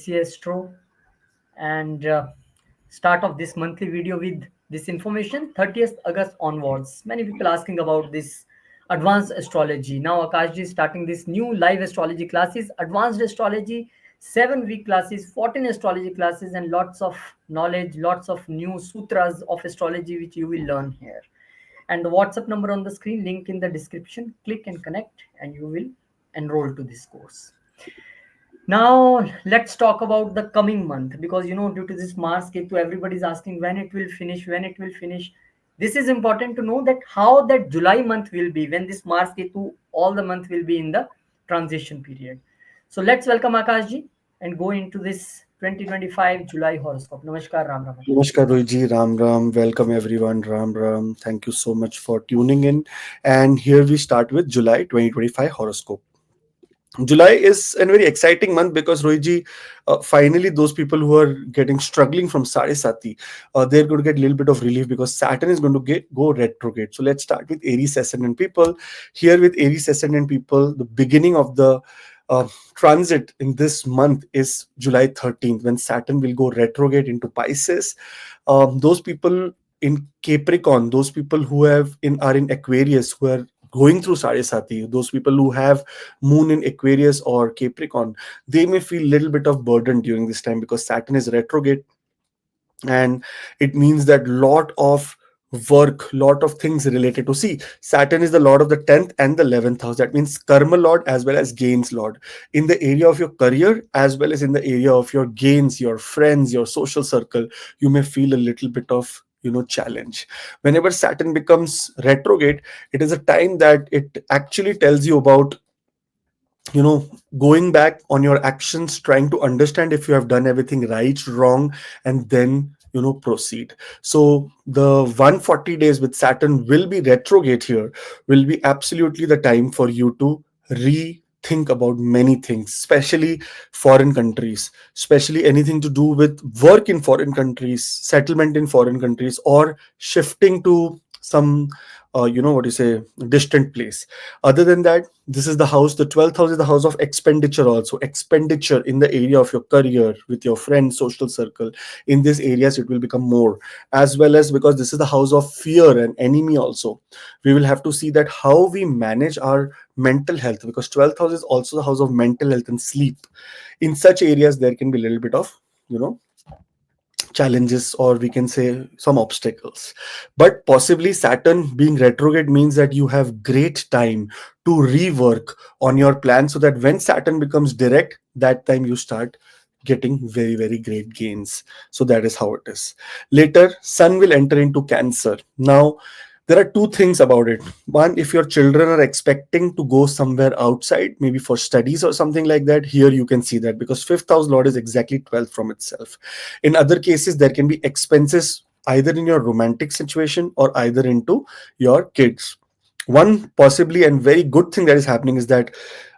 ABC Astro, and start of this monthly video with this information. 30th August onwards, many people asking about this advanced astrology. Now Akashji is starting this new live astrology classes, advanced astrology, 7-week classes, 14 astrology classes, and lots of knowledge, lots of new sutras of astrology which you will learn here. And the WhatsApp number on the screen, link in the description. Click and connect, and you will enroll to this course. Now let's talk about the coming month, because due to this Mars Ketu, everybody is asking when it will finish, when it will finish. This is important to know that how that July month will be when this Mars Ketu, all the month will be in the transition period. So let's welcome Akashji and go into this 2025 July horoscope. Namaskar, Ram Ram. Namaskar, Rohiji. Ram Ram. Welcome, everyone. Ram Ram. Thank you so much for tuning in. And here we start with July 2025 horoscope. July is a very exciting month because Rohiji, finally, those people who are getting struggling from Sade Sati, they're going to get a little bit of relief because Saturn is going to go retrograde. So let's start with Aries ascendant people. Here with Aries ascendant people, the beginning of the transit in this month is July 13th, when Saturn will go retrograde into Pisces. Those people in Capricorn, those people who are in Aquarius, who are going through Sarasati, those people who have moon in Aquarius or Capricorn, they may feel a little bit of burden during this time because Saturn is retrograde, and it means that lot of work, lot of things related to, see, Saturn is the lord of the 10th and the 11th house. That means karma lord as well as gains lord. In the area of your career as well as in the area of your gains, your friends, your social circle, you may feel a little bit of challenge. Whenever Saturn becomes retrograde, it is a time that it actually tells you about going back on your actions, trying to understand if you have done everything right, wrong, and then proceed. So the 140 days with Saturn will be retrograde here, will be absolutely the time for you to rethink about many things, especially foreign countries, especially anything to do with work in foreign countries, settlement in foreign countries, or shifting to some what you say, distant place. Other than that, this is the house, the 12th house is the house of expenditure, also expenditure in the area of your career, with your friends, social circle. In these areas it will become more, as well as because this is the house of fear and enemy also. We will have to see that how we manage our mental health, because 12th house is also the house of mental health and sleep. In such areas there can be a little bit of challenges, or we can say some obstacles. But possibly Saturn being retrograde means that you have great time to rework on your plan, so that when Saturn becomes direct, that time you start getting very, very great gains. So that is how it is. Later, Sun will enter into Cancer. Now there are two things about it. One, if your children are expecting to go somewhere outside, maybe for studies or something like that, here you can see that, because fifth house lord is exactly 12th from itself. In other cases, there can be expenses either in your romantic situation or either into your kids. One possibly and very good thing that is happening is that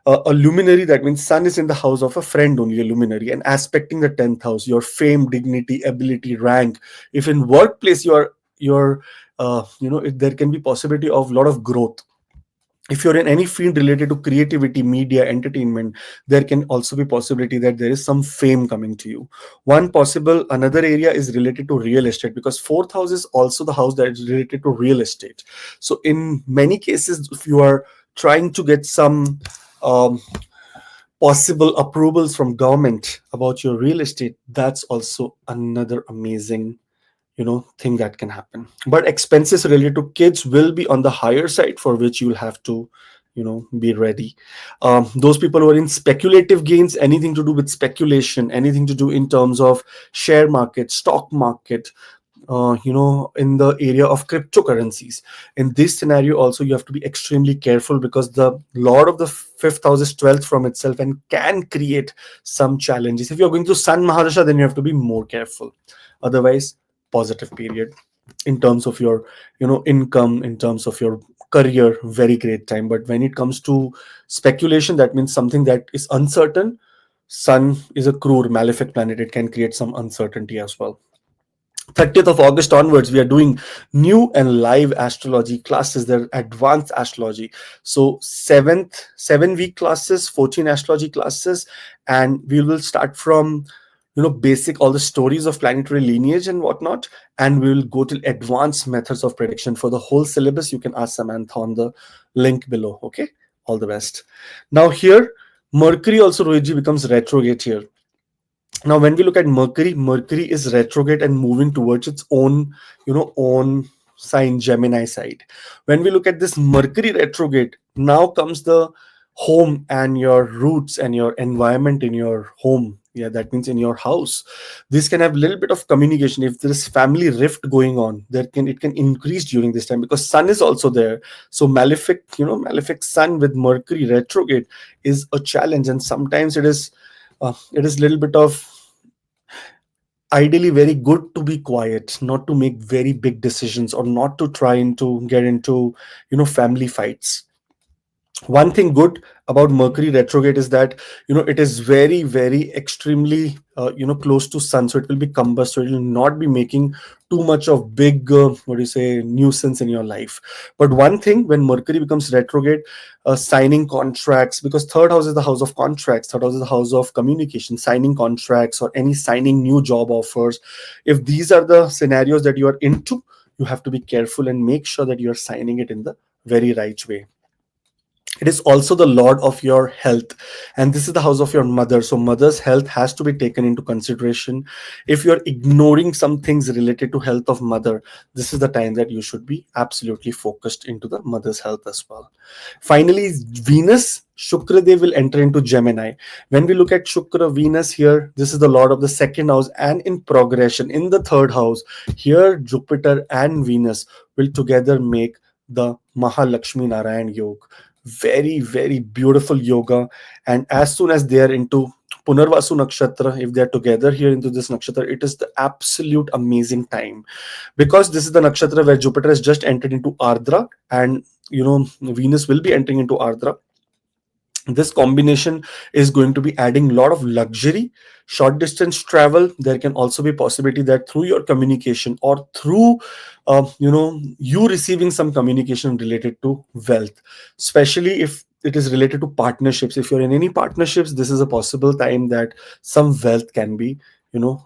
a luminary, that means Sun is in the house of a friend only, a luminary, and aspecting the 10th house, your fame, dignity, ability, rank. If in workplace you're there can be possibility of a lot of growth. If you're in any field related to creativity, media, entertainment, there can also be possibility that there is some fame coming to you. Another area is related to real estate, because fourth house is also the house that is related to real estate. So in many cases, if you are trying to get some um, possible approvals from government about your real estate, that's also another amazing thing that can happen. But expenses related to kids will be on the higher side, for which you'll have to be ready. Those people who are in speculative gains, anything to do with speculation, anything to do in terms of share market, stock market, in the area of cryptocurrencies, in this scenario also you have to be extremely careful, because the lord of the fifth house is 12th from itself and can create some challenges. If you're going to Sun Mahadasha, then you have to be more careful. Otherwise, positive period in terms of your income, in terms of your career, very great time. But when it comes to speculation, that means something that is uncertain. Sun is a cruel malefic planet, it can create some uncertainty as well. 30th of August onwards, we are doing new and live astrology classes. They're advanced astrology. So 7 week classes, 14 astrology classes, and we will start from basic all the stories of planetary lineage and whatnot, and we will go to advanced methods of prediction for the whole syllabus. You can ask Samantha on the link below. Okay, all the best. Now here, Mercury also, Rohitji, becomes retrograde here. Now when we look at Mercury is retrograde and moving towards its own sign, Gemini side. When we look at this Mercury retrograde, now comes the home and your roots and your environment in your home. Yeah, that means in your house. This can have a little bit of communication. If there is family rift going on, it can increase during this time, because sun is also there. So malefic sun with Mercury retrograde is a challenge, and sometimes it is a little bit of ideally very good to be quiet, not to make very big decisions, or not to try to get into family fights. One thing good about Mercury retrograde is that it is very, very extremely close to sun, so it will be combust, so it will not be making too much of big nuisance in your life. But one thing, when Mercury becomes retrograde, signing contracts, because third house is the house of contracts, third house is the house of communication, signing contracts or any signing new job offers. If these are the scenarios that you are into, you have to be careful and make sure that you are signing it in the very right way. It is also the lord of your health, and this is the house of your mother, so mother's health has to be taken into consideration. If you're ignoring some things related to health of mother, this is the time that you should be absolutely focused into the mother's health as well. Finally, Venus Shukradev will enter into Gemini. When we look at Shukra Venus here, this is the lord of the second house, and in progression in the third house, here Jupiter and Venus will together make the Mahalakshmi Narayan Yoga. Very, very beautiful yoga. And as soon as they are into Punarvasu Nakshatra, if they are together here into this nakshatra, it is the absolute amazing time, because this is the nakshatra where Jupiter has just entered into Ardra, and Venus will be entering into Ardra. This combination is going to be adding a lot of luxury, short distance travel. There can also be possibility that through your communication, or through you receiving some communication related to wealth, especially if it is related to partnerships. If you're in any partnerships, this is a possible time that some wealth can be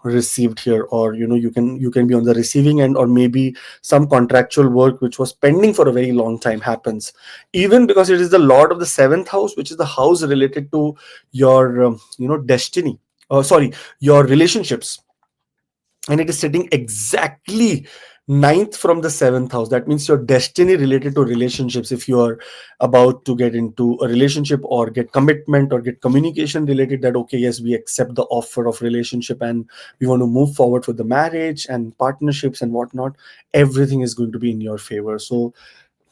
received here, or you can be on the receiving end, or maybe some contractual work which was pending for a very long time happens, even because it is the lord of the seventh house, which is the house related to your destiny, sorry, your relationships, and it is sitting exactly ninth from the seventh house. That means your destiny related to relationships. If you are about to get into a relationship, or get commitment, or get communication related, that okay, yes, we accept the offer of relationship and we want to move forward with the marriage and partnerships and whatnot, everything is going to be in your favor. So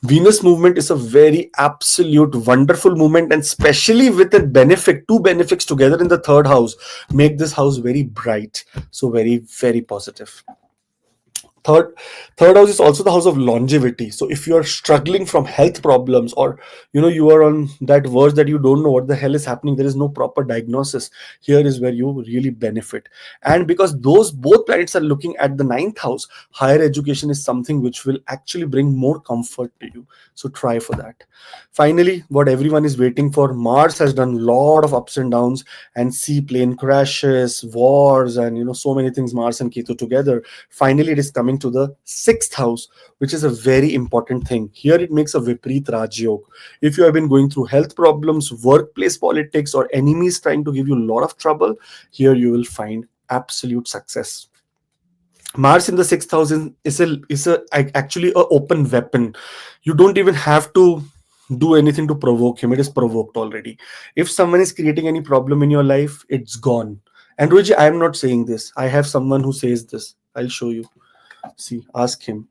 Venus movement is a very absolute wonderful movement, and especially with a benefit, two benefits together in the third house, make this house very bright. So very, very positive. Third, third house is also the house of longevity. So if you are struggling from health problems, or you are on that verge that you don't know what the hell is happening, there is no proper diagnosis, here is where you really benefit. And because those both planets are looking at the ninth house, higher education is something which will actually bring more comfort to you. So try for that. Finally, what everyone is waiting for, Mars has done a lot of ups and downs, and seaplane crashes, wars, and so many things, Mars and Ketu together. Finally, it is coming to the sixth house, which is a very important thing. Here it makes a Viprit Rajyog. If you have been going through health problems, workplace politics, or enemies trying to give you a lot of trouble, here you will find absolute success. Mars in the sixth house actually a open weapon. You don't even have to do anything to provoke him. It is provoked already. If someone is creating any problem in your life, it's gone. And Ruji, I am not saying this. I have someone who says this. I'll show you. See, ask him.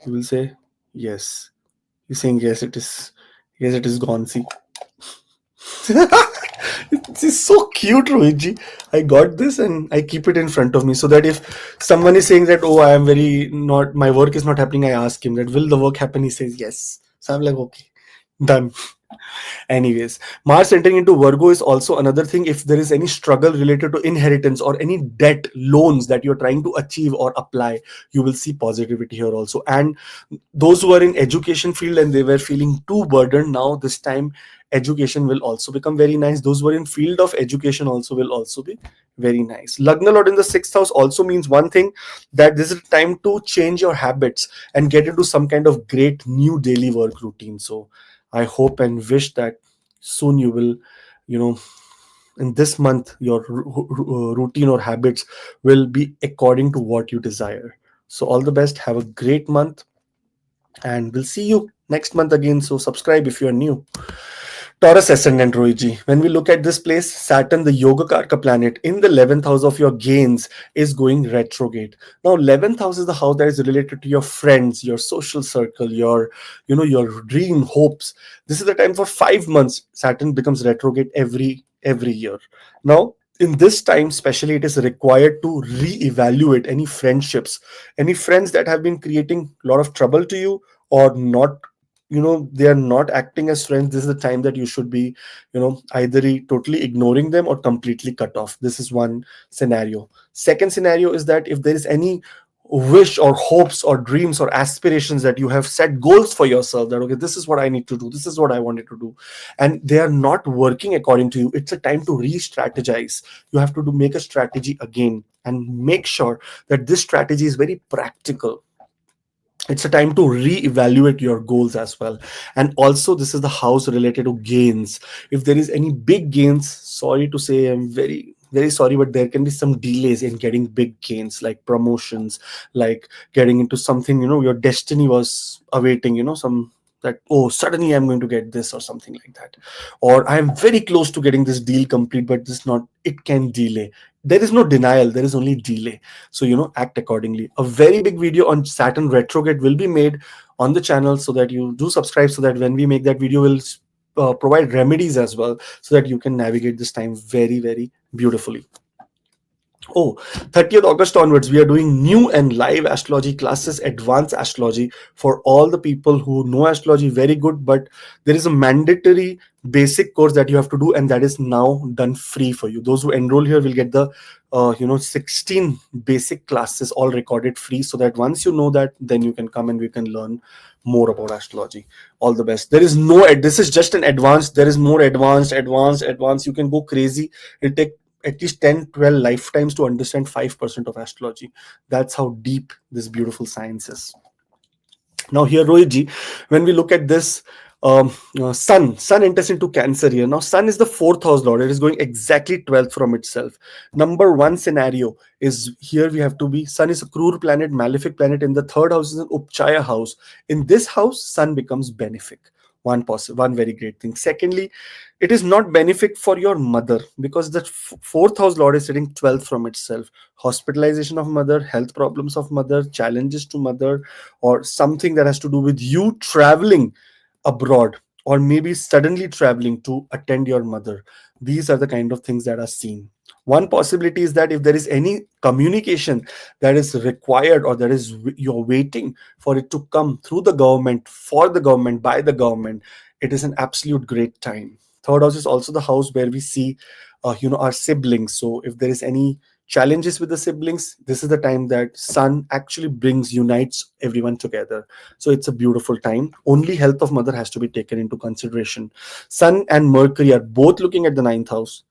He will say, yes. He's saying, yes, it is. Yes, it is gone. See. This is so cute, Rohitji. I got this and I keep it in front of me, so that if someone is saying that, oh, I am very not, my work is not happening, I ask him that, will the work happen? He says, yes. So I'm like, okay, done. Anyways, Mars entering into Virgo is also another thing. If there is any struggle related to inheritance or any debt loans that you're trying to achieve or apply, you will see positivity here also. And those who are in education field and they were feeling too burdened, now this time education will also become very nice. Those who are in field of education also will also be very nice. Lagna Lord in the sixth house also means one thing, that this is time to change your habits and get into some kind of great new daily work routine. So I hope and wish that soon you will, you know, in this month, your routine or habits will be according to what you desire. So, all the best. Have a great month, and we'll see you next month again. So, subscribe if you're new. Taurus ascendant Rohiji. When we look at this place, Saturn, the Yoga Karka planet, in the 11th house of your gains is going retrograde. Now, 11th house is the house that is related to your friends, your social circle, your dream hopes. This is the time for 5 months. Saturn becomes retrograde every year. Now, in this time, especially, it is required to reevaluate any friends that have been creating a lot of trouble to you or not, they are not acting as friends. This is the time that you should be, either totally ignoring them or completely cut off. This is one scenario. Second scenario is that if there is any wish or hopes or dreams or aspirations that you have set goals for yourself, that okay, this is what I need to do, this is what I wanted to do, and they are not working according to you, it's a time to re-strategize. You have to make a strategy again and make sure that this strategy is very practical. It's a time to re-evaluate your goals as well. And also, this is the house related to gains. If there is any big gains, sorry to say, I'm very very sorry, but there can be some delays in getting big gains, like promotions, like getting into something, your destiny was awaiting, some, that, oh, suddenly I'm going to get this or something like that, or I'm very close to getting this deal complete, but this not, it can delay. There is no denial, there is only delay. So, act accordingly. A very big video on Saturn retrograde will be made on the channel, so that you do subscribe, so that when we make that video, we'll provide remedies as well, so that you can navigate this time very very beautifully. Oh, 30th August onwards, we are doing new and live astrology classes, advanced astrology, for all the people who know astrology very good. But there is a mandatory basic course that you have to do, and that is now done free for you. Those who enroll here will get the 16 basic classes all recorded free, so that once you know that, then you can come and we can learn more about astrology. All the best. There is no, this is just an advanced, there is more advanced. You can go crazy. It'll take at least 10, 12 lifetimes to understand 5% of astrology. That's how deep this beautiful science is. Now here, Rohitji, when we look at this, sun enters into Cancer here. Now sun is the fourth house lord. It is going exactly 12th from itself. Number one scenario is here, we have to be, sun is a cruel planet, malefic planet. In the third house is an Upchaya house. In this house, sun becomes benefic. One very great thing. Secondly, it is not benefic for your mother, because the fourth house lord is sitting 12th from itself. Hospitalization of mother, health problems of mother, challenges to mother, or something that has to do with you traveling abroad, or maybe suddenly traveling to attend your mother. These are the kind of things that are seen. One possibility is that if there is any communication that is required, or that is you're waiting for it to come through the government, for the government, by the government, it is an absolute great time. Third house is also the house where we see our siblings. So if there is any challenges with the siblings, this is the time that sun actually unites everyone together. So it's a beautiful time. Only health of mother has to be taken into consideration. Sun and Mercury are both looking at the ninth house.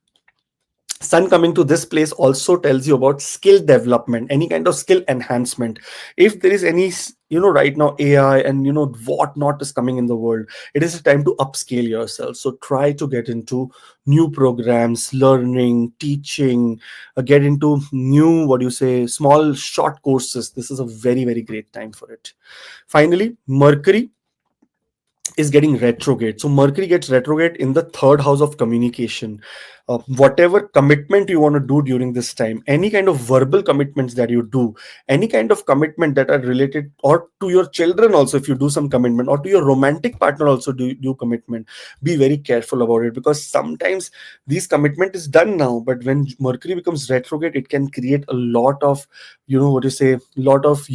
Sun coming to this place also tells you about skill development, any kind of skill enhancement. If there is any, right now AI and what not is coming in the world, it is a time to upscale yourself. So try to get into new programs, learning, teaching, get into new, what do you say, small short courses. This is a very very great time for it. Finally, Mercury is getting retrograde. So Mercury gets retrograde in the third house of communication. Whatever commitment you want to do during this time, any kind of verbal commitments that you do, any kind of commitment that are related, or to your children also, if you do some commitment, or to your romantic partner also do commitment, be very careful about it, because sometimes this commitment is done now, but when Mercury becomes retrograde, it can create a lot of, what you say, lot of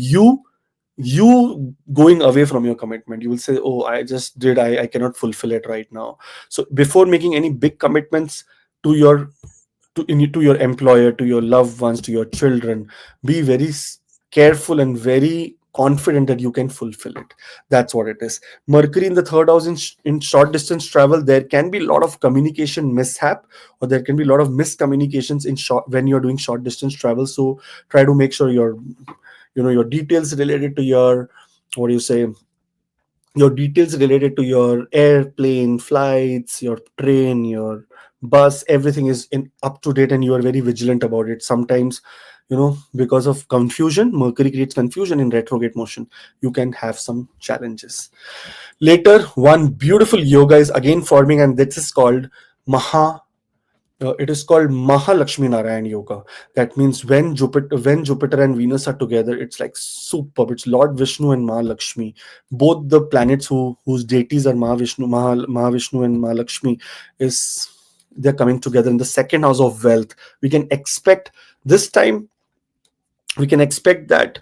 you going away from your commitment. You will say, oh, I just did, I cannot fulfill it right now. So before making any big commitments to your to your employer, to your loved ones, to your children, be very careful and very confident that you can fulfill it. That's what it is. Mercury in the third house in short distance travel, there can be a lot of communication mishap, or there can be a lot of miscommunications in short when you're doing short distance travel. So try to make sure your details related to your, what do you say, your details related to your airplane flights, your train, your bus, everything is in up to date, and you are very vigilant about it. Sometimes, because of confusion, Mercury creates confusion in retrograde motion, you can have some challenges. Later, one beautiful yoga is again forming, and this is called Maha it is called Mahalakshmi Narayan Yoga. That means when Jupiter and Venus are together, it's like superb. It's Lord Vishnu and Mahalakshmi, both the planets whose deities are Mahavishnu and Mahalakshmi, is they're coming together in the second house of wealth. We can expect this time. We can expect that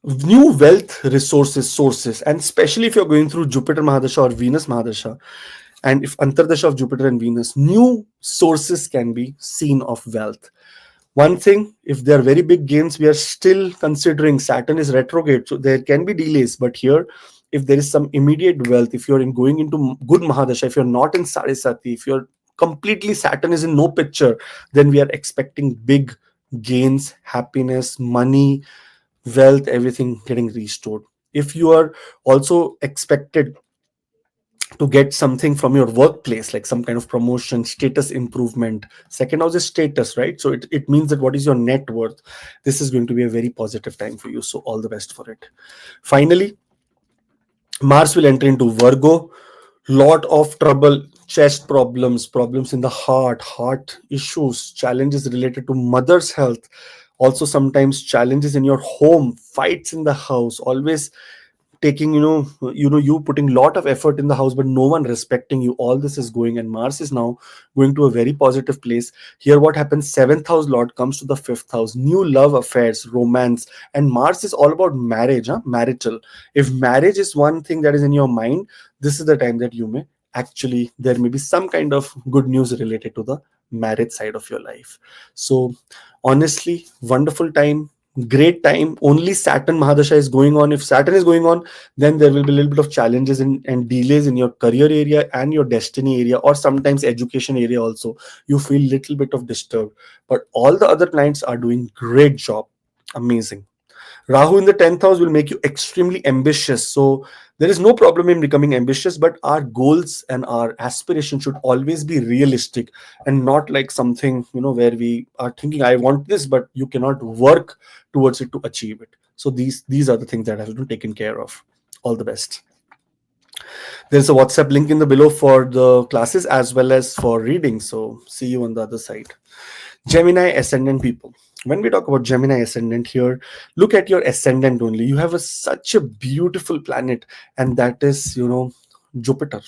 new wealth resources sources, and especially if you're going through Jupiter Mahadasha or Venus Mahadasha, and if Antardasha of Jupiter and Venus, new sources can be seen of wealth. One thing, if there are very big gains, we are still considering Saturn is retrograde, so there can be delays. But here, if there is some immediate wealth, if you're in going into good Mahadasha, if you're not in Sarisati, if you're completely Saturn is in no picture, then we are expecting big gains, happiness, money, wealth, everything getting restored. If you are also expected to get something from your workplace, like some kind of promotion, status improvement, second house is status, right? So it means that what is your net worth. This is going to be a very positive time for you, so all the best for it. Finally, Mars will enter into Virgo. Lot of trouble, chest problems, problems in the heart issues, challenges related to mother's health, also sometimes challenges in your home, fights in the house, always taking, you putting lot of effort in the house but no one respecting you. All this is going, and Mars is now going to a very positive place. Here what happens, seventh house lord comes to the fifth house, new love affairs, romance. And Mars is all about marriage, marital. If marriage is one thing that is in your mind, this is the time that you may actually, there may be some kind of good news related to the marriage side of your life. So honestly, wonderful time, great time. Only Saturn Mahadasha is going on. If Saturn is going on, then there will be a little bit of challenges and delays in your career area and your destiny area, or sometimes education area also. You feel little bit of disturbed, but all the other planets are doing great job. Amazing. Rahu in the 10th house will make you extremely ambitious. So there is no problem in becoming ambitious, but our goals and our aspirations should always be realistic and not like something, where we are thinking, I want this, but you cannot work towards it to achieve it. So these are the things that have to be taken care of. All the best. There's a WhatsApp link in the below for the classes as well as for reading. So see you on the other side. Gemini ascendant people. When we talk about Gemini ascendant here, look at your ascendant only. You have such a beautiful planet, and that is, Jupiter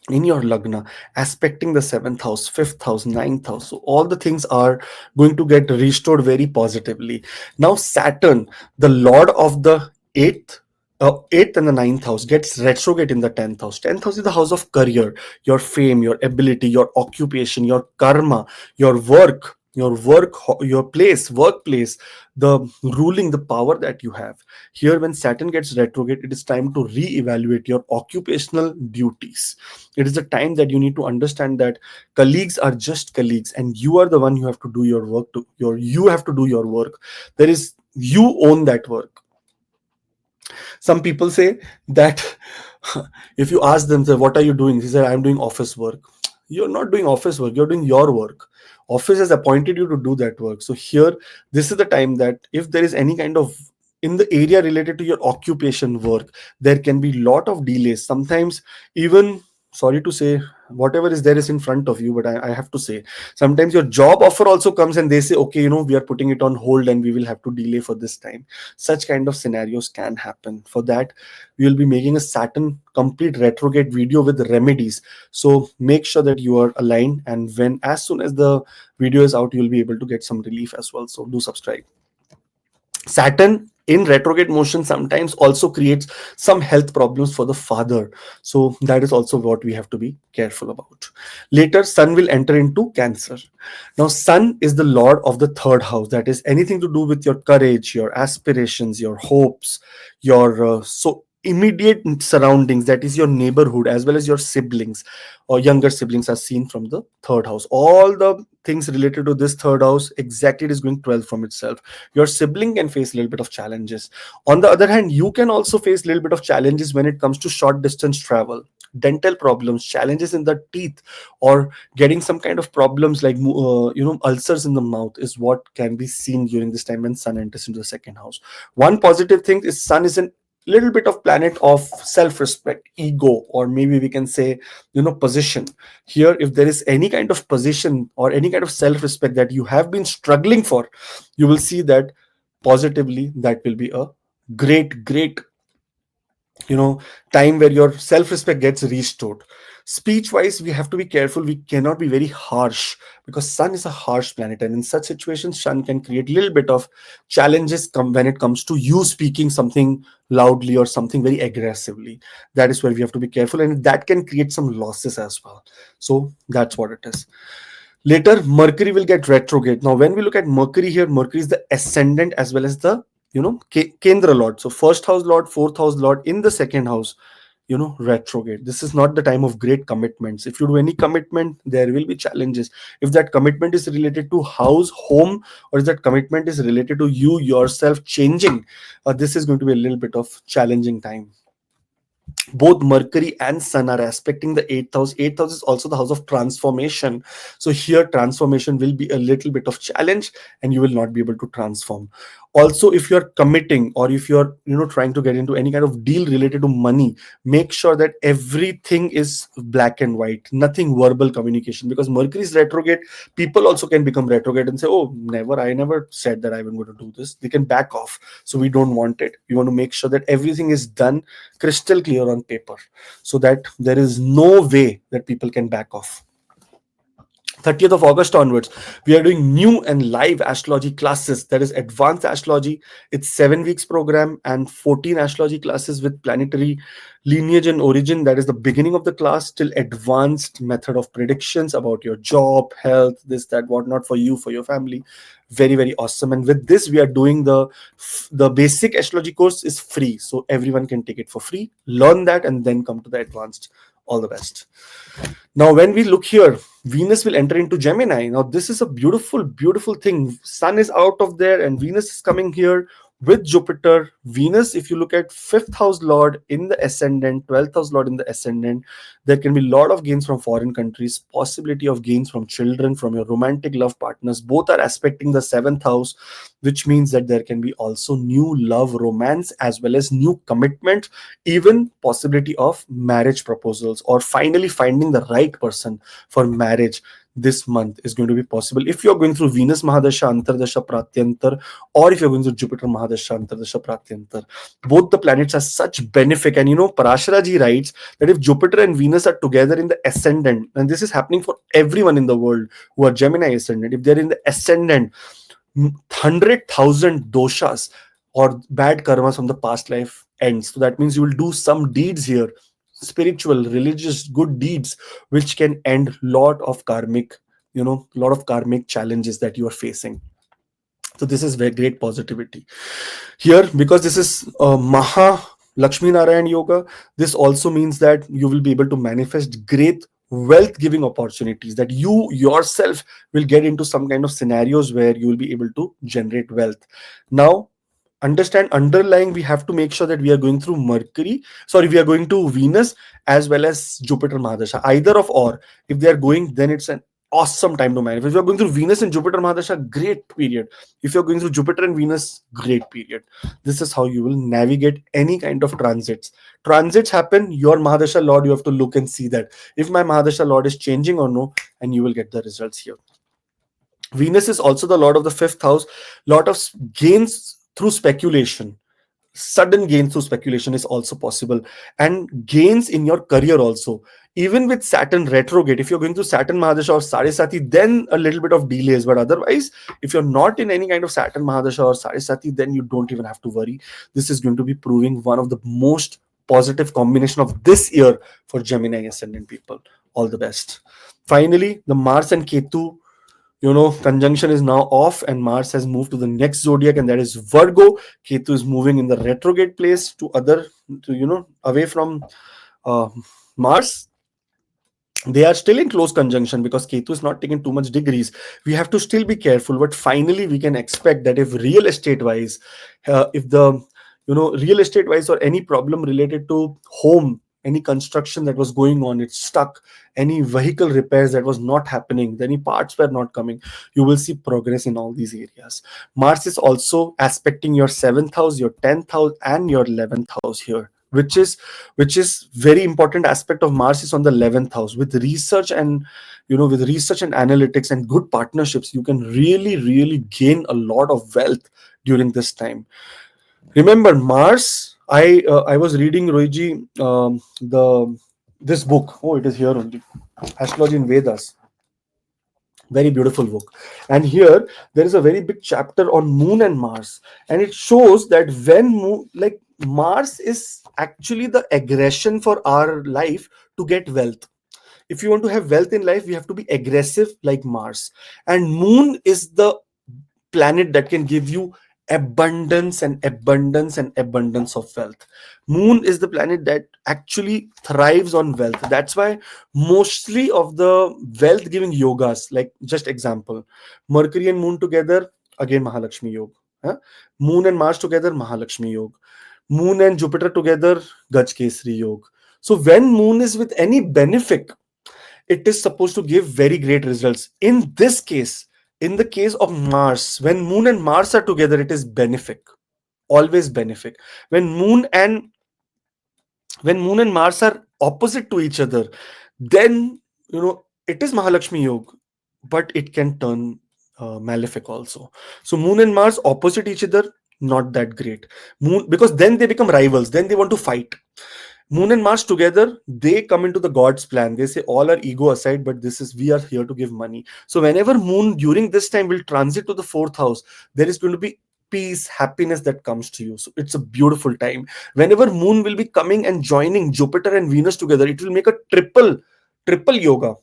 in your lagna, aspecting the seventh house, fifth house, ninth house. So all the things are going to get restored very positively. Now Saturn, the lord of the eighth and the ninth house, gets retrograde in the 10th house. 10th house is the house of career, your fame, your ability, your occupation, your karma, your work, your workplace, the ruling, the power that you have. Here, when Saturn gets retrograde, it is time to re-evaluate your occupational duties. It is the time that you need to understand that colleagues are just colleagues, and you are the one who have to do your work. You have to do your work. There is, you own that work. Some people say that if you ask them, say, what are you doing? He said, I'm doing office work. You're not doing office work, you're doing your work. Office has appointed you to do that work. So here, this is the time that if there is any kind of, in the area related to your occupation work, there can be lot of delays. Sometimes even, sorry to say, whatever is there is in front of you, but I have to say, sometimes your job offer also comes and they say, okay, we are putting it on hold and we will have to delay for this time. Such kind of scenarios can happen. For that, we will be making a Saturn complete retrograde video with remedies. So make sure that you are aligned, and when, as soon as the video is out, you'll be able to get some relief as well. So do subscribe. Saturn in retrograde motion sometimes also creates some health problems for the father. So that is also what we have to be careful about. Later, sun will enter into Cancer. Now, sun is the lord of the third house, that is anything to do with your courage, your aspirations, your hopes, your so immediate surroundings, that is your neighborhood as well as your siblings or younger siblings are seen from the third house. All the things related to this third house, exactly, it is going 12 from itself. Your sibling can face a little bit of challenges. On the other hand, you can also face a little bit of challenges when it comes to short distance travel, dental problems, challenges in the teeth, or getting some kind of problems like ulcers in the mouth is what can be seen during this time when sun enters into the second house. One positive thing is sun is a little bit of planet of self-respect, ego, or maybe we can say position. Here, if there is any kind of position or any kind of self-respect that you have been struggling for, you will see that positively that will be a great you know time where your self-respect gets restored. Speech wise, we have to be careful, we cannot be very harsh, because sun is a harsh planet, and in such situations sun can create a little bit of challenges when it comes to you speaking something loudly or something very aggressively. That is where we have to be careful, and that can create some losses as well. So that's what it is. Later, Mercury will get retrograde. Now, when we look at Mercury here, Mercury is the ascendant as well as the Kendra Lord. So first house Lord, fourth house Lord in the second house, retrograde. This is not the time of great commitments. If you do any commitment, there will be challenges. If that commitment is related to house, home, or if that commitment is related to you yourself changing, this is going to be a little bit of challenging time. Both Mercury and Sun are aspecting the eighth house. Eighth house is also the house of transformation. So here, transformation will be a little bit of challenge, and you will not be able to transform. Also, if you're committing or if you're trying to get into any kind of deal related to money, make sure that everything is black and white, nothing verbal communication, because Mercury is retrograde. People also can become retrograde and say, oh, never, I never said that I'm going to do this. They can back off. So we don't want it. We want to make sure that everything is done crystal clear on paper, so that there is no way that people can back off. 30th of August onwards, we are doing new and live astrology classes. That is advanced astrology. It's 7 weeks program and 14 astrology classes with planetary lineage and origin. That is the beginning of the class till advanced method of predictions about your job, health, this, that, whatnot, for you, for your family. Very, very awesome. And with this, we are doing the basic astrology course is free. So everyone can take it for free, learn that, and then come to the advanced. All the best. Now, when we look here, Venus will enter into Gemini. Now, this is a beautiful thing. Sun is out of there and Venus is coming here with Jupiter. Venus, if you look at 5th house Lord in the ascendant, 12th house Lord in the ascendant, there can be a lot of gains from foreign countries, possibility of gains from children, from your romantic love partners. Both are aspecting the 7th house, which means that there can be also new love, romance, as well as new commitment, even possibility of marriage proposals or finally finding the right person for marriage. This month is going to be possible if you're going through Venus Mahadasha, Antardasha, Pratyantar, or if you're going through Jupiter Mahadasha, Antardasha, Pratyantar. Both the planets are such benefic. And Parasharaji writes that if Jupiter and Venus are together in the ascendant, and this is happening for everyone in the world who are Gemini ascendant, if they're in the ascendant, 100,000 doshas or bad karmas from the past life ends. So that means you will do some deeds here, spiritual, religious, good deeds, which can end lot of karmic challenges that you are facing. So this is very great positivity here, because this is Maha Lakshmi Narayan Yoga. This also means that you will be able to manifest great wealth giving opportunities, that you yourself will get into some kind of scenarios where you will be able to generate wealth. Now, understand, underlying, we have to make sure that we are going through we are going to Venus as well as Jupiter Mahadasha, either of, or if they are going, then it's an awesome time to manifest. If you're going through Venus and Jupiter Mahadasha, great period. If you're going through Jupiter and Venus, great period. This is how you will navigate any kind of transits happen. Your Mahadasha Lord, you have to look and see that if my Mahadasha Lord is changing or no, and you will get the results here. Venus is also the lord of the 5th house. Lot of gains through speculation, Sudden gains through speculation is also possible, and gains in your career also. Even with Saturn retrograde, if you're going to Saturn Mahadasha or Sarisati, then a little bit of delays. But otherwise, if you're not in any kind of Saturn Mahadasha or Sarisati, then you don't even have to worry. This is going to be proving one of the most positive combination of this year for Gemini ascendant people. All the best. Finally, the Mars and Ketu, conjunction is now off, and Mars has moved to the next zodiac, and that is Virgo. Ketu is moving in the retrograde place away from uh, Mars. They are still in close conjunction because Ketu is not taking too much degrees. We have to still be careful, but finally we can expect that if real estate wise, if the real estate wise or any problem related to home, any construction that was going on, it's stuck, any vehicle repairs that was not happening, any parts were not coming, you will see progress in all these areas. Mars is also aspecting your 7th house, your 10th house, and your 11th house here, which is very important aspect of Mars is on the 11th house. With research and analytics and good partnerships, you can really gain a lot of wealth during this time. Remember Mars, I was reading, Roiji, the this book. Oh, it is here only. Astrology in Vedas. Very beautiful book. And here there is a very big chapter on Moon and Mars, and it shows that when like Mars is actually the aggression for our life to get wealth. If you want to have wealth in life, we have to be aggressive like Mars. And Moon is the planet that can give you abundance and abundance and abundance of wealth. Moon is the planet that actually thrives on wealth. That's why mostly of the wealth giving yogas, like just example, Mercury and Moon together, again Mahalakshmi Yoga. Huh? Moon and Mars together, Mahalakshmi Yoga. Moon and Jupiter together, Gaj Kesri Yoga. So when Moon is with any benefic, it is supposed to give very great results. In this case, in the case of Mars, when Moon and Mars are together, it is benefic, always benefic. When Moon and Mars are opposite to each other, then it is Mahalakshmi Yoga, but it can turn malefic also. So Moon and Mars opposite each other, not that great. Moon, because then they become rivals, then they want to fight. Moon and Mars together, they come into the God's plan. They say all our ego aside, but we are here to give money. So whenever Moon during this time will transit to the 4th house, there is going to be peace, happiness that comes to you. So it's a beautiful time. Whenever Moon will be coming and joining Jupiter and Venus together, it will make a triple yoga,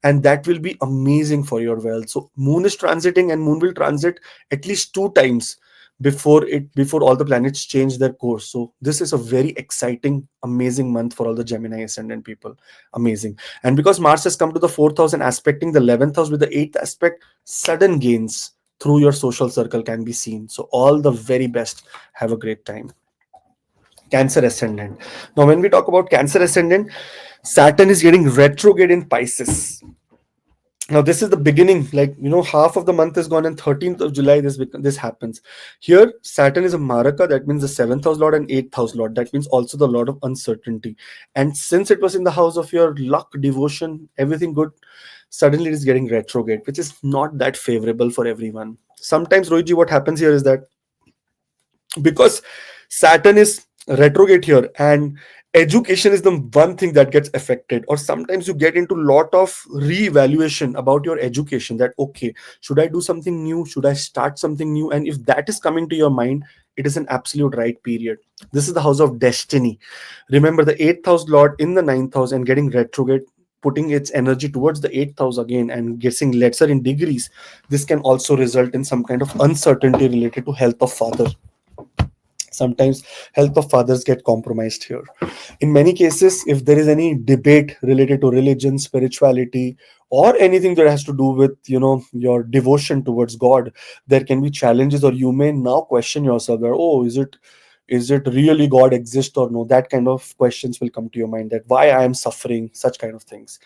and that will be amazing for your wealth. So Moon is transiting, and Moon will transit at least 2 times before all the planets change their course. So this is a very exciting, amazing month for all the Gemini ascendant people. Amazing. And because Mars has come to the 4th house and aspecting the 11th house with the 8th aspect, sudden gains through your social circle can be seen. So all the very best. Have a great time. Cancer ascendant. Now when we talk about Cancer ascendant, Saturn is getting retrograde in Pisces. Now this is the beginning, like half of the month is gone, and 13th of July this happens. Here Saturn is a maraka, that means the 7th house lord and 8th house lord, that means also the lord of uncertainty. And since it was in the house of your luck, devotion, everything good, suddenly it is getting retrograde, which is not that favorable for everyone. Sometimes, Rohitji, what happens here is that because Saturn is retrograde here, and education is the one thing that gets affected, or sometimes you get into lot of re-evaluation about your education, that okay, should I do something new, should I start something new? And if that is coming to your mind, it is an absolute right period. This is the house of destiny. Remember, the 8th house lord in the 9th house and getting retrograde, putting its energy towards the 8th house again and getting lesser in degrees, this can also result in some kind of uncertainty related to health of father. Sometimes health of fathers get compromised here. In many cases, if there is any debate related to religion, spirituality, or anything that has to do with your devotion towards God, there can be challenges, or you may now question yourself that, oh, is it really God exists or no? That kind of questions will come to your mind, that why I am suffering, such kind of things.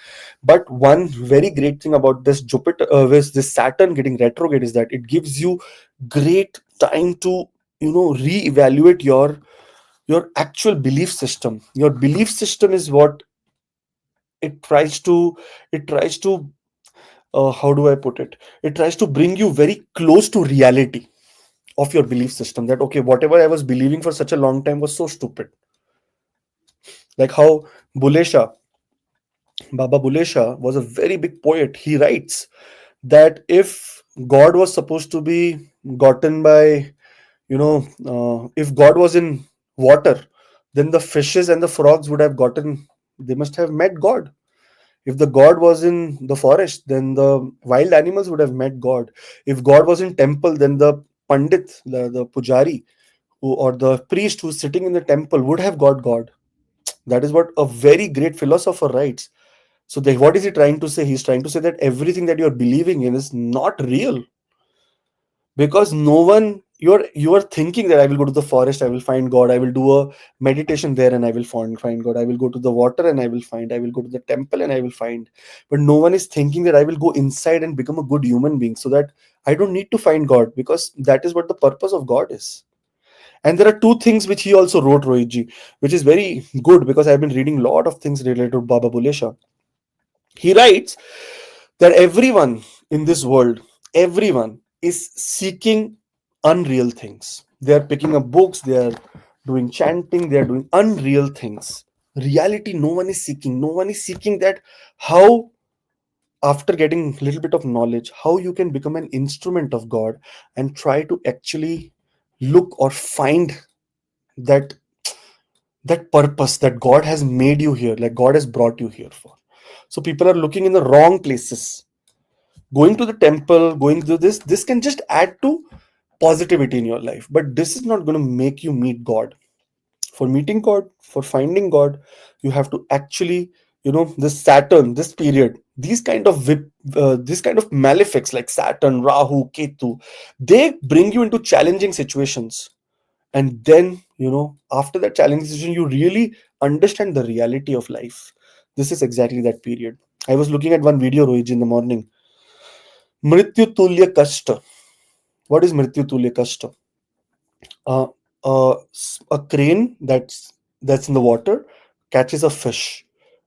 But one very great thing about this Jupiter with this Saturn getting retrograde is that it gives you great time to reevaluate your actual belief system. Your belief system is what it tries to how do I put it, it tries to bring you very close to reality of your belief system, that okay, whatever I was believing for such a long time was so stupid. Like how Bulesha, Baba Bulesha was a very big poet. He writes that if God was supposed to be gotten by, if God was in water, then the fishes and the frogs would have gotten, they must have met God. If the God was in the forest, then the wild animals would have met God. If God was in temple, then the Pandit, the Pujari, or the priest who's sitting in the temple would have got God. That is what a very great philosopher writes. So what is he trying to say? He's trying to say that everything that you're believing in is not real, because no one, you are thinking that I will go to the forest, I will find God, I will do a meditation there and I will find God, I will go to the water and I will go to the temple and I will find. But no one is thinking that I will go inside and become a good human being, so that I don't need to find God, because that is what the purpose of God is. And there are two things which he also wrote, Rohitji, which is very good, because I've been reading a lot of things related to Baba Bulesha. He writes that everyone in this world, everyone is seeking unreal things. They are picking up books, they are doing chanting, they are doing unreal things. Reality, no one is seeking. No one is seeking that how, after getting a little bit of knowledge, how you can become an instrument of God and try to actually look or find that purpose that God has made you here, like God has brought you here for. So people are looking in the wrong places. Going to the temple, going to this can just add to positivity in your life, but this is not going to make you meet God. For meeting God, for finding God, you have to actually, this Saturn, this period, these kind of malefics like Saturn, Rahu, Ketu, they bring you into challenging situations. And then, after that challenging situation, you really understand the reality of life. This is exactly that period. I was looking at one video, Rohit, in the morning. Mrityu tulya kashta. What is Mrityu tulya kashta? uh, a crane that's in the water catches a fish.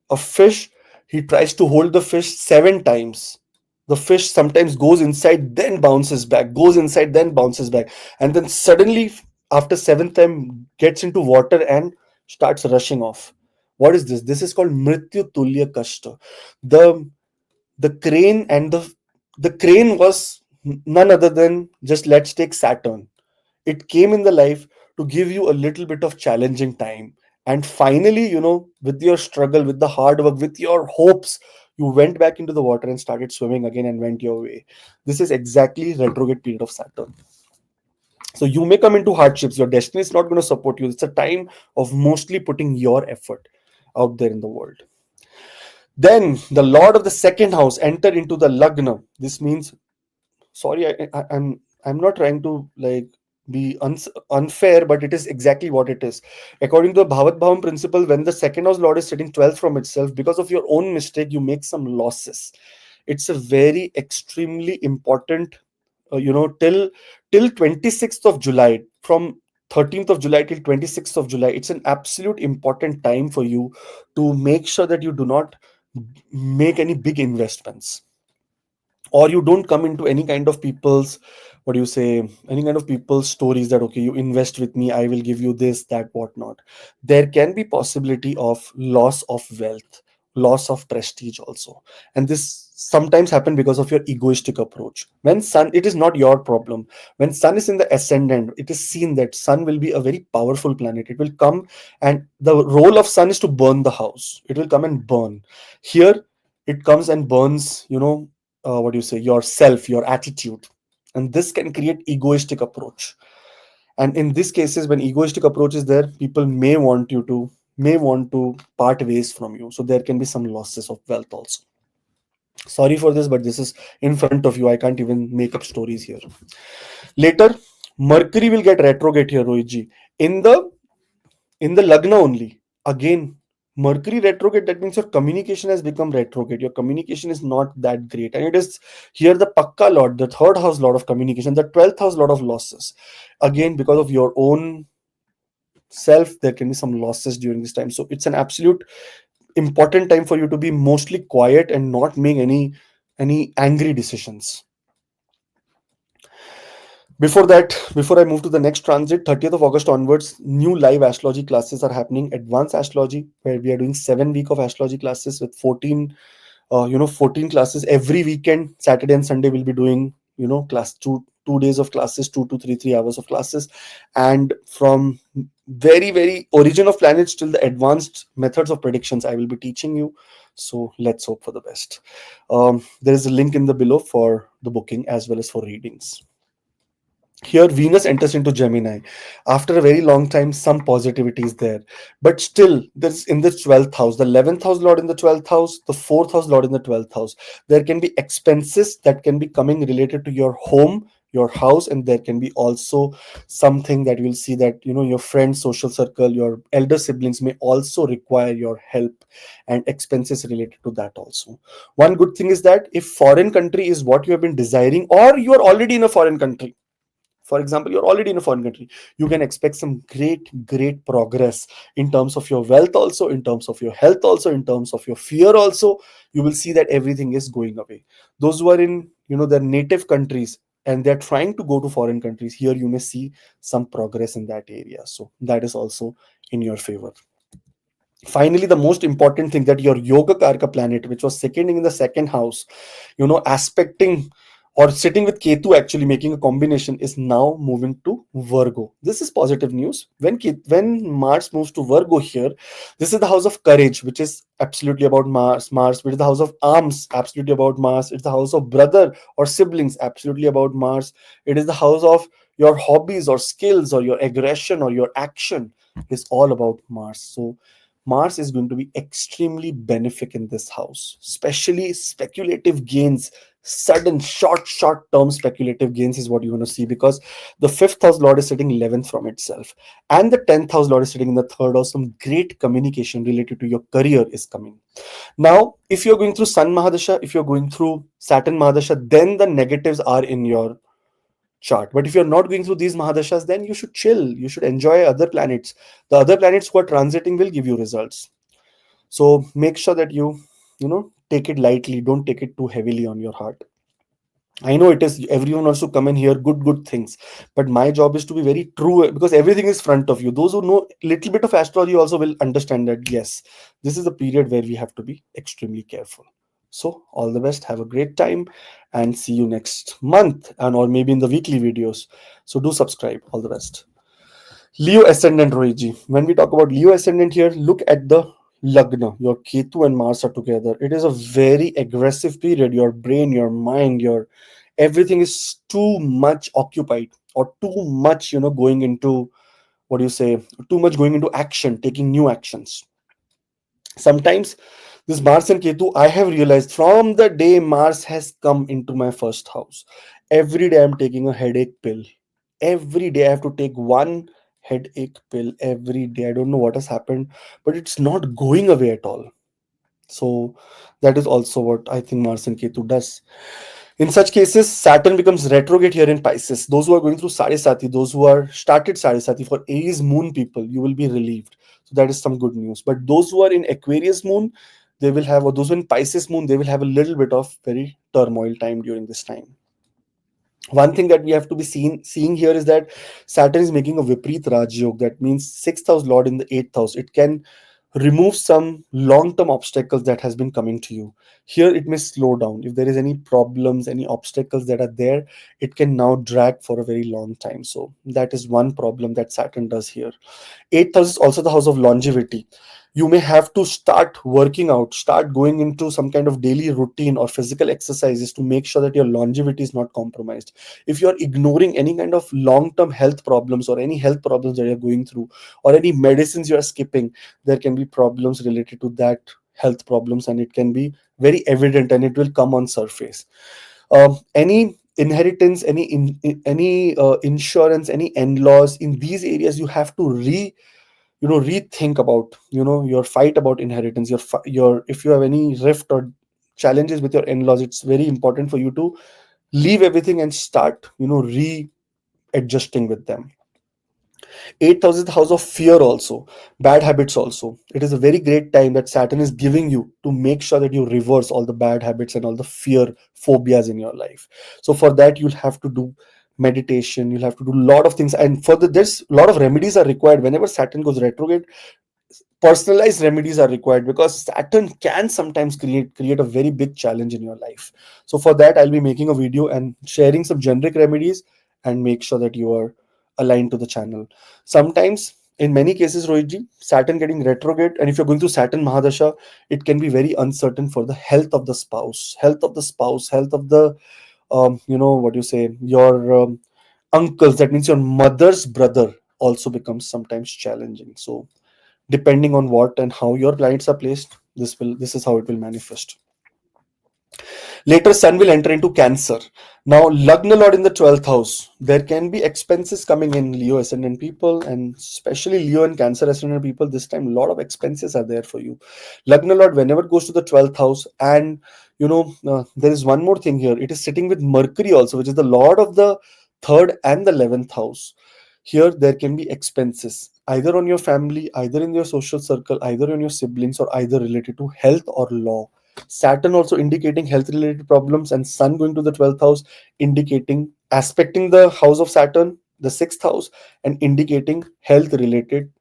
A fish, he tries to hold the fish 7 times. The fish sometimes goes inside, then bounces back, goes inside, then bounces back, and then suddenly, after seventh time, gets into water and starts rushing off. What is this? This is called Mrityu Tulya Kashta. The the crane and the crane was none other than, just let's take Saturn. It came in the life to give you a little bit of challenging time, and finally, with your struggle, with the hard work, with your hopes, you went back into the water and started swimming again and went your way. This is exactly retrograde period of Saturn. So you may come into hardships, your destiny is not going to support you. It's a time of mostly putting your effort out there in the world. Then the lord of the second house enter into the lagna. This means, sorry, I'm not trying to like be unfair, but it is exactly what it is. According to the Bhavat Bhavam principle, when the second house lord is sitting 12th from itself, because of your own mistake, you make some losses. It's a very extremely important, till 26th of July, from 13th of July till 26th of July, it's an absolute important time for you to make sure that you do not make any big investments, or you don't come into any kind of people's, what do you say, any kind of people's stories that okay, you invest with me, I will give you this, that, whatnot. There can be possibility of loss of wealth, loss of prestige also. And this sometimes happen because of your egoistic approach. When sun, it is not your problem. When sun is in the ascendant, it is seen that sun will be a very powerful planet. It will come, and the role of sun is to burn the house. It will come and burn. Here it comes and burns, what do you say, yourself, your attitude. And this can create egoistic approach. And in these cases, when egoistic approach is there, people may want to part ways from you, so there can be some losses of wealth also. Sorry for this, but this is in front of you, I can't even make up stories here. Later, Mercury will get retrograde here, Rohitji, in the lagna only. Again, Mercury retrograde, that means your communication has become retrograde. Your communication is not that great, and it is here the pakka lord, the third house lord of communication, the 12th house lord of losses. Again, because of your own self, there can be some losses during this time. So it's an absolute important time for you to be mostly quiet and not make any angry decisions. Before that, before I move to the next transit, 30th of August onwards, new live astrology classes are happening. Advanced astrology, where we are doing 7 week of astrology classes with 14 14 classes every weekend. Saturday and Sunday we'll be doing, class 2 days of classes, 2 to 3 hours of classes. And from very very origin of planets till the advanced methods of predictions, I will be teaching you. So let's hope for the best. There is a link in the below for the booking as well as for readings. Here Venus enters into Gemini. After a very long time, some positivity is there, but still there's in the 12th house, the 11th house lord in the 12th house, the 4th house lord in the 12th house. There can be expenses that can be coming related to your home, your house, and there can be also something that you'll see that your friends, social circle, your elder siblings may also require your help, and expenses related to that also. One good thing is that if foreign country is what you have been desiring, or you are already in a foreign country, for example, you're already in a foreign country, you can expect some great progress in terms of your wealth also, in terms of your health also, in terms of your fear also. You will see that everything is going away. Those who are in their native countries and they're trying to go to foreign countries, here you may see some progress in that area, so that is also in your favor. Finally, the most important thing, that your yoga karka planet, which was second in the second house, aspecting or sitting with Ketu, actually making a combination, is now moving to Virgo. This is positive news. When Mars moves to Virgo here, this is the house of courage, which is absolutely about Mars, which is the house of arms, absolutely about Mars. It's the house of brother or siblings, absolutely about Mars. It is the house of your hobbies or skills or your aggression or your action, is all about Mars. So Mars is going to be extremely benefic in this house, especially speculative gains. Sudden short term speculative gains is what you want to see, because the fifth house lord is sitting 11th from itself, and the 10th house lord is sitting in the third house. Some great communication related to your career is coming. Now, if you're going through Sun Mahadasha, if you're going through Saturn Mahadasha, then the negatives are in your chart. But if you're not going through these Mahadashas, then you should chill. You should enjoy other planets. The other planets who are transiting will give you results. So make sure that you take it lightly. Don't take it too heavily on your heart. I know it is, everyone wants to come and hear good things, but my job is to be very true, because everything is front of you. Those who know little bit of astrology also will understand that yes, this is a period where we have to be extremely careful. So all the best, have a great time, and see you next month, and or maybe in the weekly videos. So do subscribe. All the best. Leo ascendant, Rohiji. When we talk about Leo ascendant here, look at the Lagna. Your Ketu and Mars are together. It is a very aggressive period. Your brain, your mind, your everything is too much occupied, or too much, going into, what do you say, too much going into action, taking new actions. Sometimes this Mars and Ketu, I have realized from the day Mars has come into my first house, every day I'm taking a headache pill. Every day I have to take one headache pill every day. I don't know what has happened, but it's not going away at all. So that is also what I think Mars and Ketu does. In such cases, Saturn becomes retrograde here in Pisces. Those who are going through Sadisati, those who are started Sadisati, for Aries moon people, you will be relieved. So that is some good news. But those who are in Aquarius moon, they will have, or those who are in Pisces moon, they will have a little bit of very turmoil time during this time. One thing that we have to be seeing here is that Saturn is making a Vipreet Raj Yog. That means sixth house lord in the eighth house. It can remove some long-term obstacles that has been coming to you. Here it may slow down. If there is any problems, any obstacles that are there, it can now drag for a very long time. So that is one problem that Saturn does here. Eighth house is also the house of longevity. You may have to start working out, start going into some kind of daily routine or physical exercises to make sure that your longevity is not compromised. If you're ignoring any kind of long-term health problems, or any health problems that you're going through, or any medicines you're skipping, there can be problems related to that health problems, and it can be very evident, and it will come on surface. Any inheritance, any insurance, any in-laws, in these areas you have to rethink about your fight about inheritance, your if you have any rift or challenges with your in-laws. It's very important for you to leave everything and start readjusting with them. Eighth house is the house of fear also, bad habits also. It is a very great time that Saturn is giving you to make sure that you reverse all the bad habits and all the fear phobias in your life. So for that, you'll have to do meditation. You'll have to do a lot of things, and for there's a lot of remedies are required whenever Saturn goes retrograde. Personalized remedies are required because Saturn can sometimes create a very big challenge in your life. So for that, I'll be making a video and sharing some generic remedies, and make sure that you are aligned to the channel. Sometimes, in many cases, Rohitji, Saturn getting retrograde, and if you're going through Saturn Mahadasha, it can be very uncertain for the health of the spouse, health of the what you say, your uncles. That means your mother's brother also becomes sometimes challenging. So depending on what and how your planets are placed, this is how it will manifest. Later, Sun will enter into Cancer. Now, Lagna Lord in the 12th house. There can be expenses coming in Leo ascendant people, and especially Leo and Cancer ascendant people. This time, a lot of expenses are there for you. Lagna Lord, whenever it goes to the 12th house, and there is one more thing here. It is sitting with Mercury also, which is the Lord of the third and the 11th house. Here, there can be expenses either on your family, either in your social circle, either on your siblings, or either related to health or law. Saturn also indicating health related problems, and Sun going to the 12th house, indicating aspecting the house of Saturn, the 6th house, and indicating health related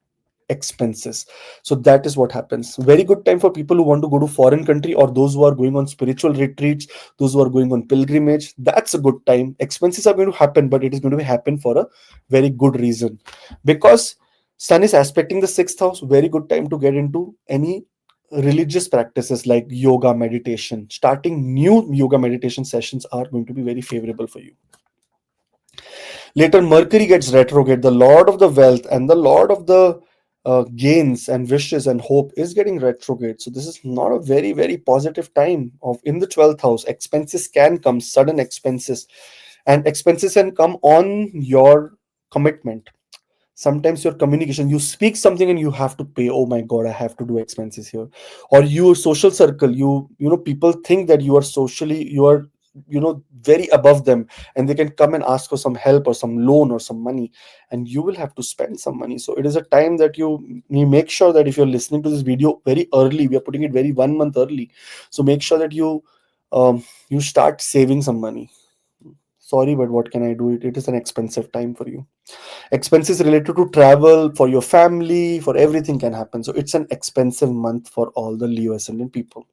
expenses. So that is what happens. Very good time for people who want to go to foreign country, or those who are going on spiritual retreats, those who are going on pilgrimage. That's a good time. Expenses are going to happen, but it is going to happen for a very good reason, because Sun is aspecting the 6th house. Very good time to get into any religious practices like yoga, meditation. Starting new yoga meditation sessions are going to be very favorable for you. Later, Mercury gets retrograde. The Lord of the wealth and the Lord of the gains and wishes and hope is getting retrograde. So this is not a very, very positive time of in the 12th house. Expenses can come, sudden expenses, and expenses can come on your commitment. Sometimes your communication, you speak something and you have to pay. Oh my god, I have to do expenses here. Or your social circle, people think that you are very above them, and they can come and ask for some help or some loan or some money, and you will have to spend some money. So it is a time that you make sure that if you're listening to this video very early, we are putting it very 1 month early, so make sure that you start saving some money. Sorry, but what can I do? It is an expensive time for you. Expenses related to travel, for your family, for everything can happen. So it's an expensive month for all the Leo ascendant people.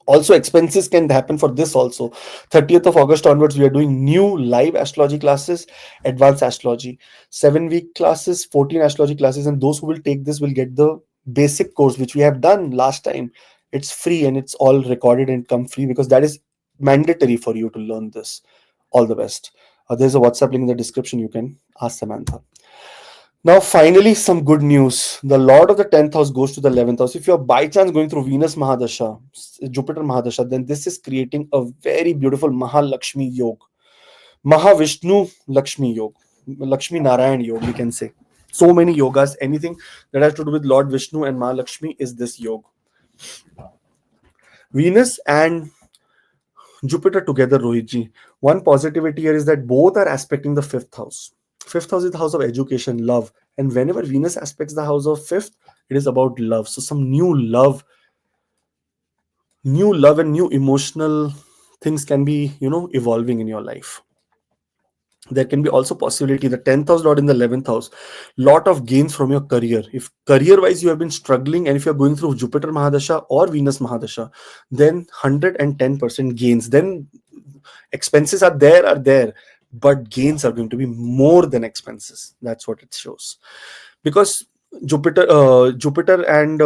Also, expenses can happen for this also. 30th of August onwards, we are doing new live astrology classes, advanced astrology, 7 week classes, 14 astrology classes, and those who will take this will get the basic course which we have done last time. It's free and it's all recorded and come free, because that is mandatory for you to learn this. All the best. There's a WhatsApp link in the description. You can ask Samantha. Now, finally, some good news. The Lord of the 10th house goes to the 11th house. If you're by chance going through Venus Mahadasha, Jupiter Mahadasha, then this is creating a very beautiful Mahalakshmi Yoga. Mahavishnu Lakshmi Yoga. Lakshmi Narayan Yoga, we can say. So many yogas, anything that has to do with Lord Vishnu and Mahalakshmi is this yoga. Venus and Jupiter together, Rohitji. One positivity here is that both are aspecting the 5th house. 5th house is the house of education, love. And whenever Venus aspects the house of 5th, it is about love. So some new love and new emotional things can be, evolving in your life. There can be also possibility the 10th house lord in the 11th house, lot of gains from your career. If career wise you have been struggling, and if you're going through Jupiter Mahadasha or Venus Mahadasha, then 110% gains. Then expenses are there, but gains are going to be more than expenses. That's what it shows, because Jupiter and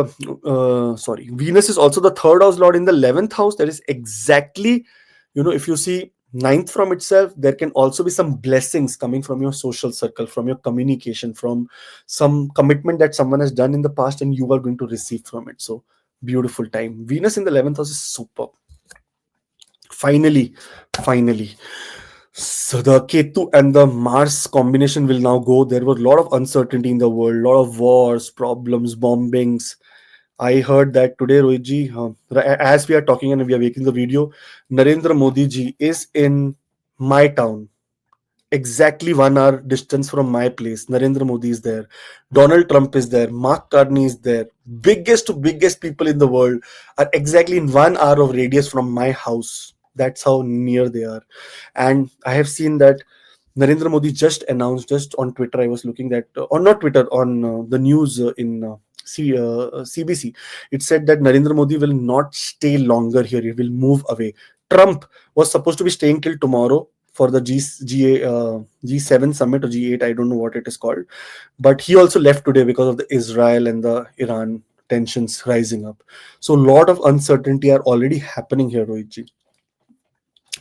Venus is also the third house lord in the 11th house. That is exactly, if you see ninth from itself, there can also be some blessings coming from your social circle, from your communication, from some commitment that someone has done in the past, and you are going to receive from it. So beautiful time. Venus in the 11th house is super. Finally, so the Ketu and the Mars combination will now go. There was a lot of uncertainty in the world, a lot of wars, problems, bombings. I heard that today, Rohitji, as we are talking and we are making the video, Narendra Modi ji is in my town, exactly 1 hour distance from my place. Narendra Modi is there. Donald Trump is there. Mark Carney is there. Biggest to biggest people in the world are exactly in 1 hour of radius from my house. That's how near they are. And I have seen that Narendra Modi just announced, just on Twitter, I was looking that, or not Twitter, on the news in CBC, it said that Narendra Modi will not stay longer here. He will move away. Trump was supposed to be staying till tomorrow for the G7 summit or G8, I don't know what it is called. But he also left today because of the Israel and the Iran tensions rising up. So a lot of uncertainty are already happening here, Rohit.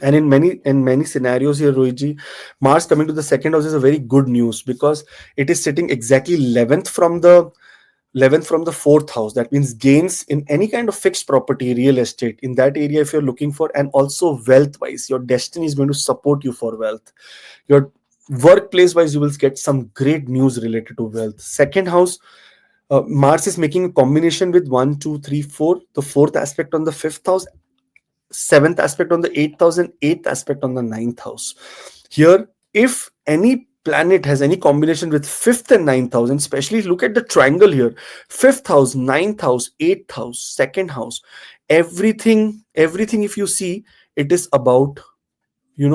And in many scenarios here, Rohitji, Mars coming to the second house is a very good news, because it is sitting exactly 11th from the fourth house. That means gains in any kind of fixed property, real estate, in that area if you're looking for, and also wealth wise, your destiny is going to support you for wealth. Your workplace wise, you will get some great news related to wealth. Second house, Mars is making a combination with 1, 2, 3, 4, the fourth aspect on the fifth house, seventh aspect on the eighth house, and eighth aspect on the ninth house. Here, if any planet has any combination with fifth and ninth house, and especially look at the triangle here, fifth house, ninth house, eighth house, second house, everything if you see, it is about,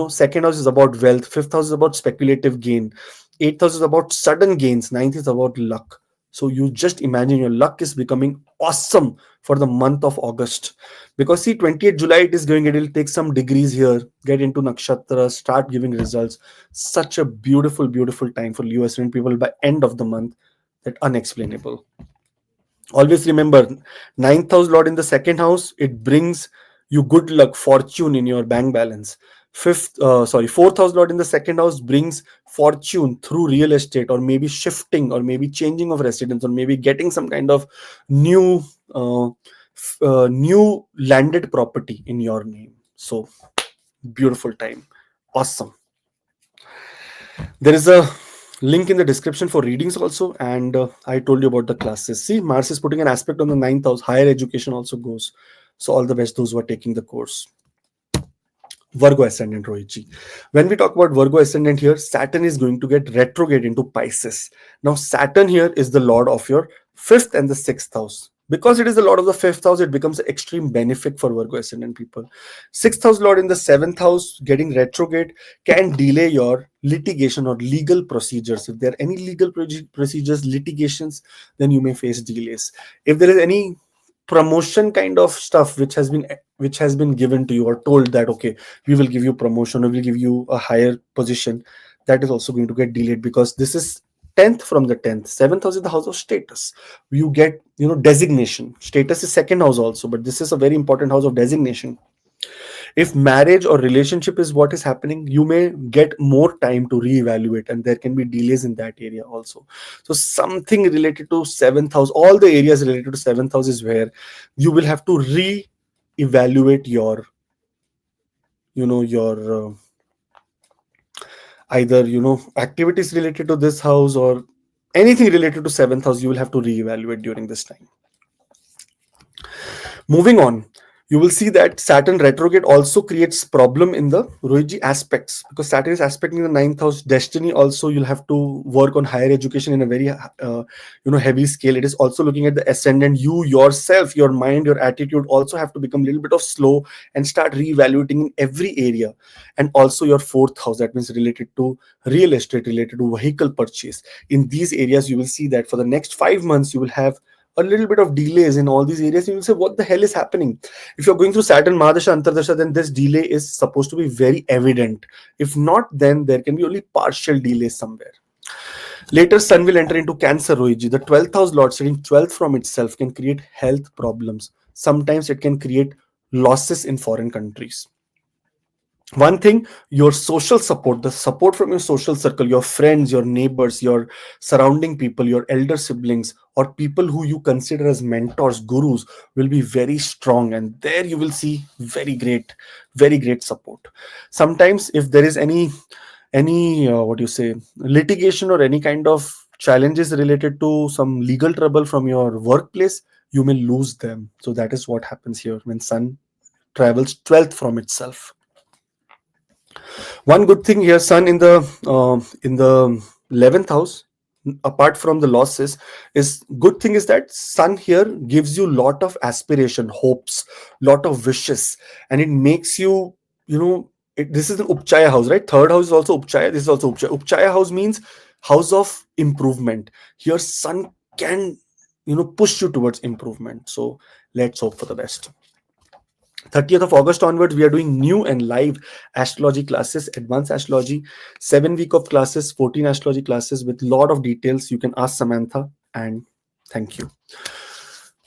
second house is about wealth, fifth house is about speculative gain, eighth house is about sudden gains, ninth is about luck. So you just imagine your luck is becoming awesome for the month of August, because see, 28th July it is going, it will take some degrees here, get into nakshatra, start giving results. Such a beautiful time for US people by end of the month, that unexplainable. Always remember, ninth house lord in the second house, it brings you good luck, fortune in your bank balance. Fourth house lord in the second house brings fortune through real estate, or maybe shifting, or maybe changing of residence, or maybe getting some kind of new new landed property in your name. So beautiful time, awesome. There is a link in the description for readings also, and I told you about the classes. See, Mars is putting an aspect on the ninth house, higher education also goes. So all the best those who are taking the course. Virgo ascendant, Rohitji. When we talk about Virgo ascendant here, Saturn is going to get retrograde into Pisces. Now, Saturn here is the lord of your fifth and the sixth house. Because it is the lord of the fifth house, it becomes an extreme benefit for Virgo ascendant people. Sixth house lord in the seventh house getting retrograde can delay your litigation or legal procedures. If there are any legal procedures, litigations, then you may face delays. If there is any promotion kind of stuff which has been given to you, or told that okay, we will give you promotion, or we'll give you a higher position, that is also going to get delayed, because this is 10th from the 10th. Seventh house is the house of status. You get, designation. Status is second house also, but this is a very important house of designation. If marriage or relationship is what is happening, you may get more time to reevaluate, and there can be delays in that area also. So something related to seventh house, all the areas related to seventh house is where you will have to re-evaluate your, your either, activities related to this house, or anything related to seventh house, you will have to reevaluate during this time. Moving on, you will see that Saturn retrograde also creates problem in the Rohiji aspects, because Saturn is aspecting the ninth house destiny. Also, you'll have to work on higher education in a very heavy scale. It is also looking at the ascendant. You yourself, your mind, your attitude also have to become a little bit of slow and start reevaluating in every area. And also your fourth house, that means related to real estate, related to vehicle purchase. In these areas, you will see that for the next 5 months, you will have a little bit of delays in all these areas. You will say, what the hell is happening? If you're going through Saturn Mahadasha Antardasha, then this delay is supposed to be very evident. If not, then there can be only partial delays somewhere. Later, Sun will enter into Cancer, Rohiji. The 12th house lord sitting 12th from itself can create health problems. Sometimes it can create losses in foreign countries. One thing, your social support, the support from your social circle, your friends, your neighbors, your surrounding people, your elder siblings, or people who you consider as mentors, gurus, will be very strong, and there you will see very great support. Sometimes if there is any what you say, litigation or any kind of challenges related to some legal trouble from your workplace, you may lose them. So that is what happens here when Sun travels 12th from itself. One good thing here, Sun in the 11th house, apart from the losses, is good thing is that Sun here gives you lot of aspiration, hopes, lot of wishes, and it makes you, This is an Upchaya house, right? Third house is also Upchaya. This is also Upchaya. Upchaya house means house of improvement. Here, sun can, push you towards improvement. So let's hope for the best. 30th of August onwards, we are doing new and live astrology classes, advanced astrology, 7 week of classes, 14 astrology classes with lot of details. You can ask Samantha, and thank you.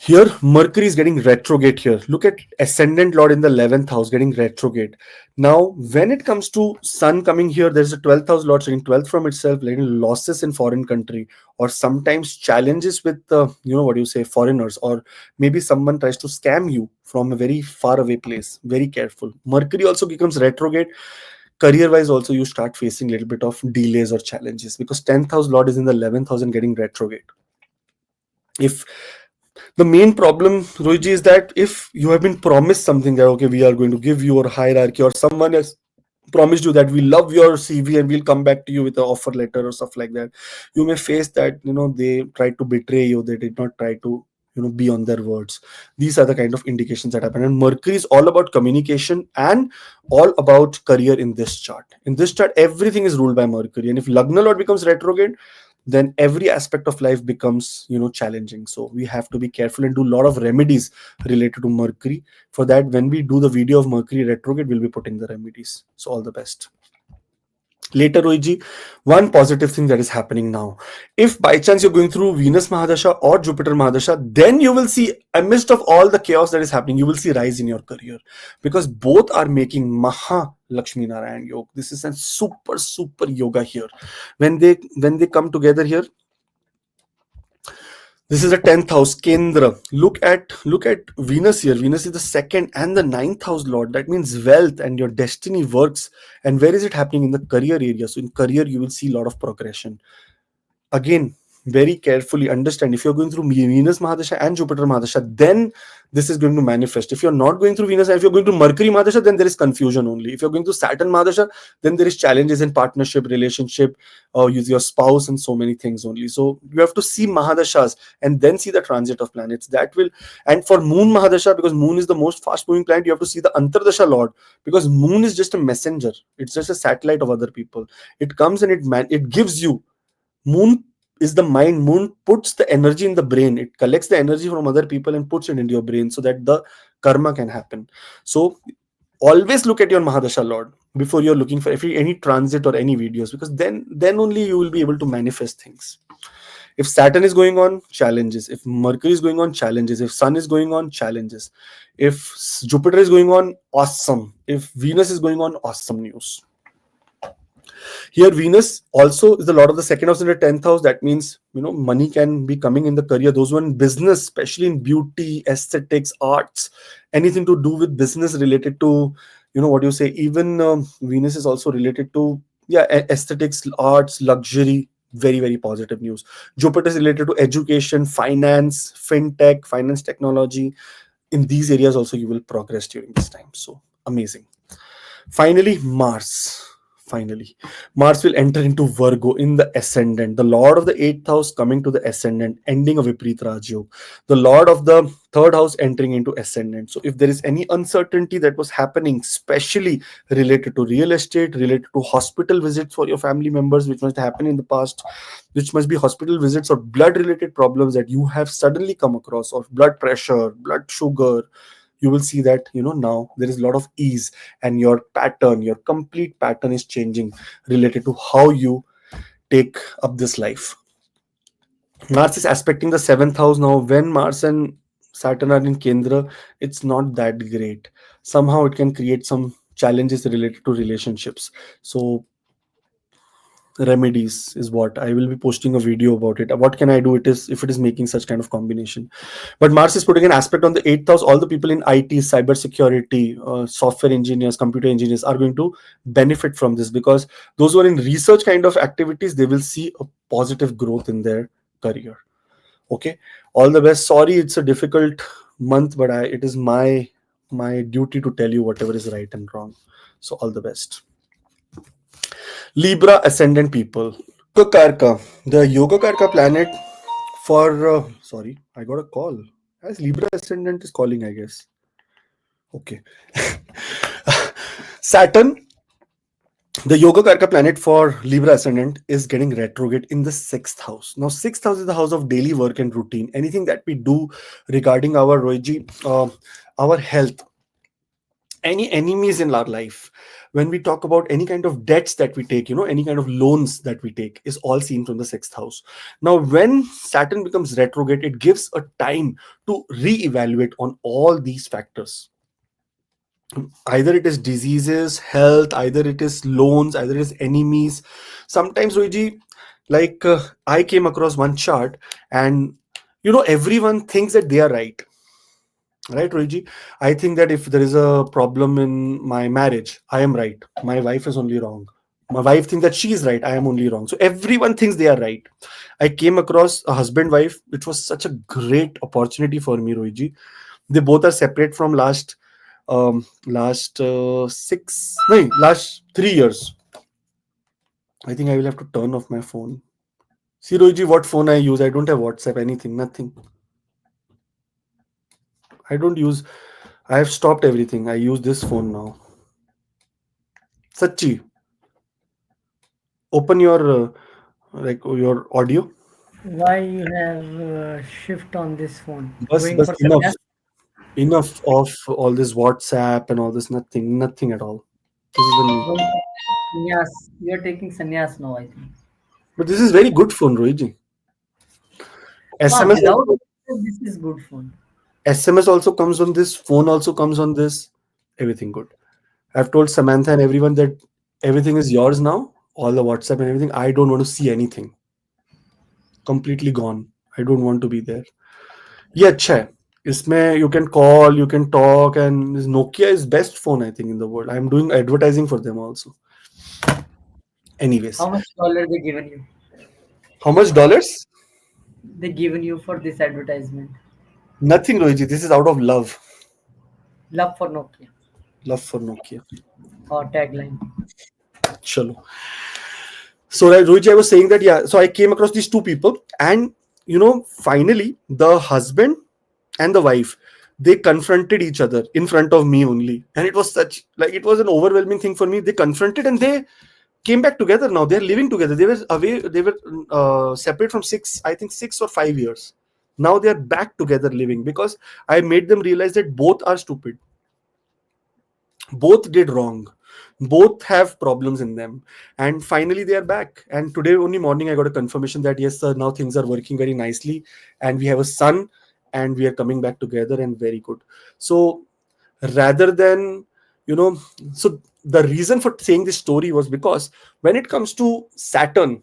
Here, Mercury is getting retrograde here. Look at ascendant lord in the 11th house getting retrograde. Now, when it comes to sun coming here, there's a 12th house lord getting 12th from itself, letting losses in foreign country, or sometimes challenges with, what do you say, foreigners, or maybe someone tries to scam you from a very far away place. Very careful. Mercury also becomes retrograde. Career wise, also, you start facing a little bit of delays or challenges because 10th house lord is in the 11th house and getting retrograde. If the main problem, Rohiji, is that if you have been promised something that, okay, we are going to give you a hierarchy, or someone has promised you that we love your CV and we'll come back to you with an offer letter or stuff like that, you may face that, they tried to betray you. They did not try to, be on their words. These are the kind of indications that happen. And Mercury is all about communication and all about career in this chart. In this chart, everything is ruled by Mercury. And if Lagna Lord becomes retrograde, then every aspect of life becomes, challenging. So we have to be careful and do a lot of remedies related to Mercury. For that, when we do the video of Mercury retrograde, we'll be putting the remedies. So all the best. Later, Rohiji, one positive thing that is happening now. If by chance you're going through Venus Mahadasha or Jupiter Mahadasha, then you will see, amidst of all the chaos that is happening, you will see rise in your career, because both are making Maha Lakshmi Narayan Yoga. This is a super yoga here. When they come together here, this is a 10th house, Kendra. Look at Venus here. Venus is the second and the 9th house lord. That means wealth and your destiny works. And where is it happening? In the career area. So in career, you will see a lot of progression. Again, very carefully understand, if you're going through Venus Mahadasha and Jupiter Mahadasha, then this is going to manifest. If you're not going through Venus, and if you're going to Mercury Mahadasha, then there is confusion only. If you're going to Saturn Mahadasha, then there is challenges in partnership, relationship, with your spouse, and so many things only. So you have to see Mahadashas and then see the transit of planets. That will, and for Moon Mahadasha, because Moon is the most fast moving planet, you have to see the Antardasha Lord, because Moon is just a messenger. It's just a satellite of other people. It comes and it gives you. Moon is the mind. Moon puts the energy in the brain. It collects the energy from other people and puts it into your brain so that the karma can happen. So always look at your Mahadasha Lord before you're looking for any transit or any videos, because then only you will be able to manifest things. If Saturn is going on, challenges. If Mercury is going on, challenges. If Sun is going on, challenges. If Jupiter is going on, awesome. If Venus is going on, awesome news. Here, Venus also is the lord of the second house in the 10th house. That means, money can be coming in the career. Those who are in business, especially in beauty, aesthetics, arts, anything to do with business related to, what you say, even Venus is also related to, aesthetics, arts, luxury. Very, very positive news. Jupiter is related to education, finance, fintech, finance technology. In these areas also, you will progress during this time. So amazing. Finally, Mars will enter into Virgo in the ascendant. The Lord of the 8th house coming to the ascendant, ending a Viprit Raj Yoga. The Lord of the 3rd house entering into ascendant. So if there is any uncertainty that was happening, especially related to real estate, related to hospital visits for your family members, which must happen in the past, which must be hospital visits or blood related problems that you have suddenly come across, or blood pressure, blood sugar, you will see that, now there is a lot of ease, and your complete pattern is changing related to how you take up this life. Mars is aspecting the 7th house now. When Mars and Saturn are in Kendra, it's not that great. Somehow it can create some challenges related to relationships. So remedies is what I will be posting a video about it. What can I do? It is if it is making such kind of combination. But Mars is putting an aspect on the 8th house. All the people in IT, cyber security, software engineers, computer engineers are going to benefit from this, because those who are in research kind of activities, they will see a positive growth in their career. Okay, all the best. Sorry, it's a difficult month, but it is my duty to tell you whatever is right and wrong. So all the best. Libra ascendant people. Yoga Karka planet for sorry, I got a call. As Libra ascendant is calling, I guess. Okay. Saturn The Yoga Karka planet for Libra ascendant is getting retrograde in the sixth house. Now, sixth house is the house of daily work and routine. Anything that we do regarding our Roiji, our health, any enemies in our life, when we talk about any kind of debts that we take, any kind of loans that we take, is all seen from the sixth house. Now, when Saturn becomes retrograde, it gives a time to reevaluate on all these factors. Either it is diseases, health, either it is loans, either it is enemies. Sometimes, Roji, like I came across one chart, and everyone thinks that they are right. Right, Roji? I think that if there is a problem in my marriage, I am right. My wife is only wrong. My wife thinks that she is right. I am only wrong. So everyone thinks they are right. I came across a husband wife, which was such a great opportunity for me, Roji. They both are separate from last 6 no, last 3 years. I think I will have to turn off my phone. See, Roji, what phone I use? I don't have WhatsApp, anything, nothing. I don't use. I have stopped everything. I use this phone now. Sachi, open your your audio. Why you have shift on this phone? Going Bus for enough, sannyas? enough of all this WhatsApp and all this. Nothing, nothing at all. This is the new. Going for sannyas. You are taking sannyas now, I think. But this is very good phone, Roji. Ah, SMS without also, WhatsApp, this is good phone. SMS also comes on this. Phone also comes on this. Everything good. I've told Samantha and everyone that everything is yours now. All the WhatsApp and everything. I don't want to see anything. Completely gone. I don't want to be there. ये अच्छा है इसमें you can call, you can talk, and this Nokia is best phone I think in the world. I'm doing advertising for them also. Anyways, How much dollar they given you? how much dollars? They given you for this advertisement. Nothing, Rohiji. This is out of love. Love for Nokia Love for Nokia. or tagline. Chalo. So, right, Rohiji, I was saying that, yeah. So, I came across these two people, and finally, the husband and the wife, they confronted each other in front of me only, and it was such like it was an overwhelming thing for me. They confronted and they came back together. Now they're living together. They were away. They were separate from I think 6 or 5 years. Now they're back together living because I made them realize that both are stupid, both did wrong, both have problems in them, and finally they are back. And today only morning I got a confirmation that yes sir, now things are working very nicely, and we have a son, and we are coming back together, and very good. So rather than you know so the reason for saying this story was because when it comes to Saturn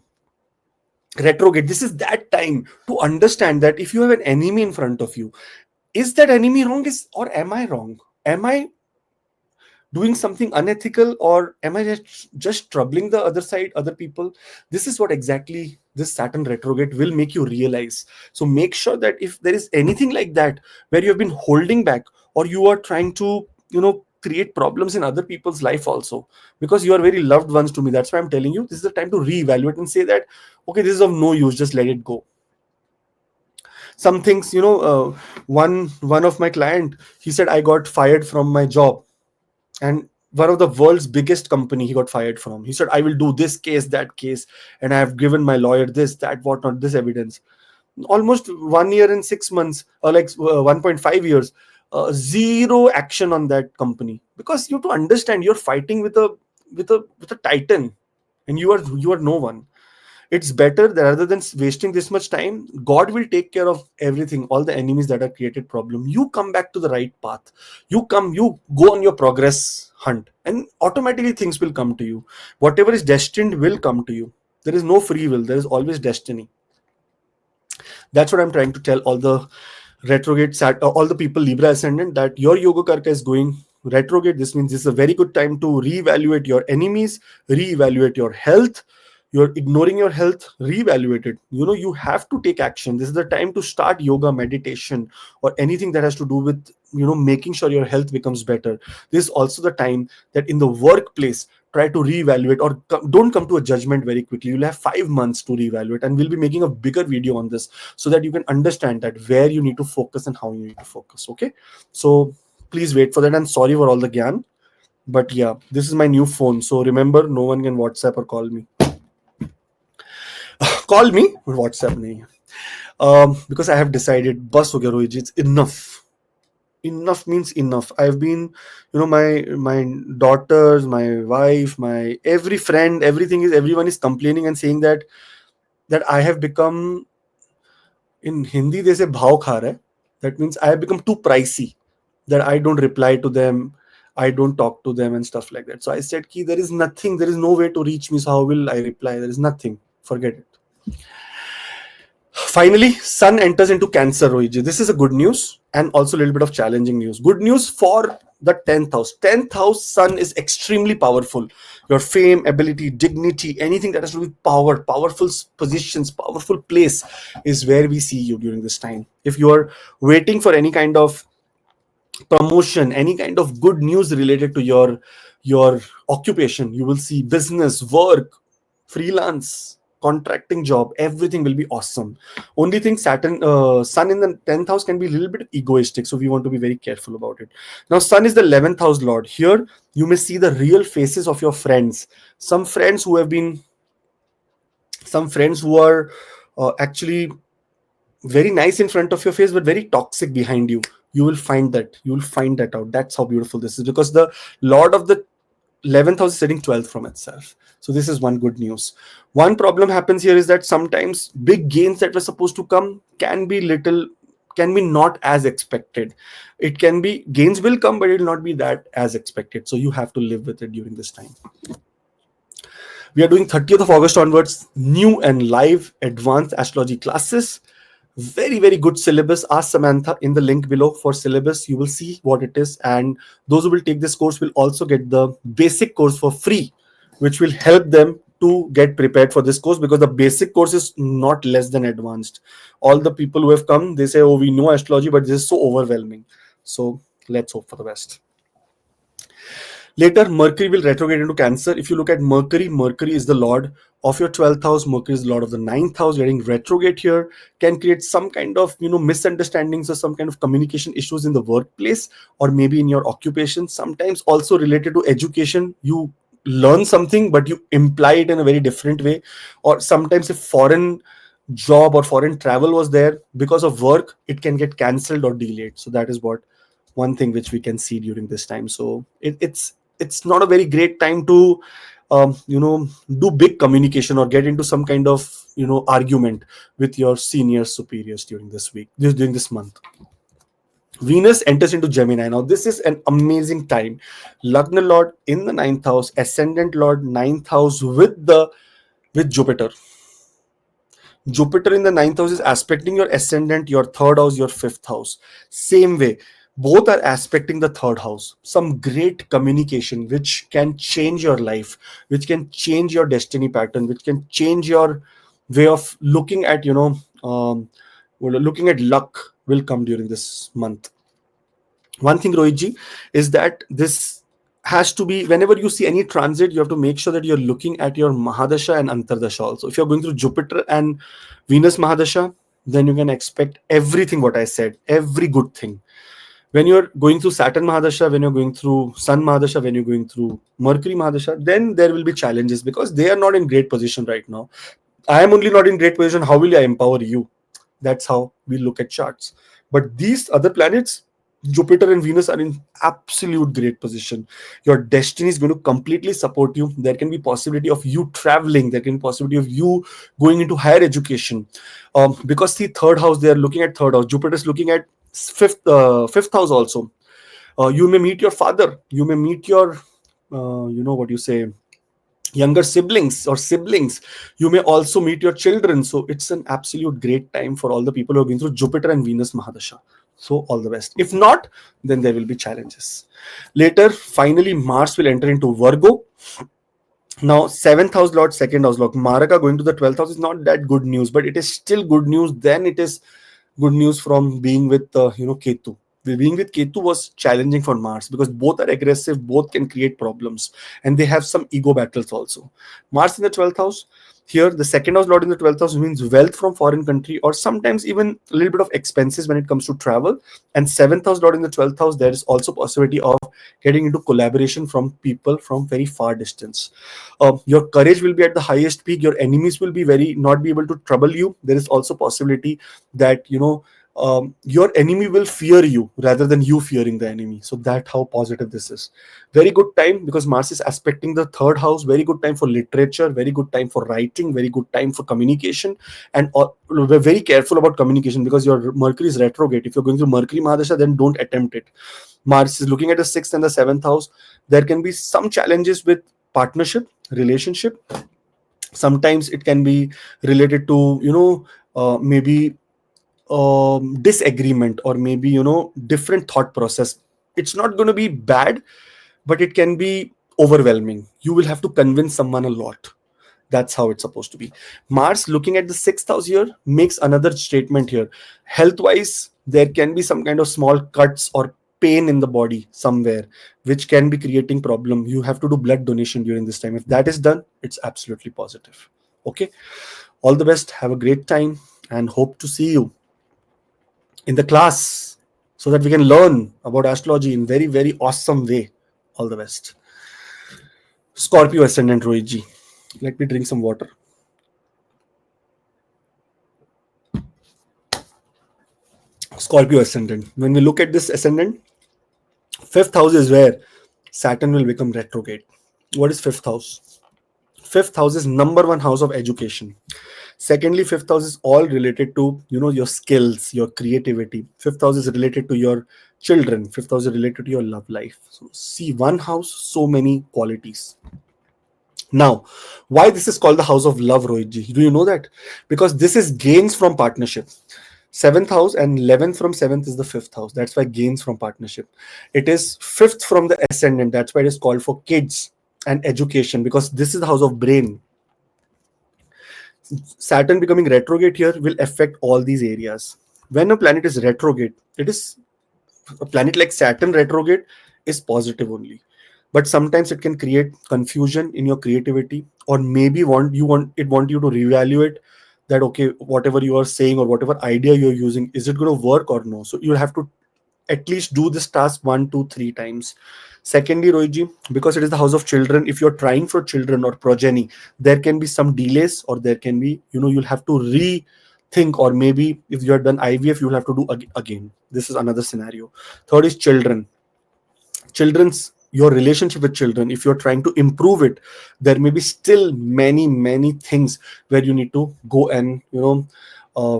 retrograde, this is that time to understand that if you have an enemy in front of you, is that enemy wrong, is or am I wrong? Am I doing something unethical, or am I just troubling the other side, other people? This is what exactly this Saturn retrograde will make you realize. So make sure that if there is anything like that where you have been holding back, or you are trying to create problems in other people's life also, because you are very loved ones to me, that's why I'm telling you this is the time to reevaluate and say that okay, this is of no use, just let it go. Some things, one of my client, he said I got fired from my job, and one of the world's biggest company he got fired from. He said I will do this case, that case, and I have given my lawyer this, that, what not, this evidence. Almost 1 year and 6 months, or like 1.5 years, zero action on that company, because you have to understand you're fighting with a titan, and you are no one. It's better that rather than wasting this much time, God will take care of everything, all the enemies that are created problem. You come back to the right path. You go on your progress hunt, and automatically things will come to you. Whatever is destined will come to you. There is no free will, there is always destiny. That's what I'm trying to tell all the all the people Libra ascendant, that your Yoga Karka is going retrograde. This means this is a very good time to reevaluate your enemies, reevaluate your health. You're ignoring your health, reevaluate it. You have to take action. This is the time to start yoga, meditation, or anything that has to do with making sure your health becomes better. This is also the time that in the workplace, try to reevaluate, or don't come to a judgment very quickly. You'll have 5 months to reevaluate, and we'll be making a bigger video on this so that you can understand that where you need to focus and how you need to focus. Okay, so please wait for that, and sorry for all the gyan. But yeah, this is my new phone, so remember, no one can WhatsApp or call me. Call me, WhatsApp nahi. Because I have decided, bus ho gaya Rohit ji, it's enough. Enough means enough. I've been, my daughters, my wife, my every friend, everyone is complaining and saying that I have become, in Hindi they say bhav kha raha hai. That means I have become too pricey, that I don't reply to them, I don't talk to them and stuff like that. So I said ki there is nothing, there is no way to reach me, so how will I reply? There is nothing, forget it. Finally, Sun enters into Cancer, Rohiji. This is a good news and also a little bit of challenging news. Good news for the 10th house. 10th house, Sun is extremely powerful. Your fame, ability, dignity, anything that has to do with power, powerful positions, powerful place is where we see you during this time. If you are waiting for any kind of promotion, any kind of good news related to your occupation, you will see business, work, freelance, contracting job, everything will be awesome. Only thing, Sun in the 10th house can be a little bit egoistic, so we want to be very careful about it. Now Sun is the 11th house lord. Here you may see the real faces of your friends. Some friends who are actually very nice in front of your face but very toxic behind you. You will find that out. That's how beautiful this is, because the lord of the 11th house is sitting 12th from itself. So this is one good news. One problem happens here is that sometimes big gains that were supposed to come can be not as expected. It can be, gains will come, but it will not be that as expected, so you have to live with it during this time. We are doing 30th of August onwards new and live advanced astrology classes. Very, very good syllabus. Ask Samantha in the link below for syllabus. You will see what it is, and those who will take this course will also get the basic course for free, which will help them to get prepared for this course, because the basic course is not less than advanced. All the people who have come, they say, oh, we know astrology, but this is so overwhelming. So let's hope for the best. Later, Mercury will retrograde into Cancer. If you look at Mercury, Mercury is the lord of your 12th house. Mercury is the lord of the 9th house. Getting retrograde here can create some kind of misunderstandings or some kind of communication issues in the workplace, or maybe in your occupation. Sometimes also related to education. You learn something but you imply it in a very different way, or sometimes if foreign job or foreign travel was there, because of work it can get cancelled or delayed. So that is what one thing which we can see during this time. So it's not a very great time to do big communication or get into some kind of argument with your senior superiors during during this month. Venus enters into Gemini. Now this is an amazing time. Lagna lord in the 9th house, ascendant lord 9th house with Jupiter. Jupiter in the 9th house is aspecting your ascendant, your 3rd house, your 5th house. Same way, both are aspecting the 3rd house. Some great communication which can change your life, which can change your destiny pattern, which can change your way of looking at, looking at luck will come during this month. One thing, Rohitji, is that this has to be, whenever you see any transit, you have to make sure that you're looking at your Mahadasha and Antardasha also. If you're going through Jupiter and Venus Mahadasha, then you can expect everything what I said, every good thing. When you're going through Saturn Mahadasha, when you're going through Sun Mahadasha, when you're going through Mercury Mahadasha, then there will be challenges because they are not in great position right now. I am only not in great position. How will I empower you? That's how we look at charts. But these other planets, Jupiter and Venus, are in absolute great position. Your destiny is going to completely support you. There can be possibility of you traveling. There can be possibility of you going into higher education. Because the 3rd house, they are looking at 3rd house. Jupiter is looking at fifth house also. You may meet your father. You may meet your, what you say, younger siblings. You may also meet your children. So it's an absolute great time for all the people who are going through Jupiter and Venus Mahadasha. So all the best. If not, then there will be challenges. Later, finally, Mars will enter into Virgo. Now, 7th house lord, 2nd house lord, Maraka going to the 12th house is not that good news, but it is still good news. Then it is good news from being with Ketu. Being with Ketu was challenging for Mars because both are aggressive, both can create problems, and they have some ego battles also. Mars in the 12th house, Here, the second house lord in the 12th house means wealth from foreign country, or sometimes even a little bit of expenses when it comes to travel. And seventh house lord in the 12th house, there is also possibility of getting into collaboration from people from very far distance. Your courage will be at the highest peak. Your enemies will be very not be able to trouble you. There is also possibility that your enemy will fear you rather than you fearing the enemy. So that how positive this is. Very good time because Mars is aspecting the third house. Very good time for literature, very good time for writing, very good time for communication. And we're very careful about communication because your Mercury is retrograde. If you're going through Mercury Mahadasha, then don't attempt it. Mars is looking at the sixth and the seventh house. There can be some challenges with partnership, relationship. Sometimes it can be related to maybe disagreement, or maybe different thought process. It's not going to be bad, but it can be overwhelming. You will have to convince someone a lot. That's how it's supposed to be. Mars looking at the sixth house here makes another statement here. Health wise, there can be some kind of small cuts or pain in the body somewhere, which can be creating problem. You have to do blood donation during this time. If that is done, it's absolutely positive. Okay, all the best, have a great time, and hope to see you in the class so that we can learn about astrology in very, very awesome way. All the best. Scorpio ascendant Rohit. Let me drink some water. Scorpio ascendant. When we look at this ascendant, fifth house is where Saturn will become retrograde. What is fifth house? Fifth house is number one house of education. Secondly, fifth house is all related to your skills, your creativity. Fifth house is related to your children. Fifth house is related to your love life. So see, one house, so many qualities. Now, why this is called the house of love, Rohitji? Do you know that? Because this is gains from partnership. Seventh house and 11th from seventh is the fifth house. That's why gains from partnership. It is fifth from the ascendant. That's why it is called for kids and education, because this is the house of brain. Saturn becoming retrograde here will affect all these areas. When a planet is retrograde, it is a planet like Saturn retrograde is positive only. But sometimes it can create confusion in your creativity, or maybe want you to reevaluate that, okay, whatever you are saying or whatever idea you're using, is it going to work or no? So you'll have to at least do this task 1, 2, 3 times. Secondly, Rohitji, because it is the house of children, if you're trying for children or progeny, there can be some delays, or there can be, you'll have to rethink, or maybe if you have done IVF, you'll have to do again. This is another scenario. Third is children's your relationship with children. If you're trying to improve it, there may be still many things where you need to go and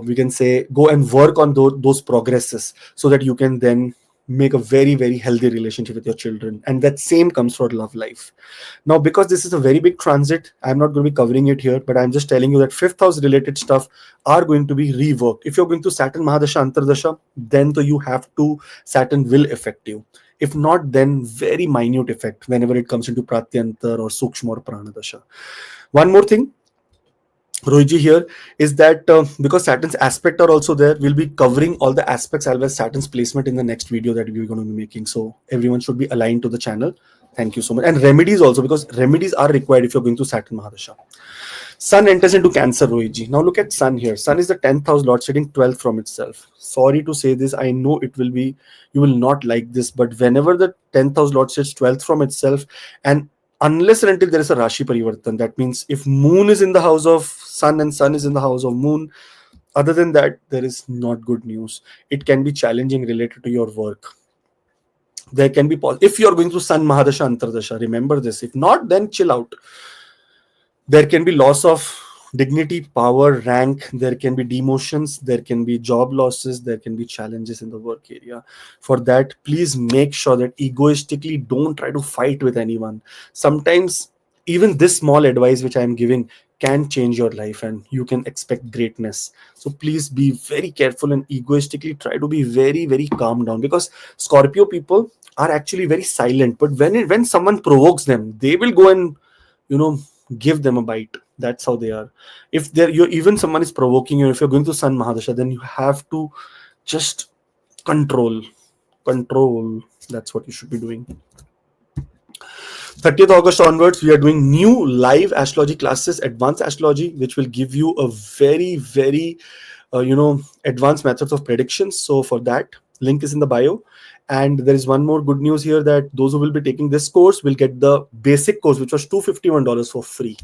we can say go and work on those progresses, so that you can then make a very healthy relationship with your children. And that same comes for love life. Now, because this is a very big transit, I'm not going to be covering it here, but I'm just telling you that fifth house related stuff are going to be reworked. If you're going to Saturn Mahadasha Antardasha, then you have to, Saturn will affect you. If not, then very minute effect whenever it comes into Pratyantar or Sukshma or Pranadasha. One more thing, Rohiji, here is that because Saturn's aspect are also there, we'll be covering all the aspects as well as Saturn's placement in the next video that we're going to be making. So everyone should be aligned to the channel. Thank you so much. And remedies also, because remedies are required if you're going to Saturn Mahadasha. Sun enters into Cancer, Rohiji. Now look at Sun here. Sun is the 10th house lord sitting 12th from itself. Sorry to say this. I know it will be, you will not like this, but whenever the 10th house lord sits 12th from itself, and unless and until there is a Rashi Parivartan, that means if Moon is in the house of Sun and Sun is in the house of Moon, other than that, there is not good news. It can be challenging related to your work. There can be, if you're going through Sun Mahadasha Antardasha, remember this. If not, then chill out. There can be loss of dignity, power, rank. There can be demotions. There can be job losses. There can be challenges in the work area. For that, please make sure that egoistically don't try to fight with anyone. Sometimes even this small advice which I am giving can change your life, and you can expect greatness. So please be very careful and egoistically try to be very calm down, because Scorpio people are actually very silent, but when someone provokes them, they will go and give them a bite. That's how they are. If you're even someone is provoking you, if you're going to Sun Mahadasha, then you have to just control. That's what you should be doing. 30th August onwards, we are doing new live astrology classes, advanced astrology, which will give you a very advanced methods of predictions. So for that, link is in the bio. And there is one more good news here, that those who will be taking this course will get the basic course, which was $251 for free.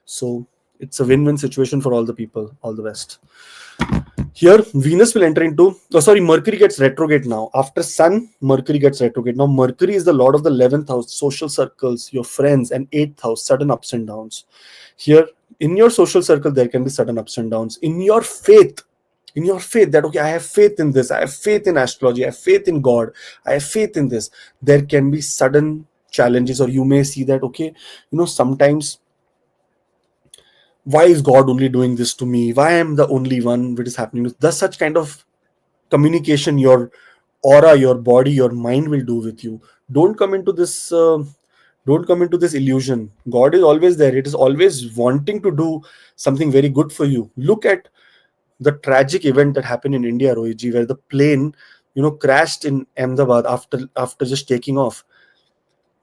So it's a win-win situation for all the people. All the best. Here, Venus will enter into, oh, sorry, Mercury gets retrograde now. After Sun, Mercury gets retrograde. Now, Mercury is the lord of the 11th house, social circles, your friends, and 8th house, sudden ups and downs. Here, in your social circle, there can be sudden ups and downs. In your faith, that, okay, I have faith in this, I have faith in astrology, I have faith in God, I have faith in this, there can be sudden challenges, or you may see that, okay, sometimes, why is God only doing this to me? Why am the only one which is happening? Thus, such kind of communication your aura, your body, your mind will do with you. Don't come into this. Don't come into this illusion. God is always there. It is always wanting to do something very good for you. Look at the tragic event that happened in India, Rohitji, where the plane, crashed in Ahmedabad after just taking off.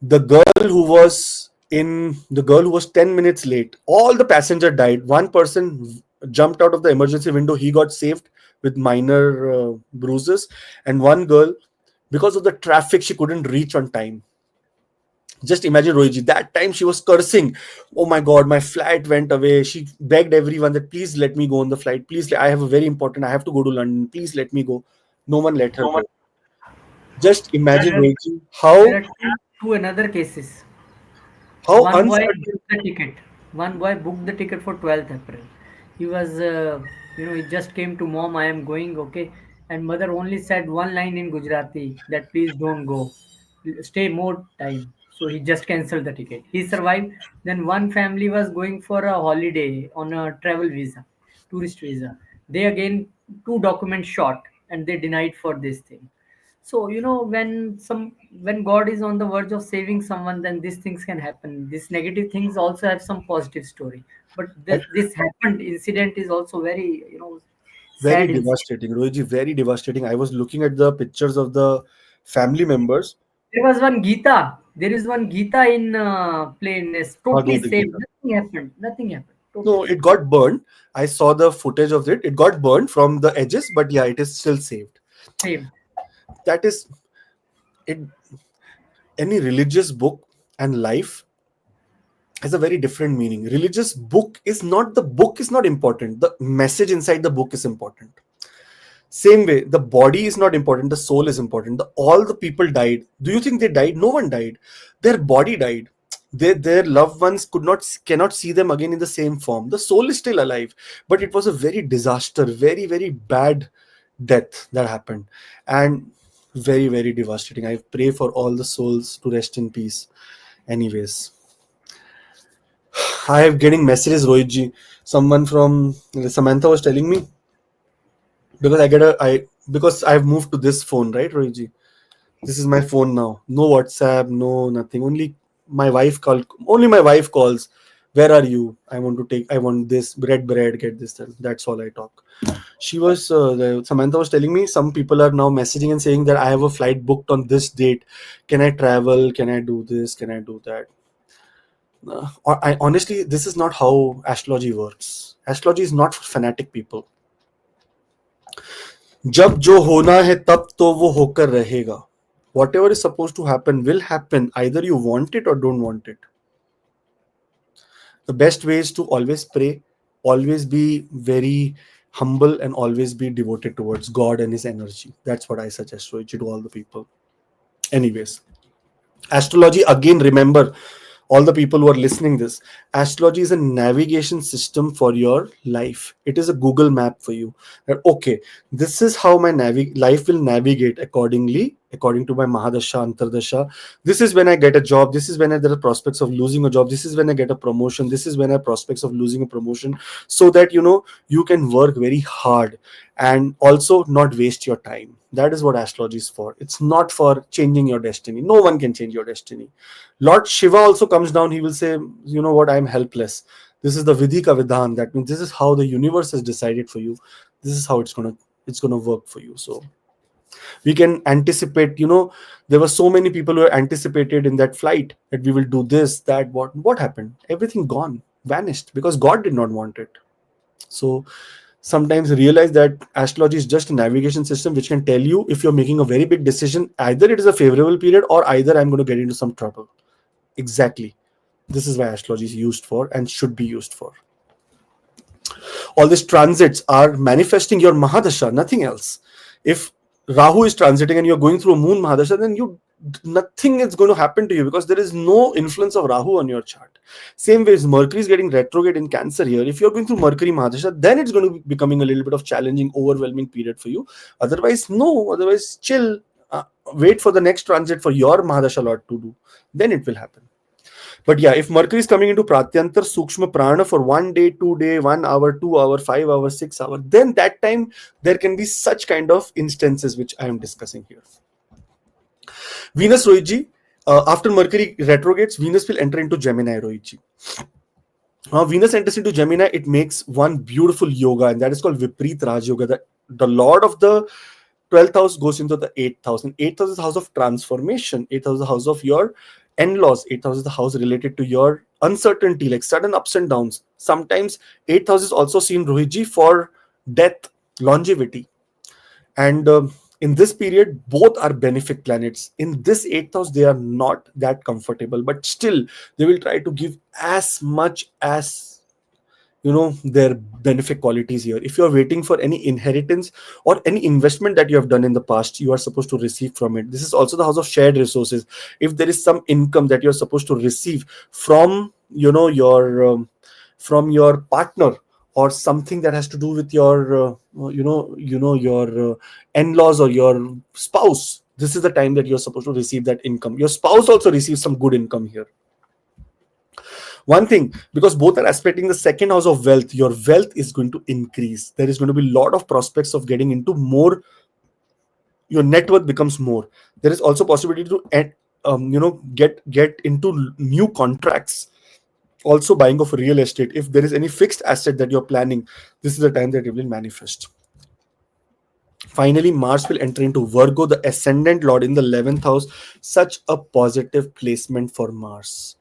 The girl who was 10 minutes late, all the passenger died. One person jumped out of the emergency window, he got saved with minor bruises. And one girl, because of the traffic, she couldn't reach on time. Just imagine, Rohiji, that time she was cursing, oh my god, my flight went away. She begged everyone that, please let me go on the flight, please, I have a very important, I have to go to London, please let me go. No one let her go. Just There imagine, are, Rohiji, there how are two another cases. how One boy uncertain. booked the ticket. One boy booked the ticket for 12th April. He was, he just came to mom, I am going, okay. And mother only said one line in Gujarati that please don't go, stay more time. So he just cancelled the ticket. He survived. Then one family was going for a holiday on a travel visa, tourist visa. They again two documents short, and they denied for this thing. So when God is on the verge of saving someone, then these things can happen. These negative things also have some positive story, but this happened incident is also very Very sad incident. devastating, Rohiji, very devastating. I was looking at the pictures of the family members. There was one Gita. There is one Gita in plane. Is totally Bhagavad saved. Gita. Nothing happened. Nothing happened. Totally No, it saved. got burned. I saw the footage of it. It got burned from the edges, but yeah, it is still saved. Saved. That is it. Any religious book and life has a very different meaning. Religious book is not important. The message inside the book is important. Same way, the body is not important, the soul is important. All the people died. Do you think they died? No one died. Their body died. Their loved ones cannot see them again in the same form. The soul is still alive, but it was a very disaster, very very bad death that happened, and very devastating. I pray for all the souls to rest in peace. Anyways, I am getting messages, Rohitji. Someone from Samantha was telling me, because I've moved to this phone, right, Rohitji? This is my phone now. No WhatsApp, no nothing. Only my wife calls. Where are you? I want this bread, get this. That's all I talk. Samantha was telling me some people are now messaging and saying that I have a flight booked on this date. Can I travel? Can I do this? Can I do that? I honestly, this is not how astrology works. Astrology is not for fanatic people. जब जो होना है तब तो वो होकर रहेगा. Whatever is supposed to happen will happen, either you want it or don't want it. The best way is to always pray, always be very humble, and always be devoted towards God and his energy. That's what I suggest, Rohit, to all the people. Anyways, astrology, again, remember, all the people who are listening this, astrology is a navigation system for your life. It is a Google map for you, that okay, this is how my life will navigate accordingly, according to my Mahadasha, Antardasha. This is when I get a job, this is when there are prospects of losing a job, this is when I get a promotion, this is when I have prospects of losing a promotion, so that you can work very hard and also not waste your time. That is what astrology is for. It's not for changing your destiny. No one can change your destiny. Lord Shiva also comes down. He will say, you know what, I'm helpless. This is the Vidhika Vidhan. That means this is how the universe has decided for you. This is how it's gonna work for you. So We can anticipate, there were so many people who were anticipated in that flight that we will do this, that, what happened? Everything gone, vanished, because God did not want it. So sometimes realize that astrology is just a navigation system which can tell you if you're making a very big decision, either it is a favorable period or either I'm going to get into some trouble. Exactly. This is why astrology is used for and should be used for. All these transits are manifesting your Mahadasha, nothing else. If Rahu is transiting and you're going through a moon Mahadasha, then nothing is going to happen to you because there is no influence of Rahu on your chart. Same way as Mercury is getting retrograde in Cancer here. If you're going through Mercury Mahadasha, then it's going to be becoming a little bit of challenging, overwhelming period for you. Otherwise, no. Otherwise, chill. Wait for the next transit for your Mahadasha Lord to do. Then it will happen. But yeah, if Mercury is coming into Pratyantar Sukshma Prana for 1 day, 2 day, 1 hour, 2 hour, 5 hours, 6 hours, then that time there can be such kind of instances which I am discussing here. Venus Rohitji, after Mercury retrogrades, Venus will enter into Gemini Rohitji. Venus enters into Gemini, it makes one beautiful yoga, and that is called Viprit Raj Yoga. The Lord of the 12th house goes into the 8th house, and 8th house is the house of transformation. 8th house is the house of your in-laws. 8th house is the house related to your uncertainty, like sudden ups and downs. Sometimes 8th house is also seen, Rohitji, for death, longevity. And in this period, both are benefic planets. In this 8th house, they are not that comfortable, but still they will try to give as much as their benefic qualities here. If you're waiting for any inheritance or any investment that you have done in the past, you are supposed to receive from it. This is also the house of shared resources. If there is some income that you're supposed to receive from from your partner, or something that has to do with your your in-laws or your spouse, this is the time that you're supposed to receive that income. Your spouse also receives some good income here. One thing, because both are aspecting the second house of wealth, your wealth is going to increase. There is going to be a lot of prospects of getting into more. Your net worth becomes more. There is also possibility to get into new contracts. Also, buying of real estate. If there is any fixed asset that you're planning, this is the time that it will manifest. Finally, Mars will enter into Virgo, the ascendant lord in the 11th house. Such a positive placement for Mars.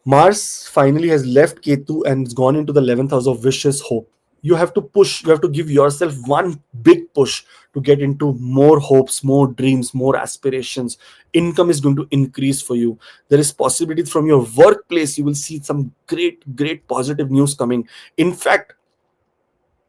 Mars finally has left Ketu and it's gone into the 11th house of wishes, hope. You have to push, you have to give yourself one big push to get into more hopes, more dreams, more aspirations. Income is going to increase for you. There is possibility from your workplace. You will see some great positive news coming. In fact,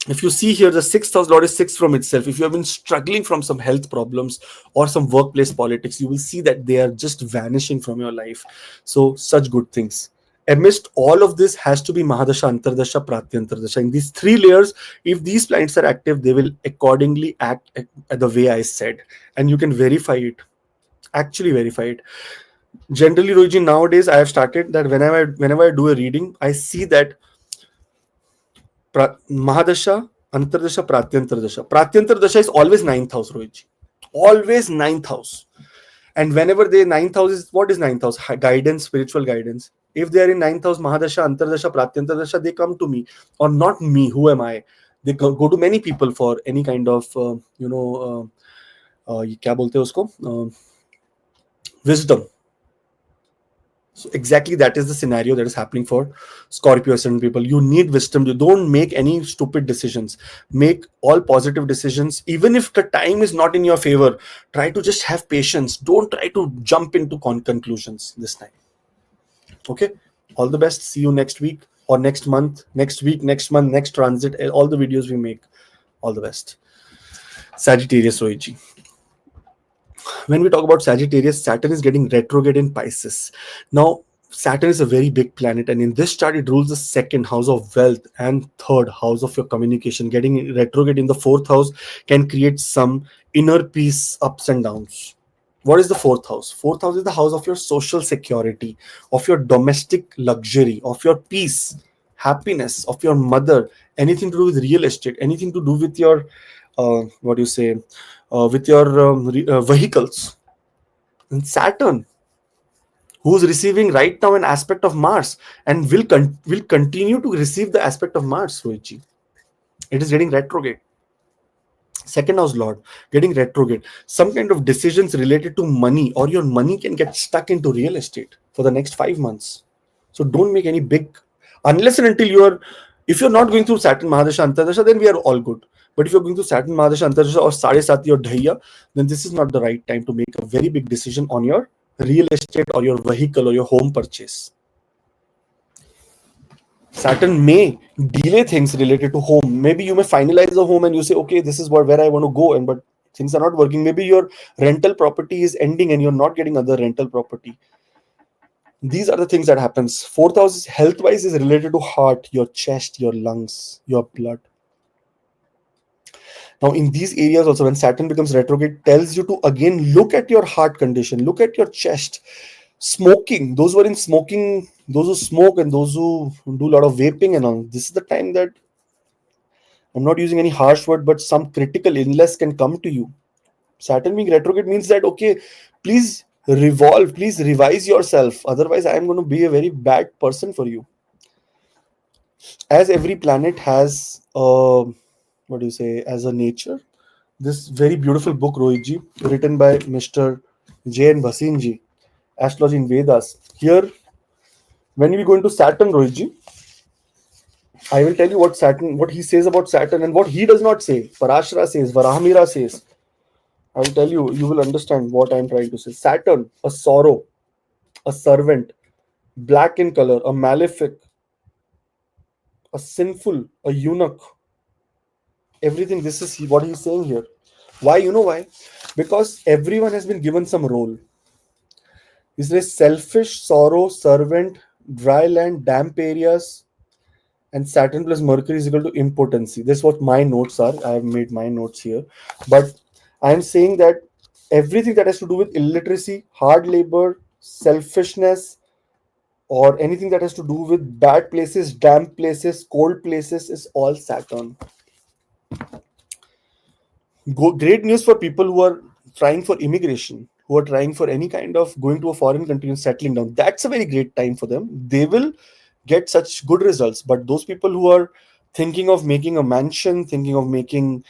if you see here, the 6th house lord is 6 from itself. If you have been struggling from some health problems or some workplace politics, you will see that they are just vanishing from your life. So such good things. Amidst all of this has to be Mahadasha, Antardasha, Pratyantardasha. In these 3 layers, if these planets are active, they will accordingly act the way I said. And you can verify it. Actually verify it. Generally, Rohiji, nowadays I have started that whenever I do a reading, I see that Mahadasha, Antardasha, Pratyantardasha. Pratyantardasha is always 9th house, Rohit. Always 9th house. And whenever they 9th house is, what is 9th house? Guidance, spiritual guidance. If they are in 9th house, Mahadasha, Antardasha, Pratyantardasha, they come to me. Or not me, who am I? They go to many people for any kind of, क्या बोलते हैं उसको? Wisdom. So exactly that is the scenario that is happening for Scorpio ascendant people. You need wisdom. You don't make any stupid decisions. Make all positive decisions. Even if the time is not in your favor, try to just have patience. Don't try to jump into conclusions this time. Okay. All the best. See you next week or next month, next week, next month, next transit. All the videos we make. All the best. Sagittarius Rohiji. When we talk about Sagittarius, Saturn is getting retrograde in Pisces. Now, Saturn is a very big planet, and in this chart, it rules the second house of wealth and third house of your communication. Getting retrograde in the 4th house can create some inner peace ups and downs. What is the 4th house? 4th house is the house of your social security, of your domestic luxury, of your peace, happiness, of your mother, anything to do with real estate, anything to do with your, with your vehicles. And Saturn, who's receiving right now an aspect of Mars and will continue to receive the aspect of Mars, Rohitji. It is getting retrograde. Second house lord getting retrograde, some kind of decisions related to money, or your money can get stuck into real estate for the next 5 months. So don't make any big, unless and until you're, if you're not going through Saturn Mahadasha Antardasha, then we are all good. But if you're going through Saturn Mahadasha Antardasha or Sade Sati or Dhaiya, then this is not the right time to make a very big decision on your real estate or your vehicle or your home purchase. Saturn may delay things related to home. Maybe you may finalize the home and you say, okay, this is where I want to go, and but things are not working. Maybe your rental property is ending and you're not getting other rental property. These are the things that happens. Fourth house health wise is related to heart, your chest, your lungs, your blood. Now in these areas also, when Saturn becomes retrograde, tells you to again look at your heart condition, look at your chest. Smoking, those who are in smoking, those who smoke and those who do a lot of vaping and all, this is the time that, I'm not using any harsh word, but some critical illness can come to you. Saturn being retrograde means that, okay, please revolve, please revise yourself. Otherwise, I am going to be a very bad person for you. As every planet has, what do you say, as a nature, this very beautiful book, Rohitji, written by Mr. J.N. Bhasinji, Astrology in Vedas. Here, when we go into Saturn, Rohitji, I will tell you what Saturn, what he says about Saturn and what he does not say. Parashara says, Varahamira says. I will tell you, you will understand what I am trying to say. Saturn, a sorrow, a servant, black in color, a malefic, a sinful, a eunuch. Everything, this is what he's saying here. Why? You know why? Because everyone has been given some role. He says selfish, sorrow, servant, dry land, damp areas, and Saturn plus Mercury is equal to impotency. This is what my notes are. I have made my notes here. But I am saying that everything that has to do with illiteracy, hard labor, selfishness, or anything that has to do with bad places, damp places, cold places is all Saturn. Great news for people who are trying for immigration, who are trying for any kind of going to a foreign country and settling down. That's a very great time for them. They will get such good results. But those people who are thinking of making a mansion, thinking of making,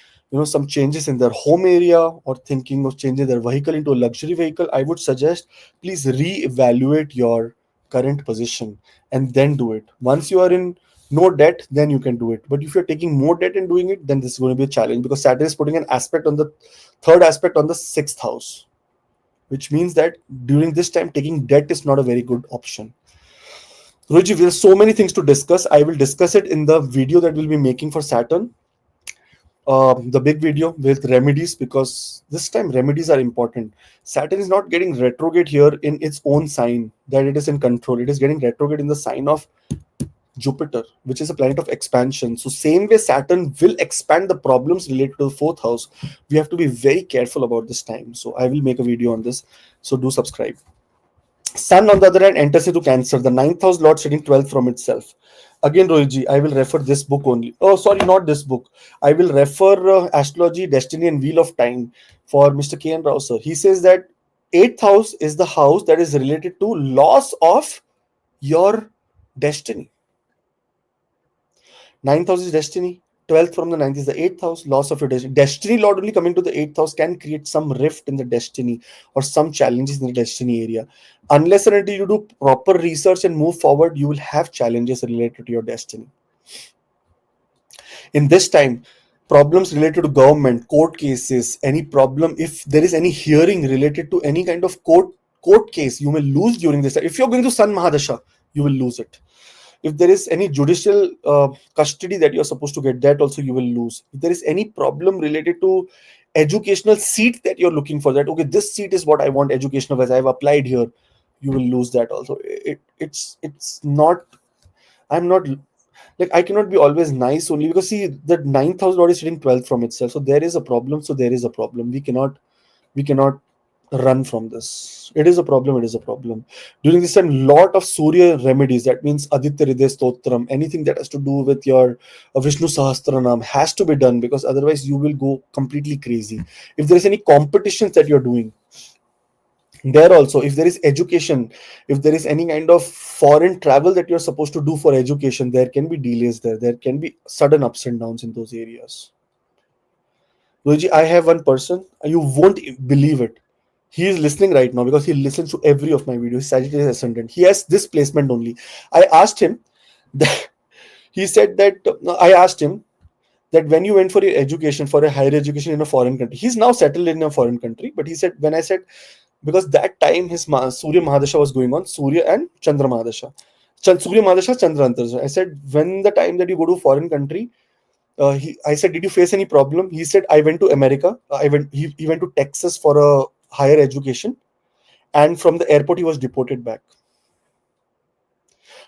some changes in their home area, or thinking of changing their vehicle into a luxury vehicle, I would suggest please re-evaluate your current position and then do it. Once you are in no debt, then you can do it. But if you're taking more debt and doing it, then this is going to be a challenge, because Saturn is putting an aspect on the third aspect on the sixth house, which means that during this time taking debt is not a very good option. Ruji, there's so many things to discuss. I will discuss it in the video that we'll be making for Saturn, the big video with remedies, because this time remedies are important. Saturn is not getting retrograde here in its own sign that it is in control. It is getting retrograde in the sign of Jupiter, which is a planet of expansion. So same way Saturn will expand the problems related to the fourth house. We have to be very careful about this time. So I will make a video on this. So do subscribe. Sun, on the other hand, enters into Cancer, the ninth house lord sitting 12th from itself. Again, Rohitji, I will refer this book only. Oh, sorry, not this book. I will refer Astrology, Destiny, and Wheel of Time for Mr. K. N. Rao, sir. He says that 8th house is the house that is related to loss of your destiny. 9th house is destiny. 12th from the 9th is the 8th house, loss of your destiny. Destiny lord only coming to the 8th house can create some rift in the destiny or some challenges in the destiny area. Unless and until you do proper research and move forward, you will have challenges related to your destiny. In this time, problems related to government, court cases, any problem, if there is any hearing related to any kind of court case, you will lose during this time. If you're going to Sun Mahadasha, you will lose it. If there is any judicial custody that you're supposed to get, that also you will lose. If there is any problem related to educational seat that you're looking for, that okay, this seat is what I want educational as I've applied here, you will lose that also. It's not, I'm not, like, I cannot be always nice only, because see, the 9th house lord is sitting 12th from itself. So there is a problem. So there is a problem. We cannot run from this. It is a problem. It is a problem. During this time, lot of Surya remedies. That means Aditya Hriday Stotram. Anything that has to do with your Vishnu Sahasranam has to be done, because otherwise you will go completely crazy. If there is any competitions that you're doing, there also, if there is education, if there is any kind of foreign travel that you're supposed to do for education, there can be delays there. There can be sudden ups and downs in those areas. Roji, I have one person, you won't believe it. He is listening right now because he listens to every of my videos. He's Sagittarius ascendant. He has this placement only. I asked him that he said that I asked him that when you went for your education, for a higher education in a foreign country, he's now settled in a foreign country. But he said, when I said, because that time his Surya Mahadasha was going on, Surya and Chandra Mahadasha. Surya Mahadasha, Chandra Antarasha. I said, when the time that you go to foreign country, I said, did you face any problem? He said, I went to America. He went to Texas for a higher education. And from the airport, he was deported back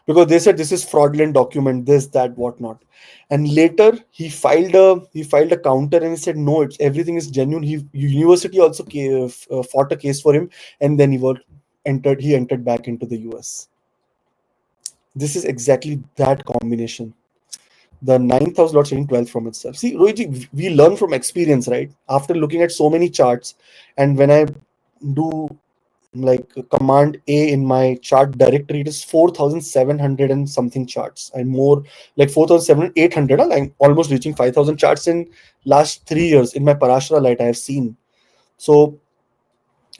because they said this is fraudulent document, this, that, whatnot. And later he filed a counter and he said, no, it's everything is genuine. University also fought a case for him, and then he entered back into the US. This is exactly that combination. The ninth house lord sitting 12th from itself. See, Rohit, we learn from experience, right? After looking at so many charts, and when I do like command A in my chart directory, it is 4,700 and something charts. I'm more like 4,700, 800. I'm almost reaching 5,000 charts in last 3 years in my Parashara light I have seen. So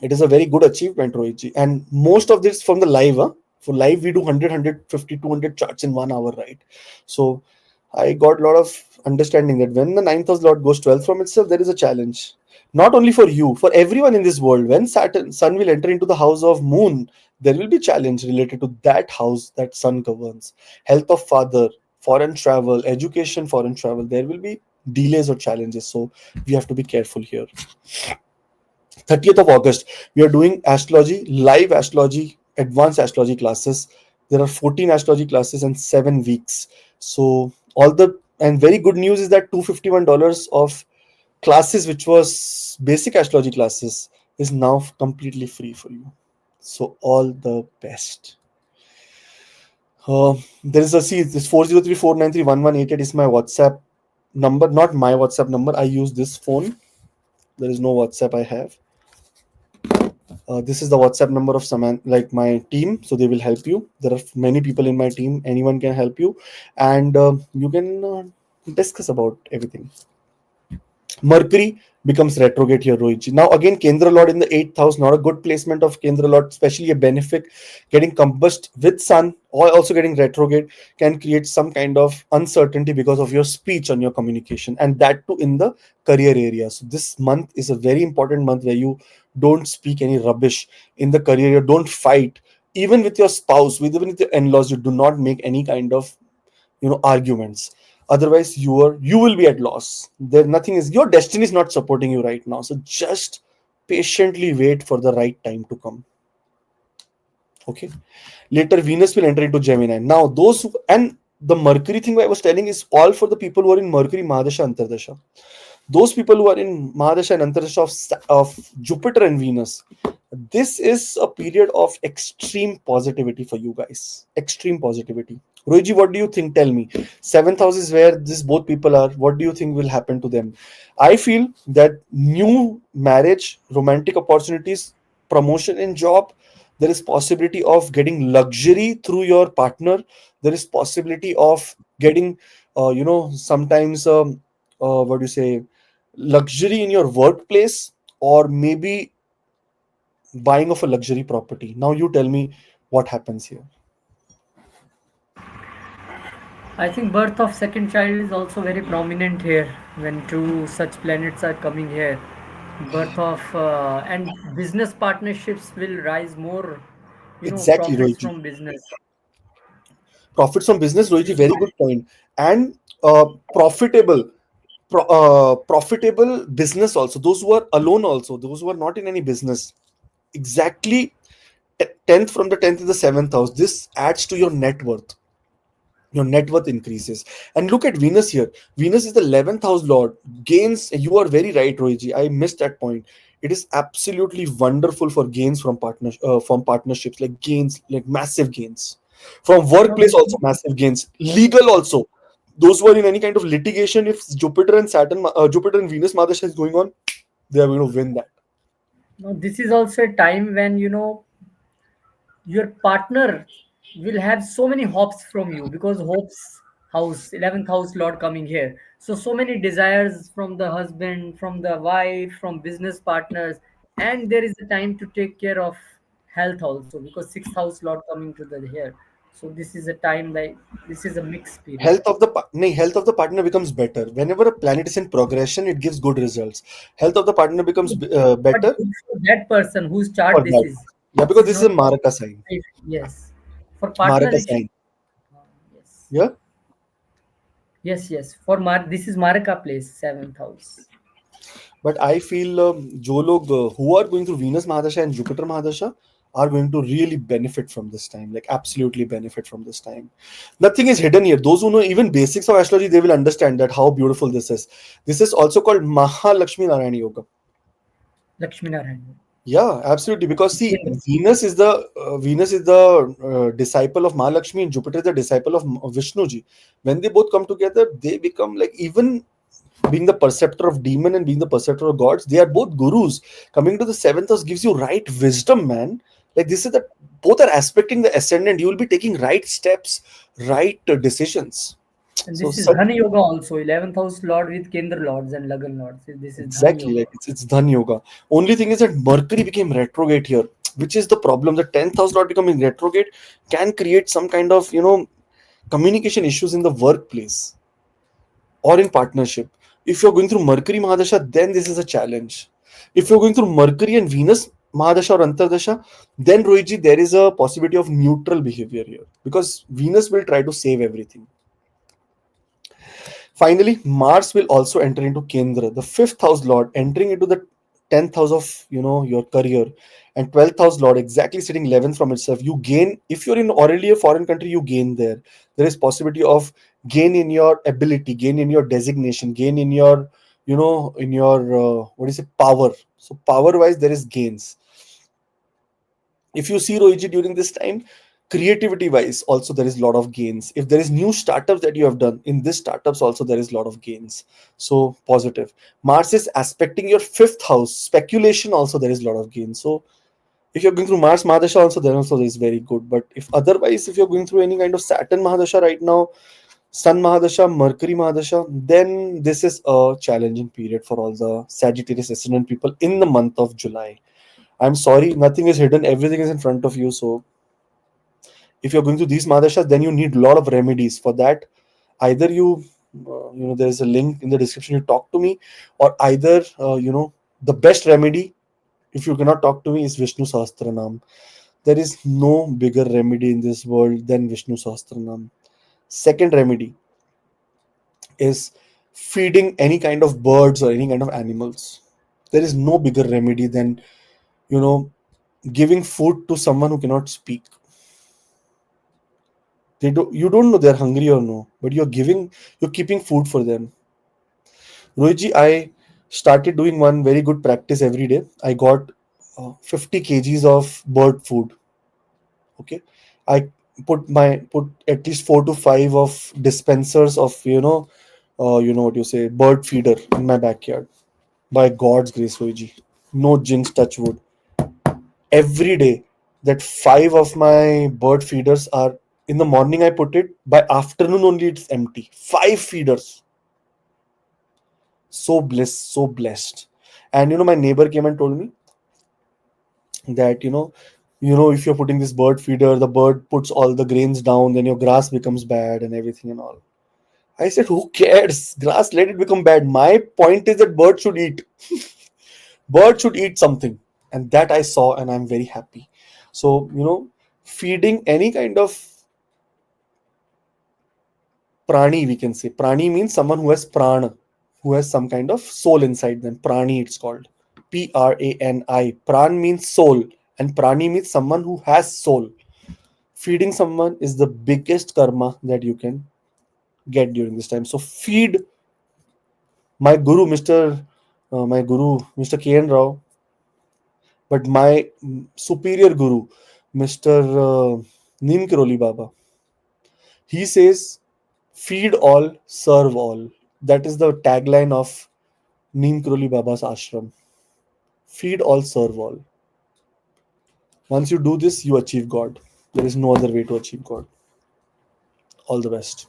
it is a very good achievement, Rohit. And most of this from the live. Huh? For live, we do 100, 200 charts in 1 hour, right? So I got a lot of understanding that when the ninth house lord goes 12th from itself, there is a challenge. Not only for you, for everyone in this world. When Sun will enter into the house of Moon, there will be challenge related to that house that Sun governs. Health of father, foreign travel, education, foreign travel. There will be delays or challenges. So we have to be careful here. 30th of August, we are doing astrology, live astrology, advanced astrology classes. There are 14 astrology classes and 7 weeks. So and very good news is that $251 of classes, which was basic astrology classes, is now completely free for you. So all the best. There is a see, this 40349311188 is my WhatsApp number, not my WhatsApp number. I use this phone. There is no WhatsApp I have. This is the WhatsApp number of like my team, so they will help you. There are many people in my team. Anyone can help you, and you can discuss about everything. Mercury becomes retrograde here, Rohit. Now again, Kendra Lord in the 8th house, not a good placement of Kendra Lord, especially a benefic. Getting combust with Sun or also getting retrograde can create some kind of uncertainty because of your speech and your communication, and that too in the career area. So this month is a very important month where you don't speak any rubbish in the career. You don't fight. Even with your spouse, even with your in-laws, you do not make any kind of arguments. Otherwise you will be at loss. There nothing is Your destiny is not supporting you right now, so just patiently wait for the right time to come. Okay. Later Venus will enter into Gemini. Now and the Mercury thing I was telling is all for the people who are in Mercury Mahadasha Antardasha. Those people who are in Mahadasha and Antardasha of Jupiter and Venus, this is a period of extreme positivity for you guys. Extreme positivity. Rohiji, what do you think? Tell me. Seventh house is where this both people are. What do you think will happen to them? I feel that new marriage, romantic opportunities, promotion in job, there is possibility of getting luxury through your partner. There is possibility of getting, sometimes, what do you say, luxury in your workplace, or maybe buying of a luxury property. Now you tell me what happens here. I think birth of second child is also very prominent here when two such planets are coming here. Birth of and business partnerships will rise more, Exactly, profits Rohiji. from business. Profits from business, Rohiji, very good point. And profitable, profitable business also. Those who are alone also, those who are not in any business. Exactly, 10th from the 10th in the 7th house. This adds to your net worth. Your net worth increases. And look at Venus here. Venus is the 11th house lord. Gains, you are very right, Rohiji. I missed that point. It is absolutely wonderful for gains from partnerships, like gains, like massive gains. From Now workplace this also massive gains. Legal also. Those who are in any kind of litigation, if Jupiter and Venus Madasha is going on, they are going to win that. this is also a time when your partner will have so many hopes from you, because hopes house, 11th house lord coming here. So many desires from the husband, from the wife, from business partners, and there is a time to take care of health also, because sixth house lord coming to the here. So this is a time, like, this is a mixed period. Health of the partner becomes better whenever a planet is in progression. It gives good results. Health of the partner becomes But better good for that person whose chart for this that. is. Yeah, This because is this is not a for Maraka sign. wife. Yes. For partner, Maraka it should. sign. Yes. Yeah. Yes, yes. For this is Maraka place, seventh house. But I feel जो लोग who are going through Venus Mahadasha and Jupiter Mahadasha are going to really benefit from this time, like absolutely benefit from this time. Nothing is hidden here. Those who know even basics of astrology, they will understand that how beautiful this is. This is also called Mahalakshmi Narayana Yoga. Lakshmi Narayan. Yeah, absolutely. Because see, Yes. Venus is the disciple of Mahalakshmi, and Jupiter is the disciple of Vishnu ji. When they both come together, they become like, even being the perceptor of demon and being the perceptor of gods, they are both gurus. Coming to the seventh house gives you right wisdom, man. Like this is that both are aspecting the ascendant. You will be taking right steps, right decisions. And So this is such Dhani Yoga also, 11th house lord with Kendra lords and Lagan lords. This is Dhani exactly, Yoga. like it's dhan yoga. Only thing is that Mercury became retrograde here, which is the problem. The 10th house not becoming retrograde can create some kind of communication issues in the workplace or in partnership. If you're going through Mercury Mahadasha, then this is a challenge. If you're going through Mercury and Venus Mahadasha or Antardasha, then Rohitji, there is a possibility of neutral behavior here, because Venus will try to save everything. Finally, Mars will also enter into Kendra, the fifth house lord, entering into the 10th house of your career, and 12th house lord exactly sitting 11th from itself. You gain, if you're in already a foreign country, you gain there. There is possibility of gain in your ability, gain in your designation, gain in your in your what is it, power. So power wise, there is gains. If you see Rohiji during this time, creativity wise also there is a lot of gains. If there is new startups that you have done in this startups, also there is a lot of gains. So positive. Mars is aspecting your fifth house, speculation, also there is a lot of gains. So if you're going through Mars Mahadasha also, then also is very good. But if otherwise, if you're going through any kind of Saturn Mahadasha right now, Sun Mahadasha, Mercury Mahadasha, then this is a challenging period for all the Sagittarius ascendant people in the month of July. I'm sorry, nothing is hidden, everything is in front of you. So if you're going through these madashas, then you need a lot of remedies for that. Either there's a link in the description, you talk to me, or either the best remedy, if you cannot talk to me, is Vishnu Sahasranam. There is no bigger remedy in this world than Vishnu Sahasranam. Second remedy is feeding any kind of birds or any kind of animals. There is no bigger remedy than you know giving food to someone who cannot speak. You don't know they're hungry or no, but you're keeping food for them. Rohitji, I started doing one very good practice every day. I got 50 kgs of bird food. Okay, I put at least 4 to 5 of dispensers of what you say, bird feeder in my backyard. By God's grace, Rohitji, no jinx, touch wood. Every day, that 5 of my bird feeders are, in the morning I put it, by afternoon only it's empty. 5 feeders. So blessed, so blessed. And my neighbor came and told me that if you're putting this bird feeder, the bird puts all the grains down, then your grass becomes bad and everything and all. I said, who cares? Grass, let it become bad. My point is that bird should eat. Bird should eat something. And that I saw, and I'm very happy. So, feeding any kind of prani, we can say. Prani means someone who has prana, who has some kind of soul inside them. Prani, it's called. Prani. Pran means soul, and prani means someone who has soul. Feeding someone is the biggest karma that you can get during this time. So feed my guru, Mr. K. N. Rao, but my superior guru, Mr. Neem Kiroli Baba. He says, feed all, serve all. That is the tagline of Neem Kiroli Baba's ashram. Feed all, serve all. Once you do this, you achieve God. There is no other way to achieve God. All the best.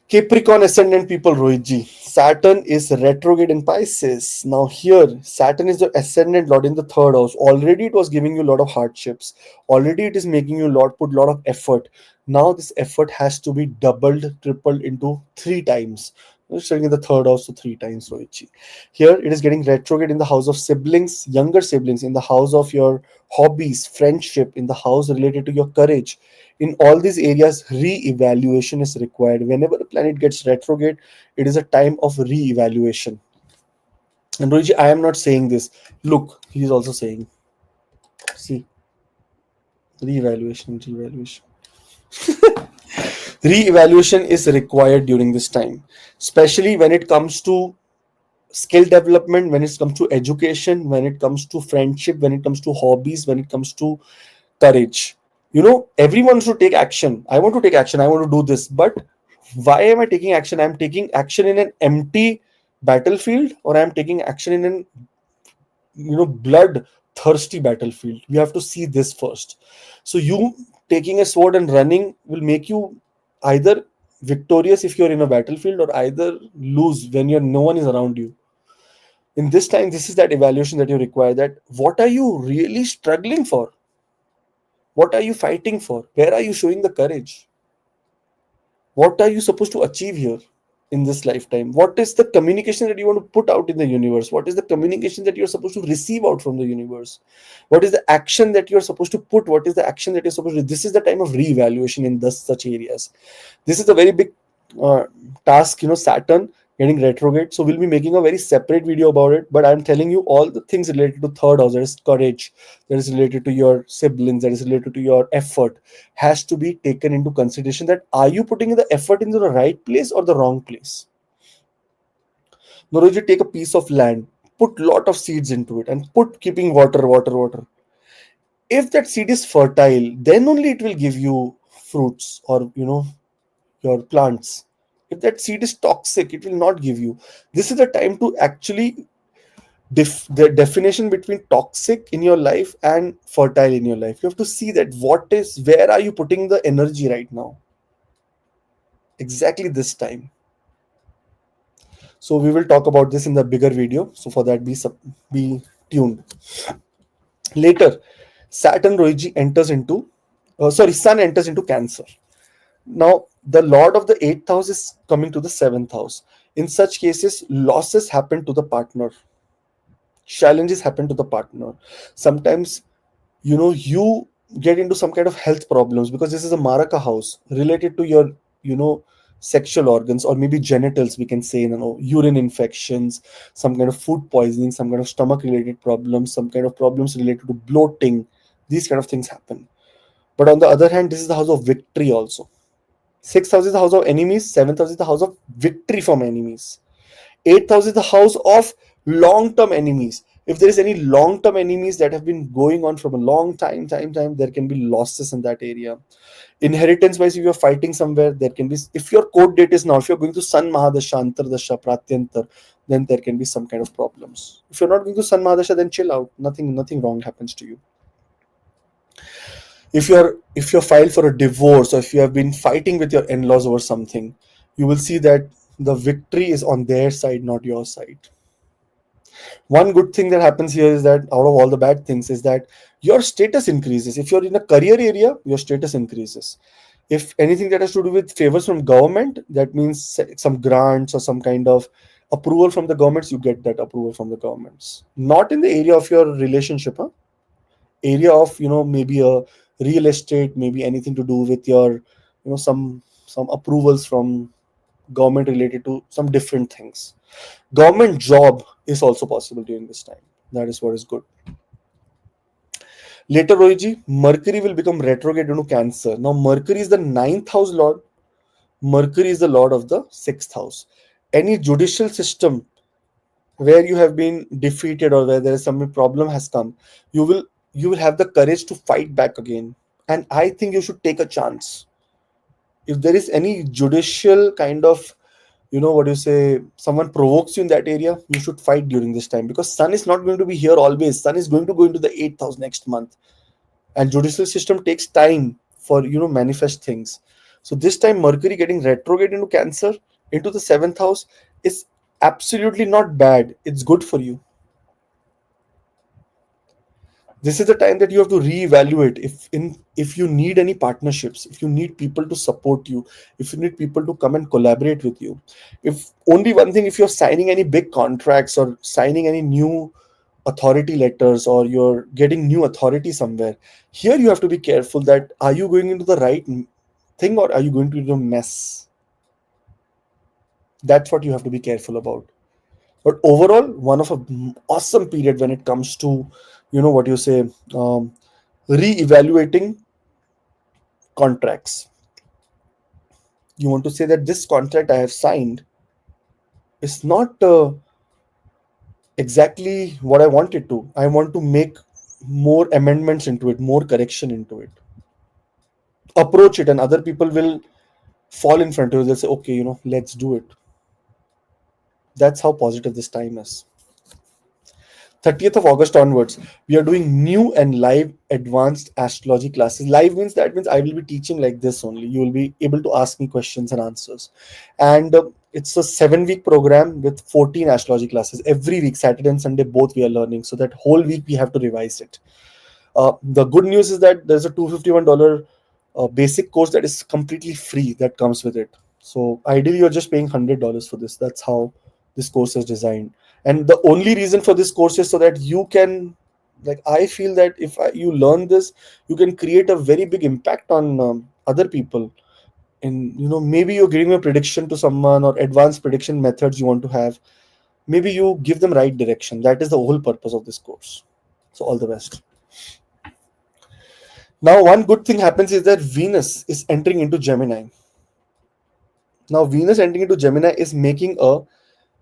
Capricorn ascendant people, Rohitji. Saturn is retrograde in Pisces. Now, here, Saturn is the ascendant lord in the third house. Already, it was giving you a lot of hardships. Already, it is making you put a lot of effort. Now, this effort has to be doubled, tripled into three times. It's showing in the third house to three times, Rohitji. Here, it is getting retrograde in the house of siblings, younger siblings, in the house of your hobbies, friendship, in the house related to your courage. In all these areas, re-evaluation is required. Whenever a planet gets retrograde, it is a time of re-evaluation. And Rohit, I am not saying this. Look, he is also saying, see, re-evaluation, re-evaluation. Re-evaluation is required during this time, especially when it comes to skill development, when it comes to education, when it comes to friendship, when it comes to hobbies, when it comes to courage. Everyone should take action. I want to take action. I want to do this. But why am I taking action? I'm taking action in an empty battlefield, or I'm taking action in an blood thirsty battlefield. We have to see this first. So you taking a sword and running will make you either victorious if you're in a battlefield, or either lose when you're no one is around you. In this time, this is that evaluation that you require, that what are you really struggling for? What are you fighting for? Where are you showing the courage? What are you supposed to achieve here in this lifetime? What is the communication that you want to put out in the universe? What is the communication that you're supposed to receive out from the universe? What is the action that you're supposed to put? What is the action that you're supposed to? This is the time of re-evaluation in such areas. This is a very big uh, task, Saturn getting retrograde. So we'll be making a very separate video about it. But I'm telling you all the things related to third house. There is courage. That is related to your siblings. That is related to your effort. Has to be taken into consideration. That are you putting the effort into the right place or the wrong place? Now, you take a piece of land, put lot of seeds into it, and put keeping water, water, water. If that seed is fertile, then only it will give you fruits, or your plants. If that seed is toxic, it will not give you. This is the time to actually the definition between toxic in your life and fertile in your life. You have to see that where are you putting the energy right now? Exactly this time. So we will talk about this in the bigger video. So for that, be tuned. Later, Saturn Rohiji enters into, Sun enters into Cancer. Now, the Lord of the 8th house is coming to the 7th house. In such cases, losses happen to the partner, challenges happen to the partner. Sometimes, you get into some kind of health problems, because this is a Maraka house related to your, sexual organs, or maybe genitals, we can say, urine infections, some kind of food poisoning, some kind of stomach related problems, some kind of problems related to bloating. These kind of things happen. But on the other hand, this is the house of victory also. Sixth house is the house of enemies. Seventh house is the house of victory from enemies. Eighth house is the house of long-term enemies. If there is any long-term enemies that have been going on from a long time, there can be losses in that area. Inheritance-wise, if you're fighting somewhere, there can be. If your court date is now, if you're going to Sun Mahadasha, Antardasha, Pratyantar, then there can be some kind of problems. If you're not going to Sun Mahadasha, then chill out. Nothing wrong happens to you. If you're filed for a divorce, or if you have been fighting with your in-laws over something, you will see that the victory is on their side, not your side. One good thing that happens here is that out of all the bad things is that your status increases. If you're in a career area, your status increases. If anything that has to do with favors from government, that means some grants or some kind of approval from the governments, you get that approval from the governments. Not in the area of your relationship, huh? Area of, maybe a real estate, maybe anything to do with your, some approvals from government related to some different things. Government job is also possible during this time. That is what is good. Later, Rohiji, Mercury will become retrograde into Cancer. Now, Mercury is the ninth house lord. Mercury is the lord of the sixth house. Any judicial system where you have been defeated, or where there is some problem has come, you will you will have the courage to fight back again. And I think you should take a chance. If there is any judicial kind of, what do you say, someone provokes you in that area, you should fight during this time, because Sun is not going to be here always. Sun is going to go into the 8th house next month, and judicial system takes time for manifest things. So this time Mercury getting retrograde into Cancer, into the seventh house, is absolutely not bad. It's good for you. This is the time that you have to reevaluate if you need any partnerships, if you need people to support you, if you need people to come and collaborate with you. If only one thing, if you're signing any big contracts or signing any new authority letters, or you're getting new authority somewhere, here you have to be careful that are you going into the right thing, or are you going to do a mess. That's what you have to be careful about. But overall, one of a awesome period when it comes to, what you say, re-evaluating contracts. You want to say that this contract I have signed is not exactly what I wanted to. I want to make more amendments into it, more correction into it. Approach it, and other people will fall in front of you. They'll say, okay, let's do it. That's how positive this time is. 30th of August onwards, we are doing new and live advanced astrology classes. Live means, that means I will be teaching like this only. You will be able to ask me questions and answers. And it's a 7-week program with 14 astrology classes. Every week, Saturday and Sunday, both we are learning. So that whole week we have to revise it. The good news is that there's a $251 basic course that is completely free that comes with it. So ideally, you're just paying $100 for this. That's how this course is designed. And the only reason for this course is so that you can, like, I feel that if you learn this, you can create a very big impact on other people. And maybe you're giving a prediction to someone, or advanced prediction methods you want to have. Maybe you give them right direction. That is the whole purpose of this course. So all the best. Now, one good thing happens is that Venus is entering into Gemini. Now, Venus entering into Gemini is making a,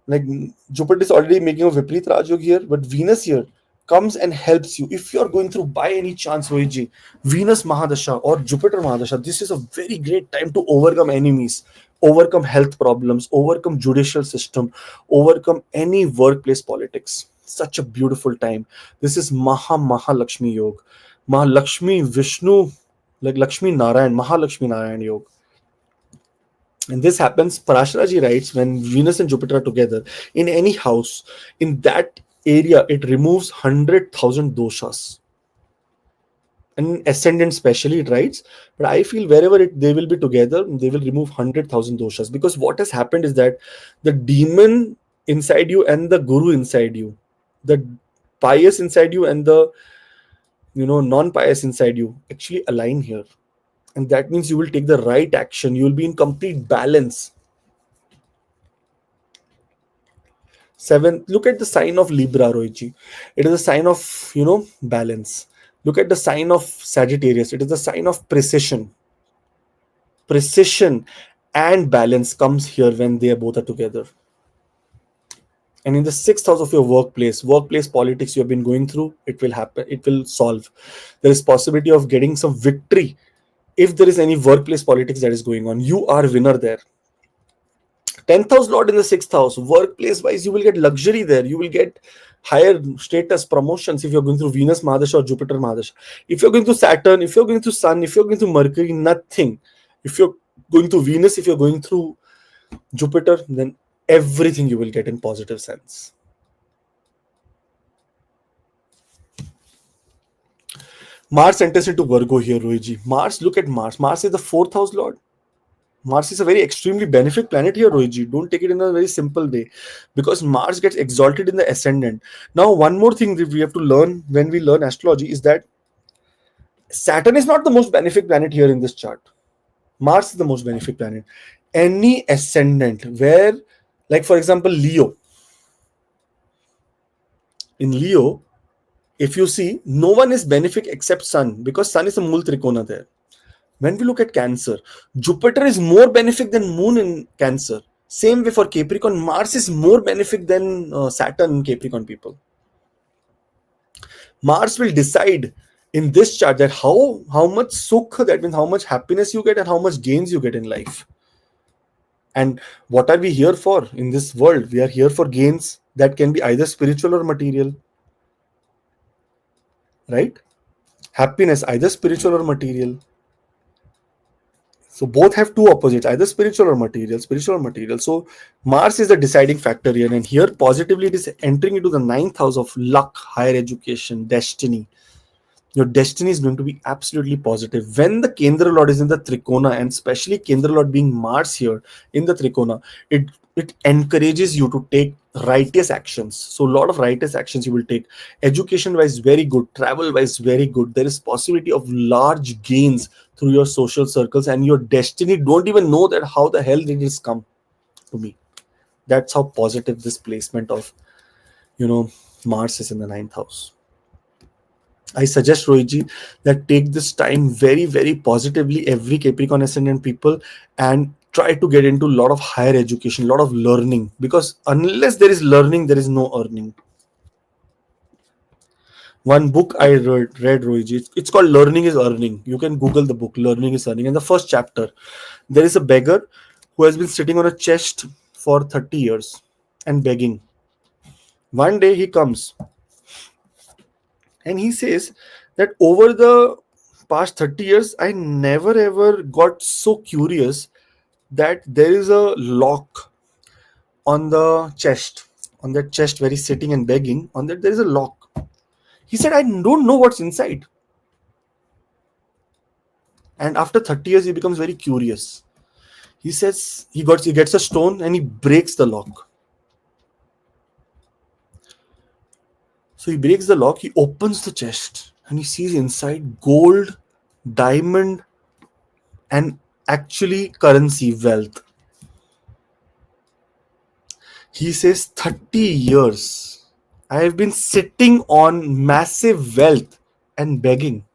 like, Jupiter is already making a Viprit Rajyog here, but Venus here comes and helps you. If you're going through by any chance, Rohitji, Venus Mahadasha or Jupiter Mahadasha, this is a very great time to overcome enemies, overcome health problems, overcome judicial system, overcome any workplace politics. Such a beautiful time. This is Mahalakshmi Yog. Mahalakshmi Vishnu, like Lakshmi Narayan, Mahalakshmi Narayan Yog. And this happens, Parasharaji writes, when Venus and Jupiter are together in any house, in that area, it removes 100,000 doshas. And ascendant specially, it writes, but I feel wherever they will be together, they will remove 100,000 doshas. Because what has happened is that the demon inside you and the guru inside you, the pious inside you and the non-pious inside you, actually align here. And that means you will take the right action. You will be in complete balance. 7, look at the sign of Libra, Rohitji. It is a sign of, balance. Look at the sign of Sagittarius. It is the sign of precision. Precision and balance comes here when they both are together. And in the 6th house of your workplace politics you have been going through, it will happen. It will solve. There is possibility of getting some victory. If there is any workplace politics that is going on, you are winner there. 10th house lord in the 6th house, workplace wise, you will get luxury there. You will get higher status, promotions if you're going through Venus Mahadasha or Jupiter Mahadasha. If you're going to Saturn, if you're going to Sun, if you're going to Mercury, nothing. If you're going to Venus, if you're going through Jupiter, then everything you will get in positive sense. Mars enters into Virgo here, Rohiji. Mars, look at Mars. Mars is the 4th house lord. Mars is a very extremely benefic planet here, Rohiji. Don't take it in a very simple way, because Mars gets exalted in the ascendant. Now, one more thing that we have to learn when we learn astrology is that Saturn is not the most benefic planet here in this chart. Mars is the most benefic planet. Any ascendant where, like for example, Leo. In Leo, if you see, no one is benefic except Sun, because Sun is a Mul Trikona there. When we look at Cancer, Jupiter is more benefic than Moon in Cancer. Same way for Capricorn, Mars is more benefic than Saturn in Capricorn people. Mars will decide in this chart that how much sukh, that means how much happiness you get and how much gains you get in life. And what are we here for in this world? We are here for gains that can be either spiritual or material. Right? Happiness, either spiritual or material. So both have two opposites, either spiritual or material, spiritual or material. So Mars is the deciding factor here, and here positively it is entering into the ninth house of luck, higher education, destiny. Your destiny is going to be absolutely positive when the Kendra Lord is in the Trikona, and especially Kendra Lord being Mars here in the Trikona. It encourages you to take righteous actions. So a lot of righteous actions you will take. Education wise very good, travel wise very good. There is possibility of large gains through your social circles, and your destiny don't even know that how the hell did this come to me. That's how positive this placement of, you know, Mars is in the ninth house. I suggest, Rohitji, that take this time very, very positively, every Capricorn ascendant people, and try to get into a lot of higher education, a lot of learning. Because unless there is learning, there is no earning. One book I read Rohitji, it's called Learning is Earning. You can Google the book, Learning is Earning. In the first chapter, there is a beggar who has been sitting on a chest for 30 years and begging. One day he comes and he says that over the past 30 years I never ever got so curious that there is a lock on the chest, on that chest where he's sitting and begging, on that there is a lock. He said, I don't know what's inside. And after 30 years he becomes very curious. He says he gets a stone and he breaks the lock. So he breaks the lock, he opens the chest and he sees inside gold, diamond, and actually currency, wealth. He says 30 years I have been sitting on massive wealth and begging.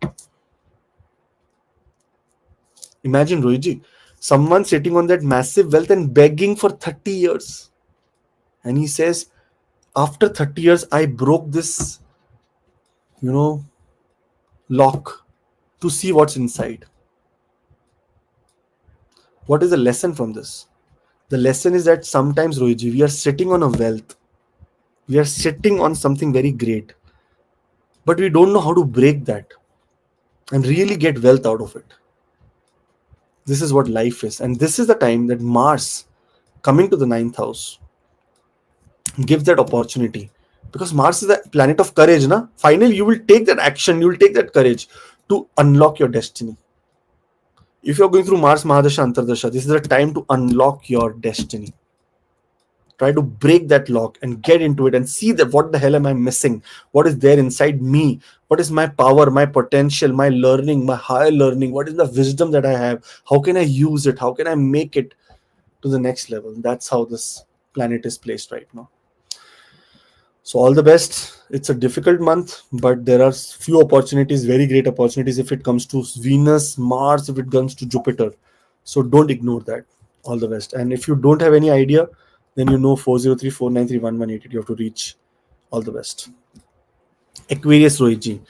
Imagine, Rohiji, someone sitting on that massive wealth and begging for 30 years. And he says, after 30 years, I broke this, you know, lock to see what's inside. What is the lesson from this? The lesson is that sometimes, Rohiji, we are sitting on a wealth. We are sitting on something very great. But we don't know how to break that and really get wealth out of it. This is what life is. And this is the time that Mars coming to the ninth house gives that opportunity. Because Mars is the planet of courage. Na? Finally, you will take that action, you will take that courage to unlock your destiny. If you're going through Mars Mahadasha Antardasha, this is the time to unlock your destiny. Try to break that lock and get into it and see that what the hell am I missing? What is there inside me? What is my power, my potential, my learning, my higher learning? What is the wisdom that I have? How can I use it? How can I make it to the next level? That's how this planet is placed right now. So all the best. It's a difficult month, but there are few opportunities, very great opportunities if it comes to Venus, Mars, if it comes to Jupiter. So don't ignore that. All the best. And if you don't have any idea, then you know 403-493-1188. You have to reach. All the best. Aquarius, Rohitji.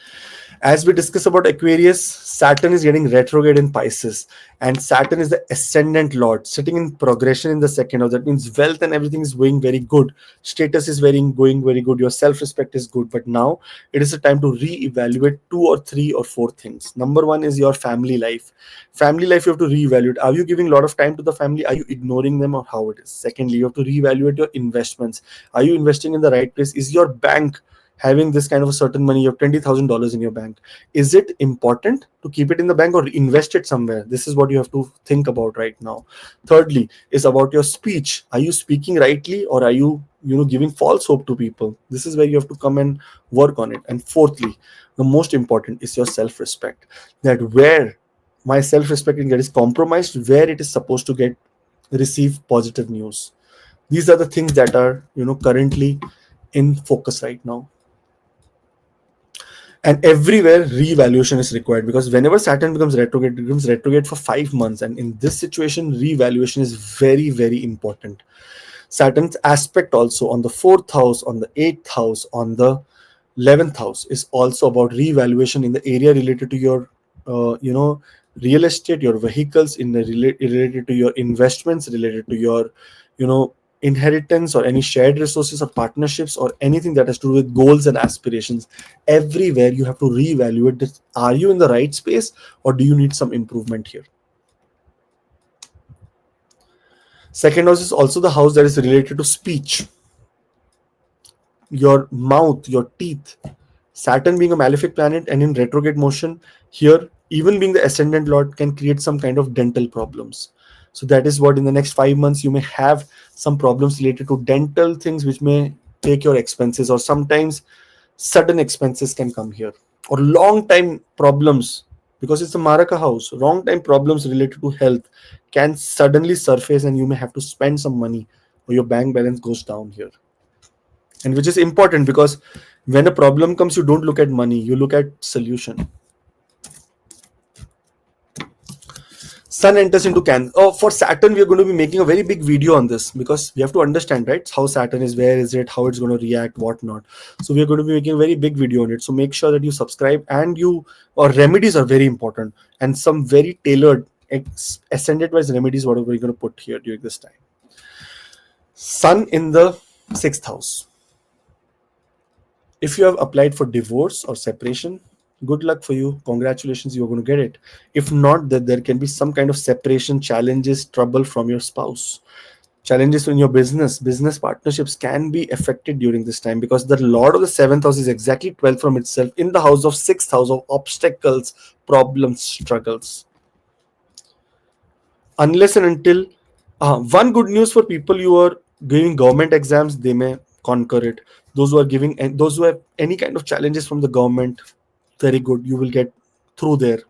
As we discuss about Aquarius, Saturn is getting retrograde in Pisces, and Saturn is the ascendant lord, sitting in progression in the second house. That means wealth and everything is going very good. Status is going very good. Your self-respect is good. But now it is a time to re-evaluate 2 or 3 or 4 things. Number one is your family life. Family life, you have to re-evaluate. Are you giving a lot of time to the family? Are you ignoring them, or how it is? Secondly, you have to re-evaluate your investments. Are you investing in the right place? Is your bank having this kind of a certain money? You have $20,000 in your bank. Is it important to keep it in the bank or invest it somewhere? This is what you have to think about right now. Thirdly is about your speech. Are you speaking rightly, or are you giving false hope to people? This is where you have to come and work on it. And fourthly, the most important is your self-respect. That where my self-respect is compromised, where it is supposed to get receive positive news. These are the things that are currently in focus right now. And everywhere re-evaluation is required, because whenever Saturn becomes retrograde, it becomes retrograde for 5 months, and in this situation re-evaluation is very, very important. Saturn's aspect also on the 4th house, on the 8th house, on the 11th house is also about re-evaluation in the area related to your real estate, your vehicles, in the related to your investments, related to your inheritance, or any shared resources or partnerships, or anything that has to do with goals and aspirations. Everywhere you have to reevaluate this. Are you in the right space, or do you need some improvement here? Second house is also the house that is related to speech, your mouth, your teeth. Saturn being a malefic planet and in retrograde motion here, even being the ascendant lord, can create some kind of dental problems. So that is what in the next 5 months you may have some problems related to dental things, which may take your expenses, or sometimes sudden expenses can come here, or long time problems, because it's a Maraka house. Long time problems related to health can suddenly surface, and you may have to spend some money, or your bank balance goes down here. And which is important, because when a problem comes, you don't look at money, you look at solution. Sun enters into Cancer. Oh, for Saturn, we are going to be making a very big video on this, because we have to understand, right, how Saturn is, where is it, how it's going to react, what not. So we are going to be making a very big video on it. So make sure that you subscribe, and or remedies are very important, and some very tailored ascendant wise remedies, whatever we're going to put here during this time. Sun in the 6th house. If you have applied for divorce or separation, good luck for you. Congratulations, you're going to get it. If not, that there can be some kind of separation challenges, trouble from your spouse. Challenges in your business partnerships can be affected during this time, because the Lord of the 7th house is exactly 12th from itself in the house of 6th house of obstacles, problems, struggles. Unless and until one good news for people who are giving government exams, they may conquer it. Those who are giving, and those who have any kind of challenges from the government, very good, you will get through there.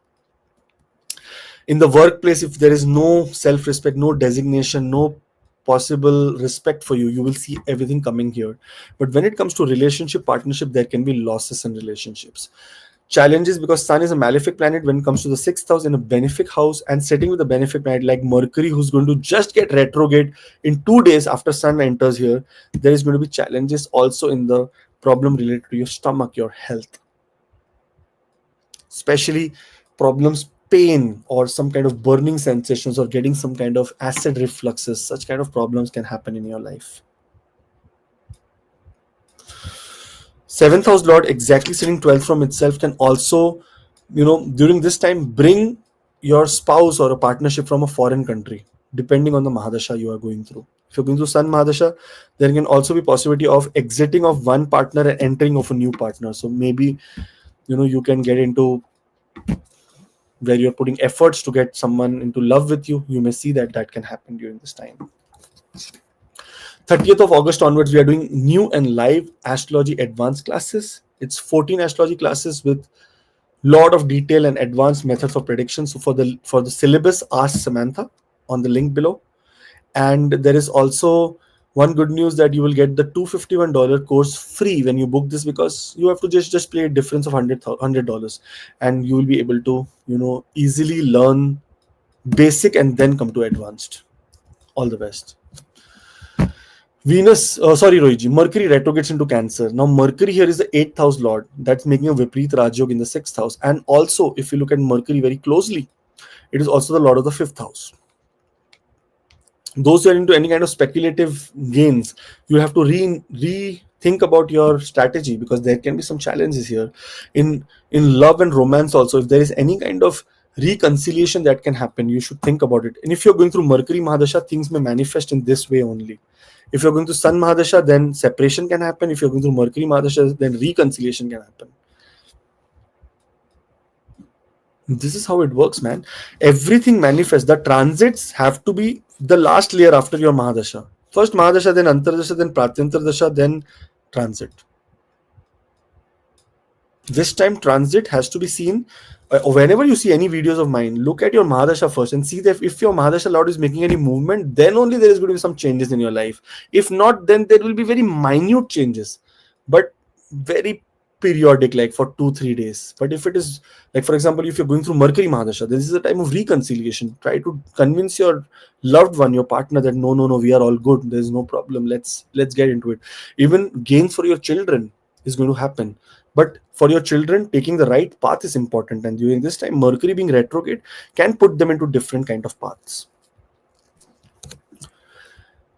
In the workplace, if there is no self-respect, no designation, no possible respect for you, you will see everything coming here. But when it comes to relationship, partnership, there can be losses in relationships, challenges, because Sun is a malefic planet when it comes to the 6th house in a benefic house, and setting with a benefic planet like Mercury, who's going to just get retrograde in 2 days after Sun enters here. There is going to be challenges also in the problem related to your stomach, your health, especially problems, pain, or some kind of burning sensations, or getting some kind of acid refluxes. Such kind of problems can happen in your life. 7th house lord exactly sitting 12th from itself can also, during this time, bring your spouse or a partnership from a foreign country, depending on the Mahadasha you are going through. If you're going through Sun Mahadasha, there can also be possibility of exiting of one partner and entering of a new partner. So maybe, you can get into where you're putting efforts to get someone into love with you. You may see that can happen during this time. 30th of August onwards, we are doing new and live astrology advanced classes. It's 14 astrology classes with lot of detail and advanced methods of prediction. So for the syllabus, ask Samantha on the link below. And there is also one good news, that you will get the $251 course free when you book this, because you have to just pay a difference of $100, and you will be able to easily learn basic and then come to advanced. All the best. Rohiji, Mercury retrogrades into Cancer. Now, Mercury here is the 8th house lord. That's making a Vipreet Rajyog in the 6th house. And also, if you look at Mercury very closely, it is also the lord of the 5th house. Those who are into any kind of speculative gains, you have to rethink about your strategy, because there can be some challenges here. In love and romance also, if there is any kind of reconciliation that can happen, you should think about it. And if you're going through Mercury Mahadasha, things may manifest in this way only. If you're going to Sun Mahadasha, then separation can happen. If you're going through Mercury Mahadasha, then reconciliation can happen. This is how it works, man. Everything manifests. The transits have to be the last layer after your Mahadasha. First Mahadasha, then Antardasha, then Pratyantardasha, then transit. This time transit has to be seen. Whenever you see any videos of mine, look at your Mahadasha first and see that if your Mahadasha Lord is making any movement, then only there is going to be some changes in your life. If not, then there will be very minute changes, but very periodic, like for 2-3 days. But if it is, like, for example, if you're going through Mercury Mahadasha, this is a time of reconciliation. Try to convince your loved one, your partner, that no, we are all good. There's no problem. Let's get into it. Even gains for your children is going to happen. But for your children, taking the right path is important. And during this time, Mercury being retrograde can put them into different kind of paths.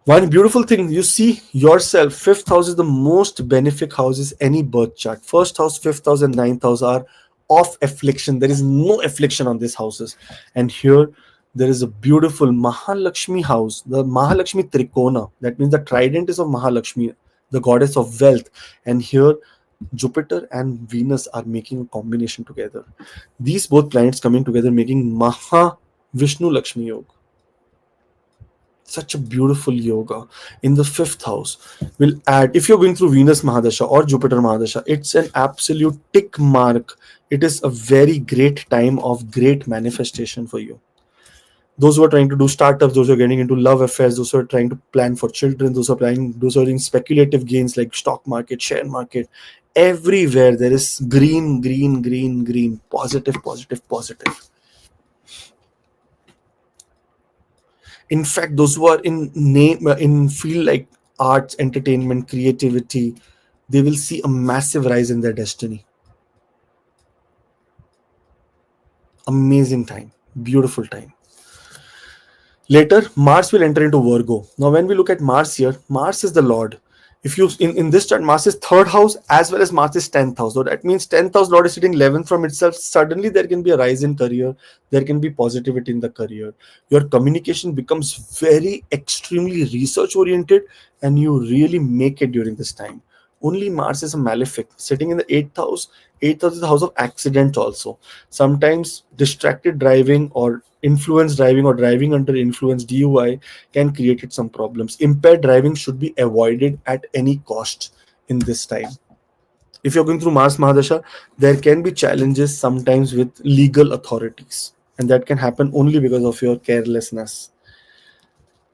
One beautiful thing, you see yourself, 5th house is the most benefic houses any birth chart. 1st house, 5th house, and 9th house are off affliction. There is no affliction on these houses. And here there is a beautiful Mahalakshmi house, the Mahalakshmi Trikona. That means the trident is of Mahalakshmi, the goddess of wealth. And here, Jupiter and Venus are making a combination together. These both planets coming together, making Maha Vishnu Lakshmi Yoga. Such a beautiful yoga in the fifth house will add, if you're going through Venus Mahadasha or Jupiter Mahadasha, it's an absolute tick mark. It is a very great time of great manifestation for you. Those who are trying to do startups, those who are getting into love affairs, those who are trying to plan for children, those who are doing speculative gains like stock market, share market, everywhere there is green, green, green, green, positive, positive, positive. In fact, those who are in field like arts, entertainment, creativity, they will see a massive rise in their destiny. Amazing time, beautiful time. Later, Mars will enter into Virgo. Now, when we look at Mars here, Mars is the Lord. If you in this chart, Mars is third house as well as Mars is 10th house. So that means 10th house Lord is sitting 11th from itself. Suddenly, there can be a rise in career. There can be positivity in the career. Your communication becomes very extremely research oriented, and you really make it during this time. Only Mars is a malefic sitting in the 8th house. 8th house is the house of accident also. Sometimes distracted driving or influence driving or driving under influence DUI can create some problems. Impaired driving should be avoided at any cost in this time. If you're going through Mars Mahadasha, there can be challenges sometimes with legal authorities, and that can happen only because of your carelessness.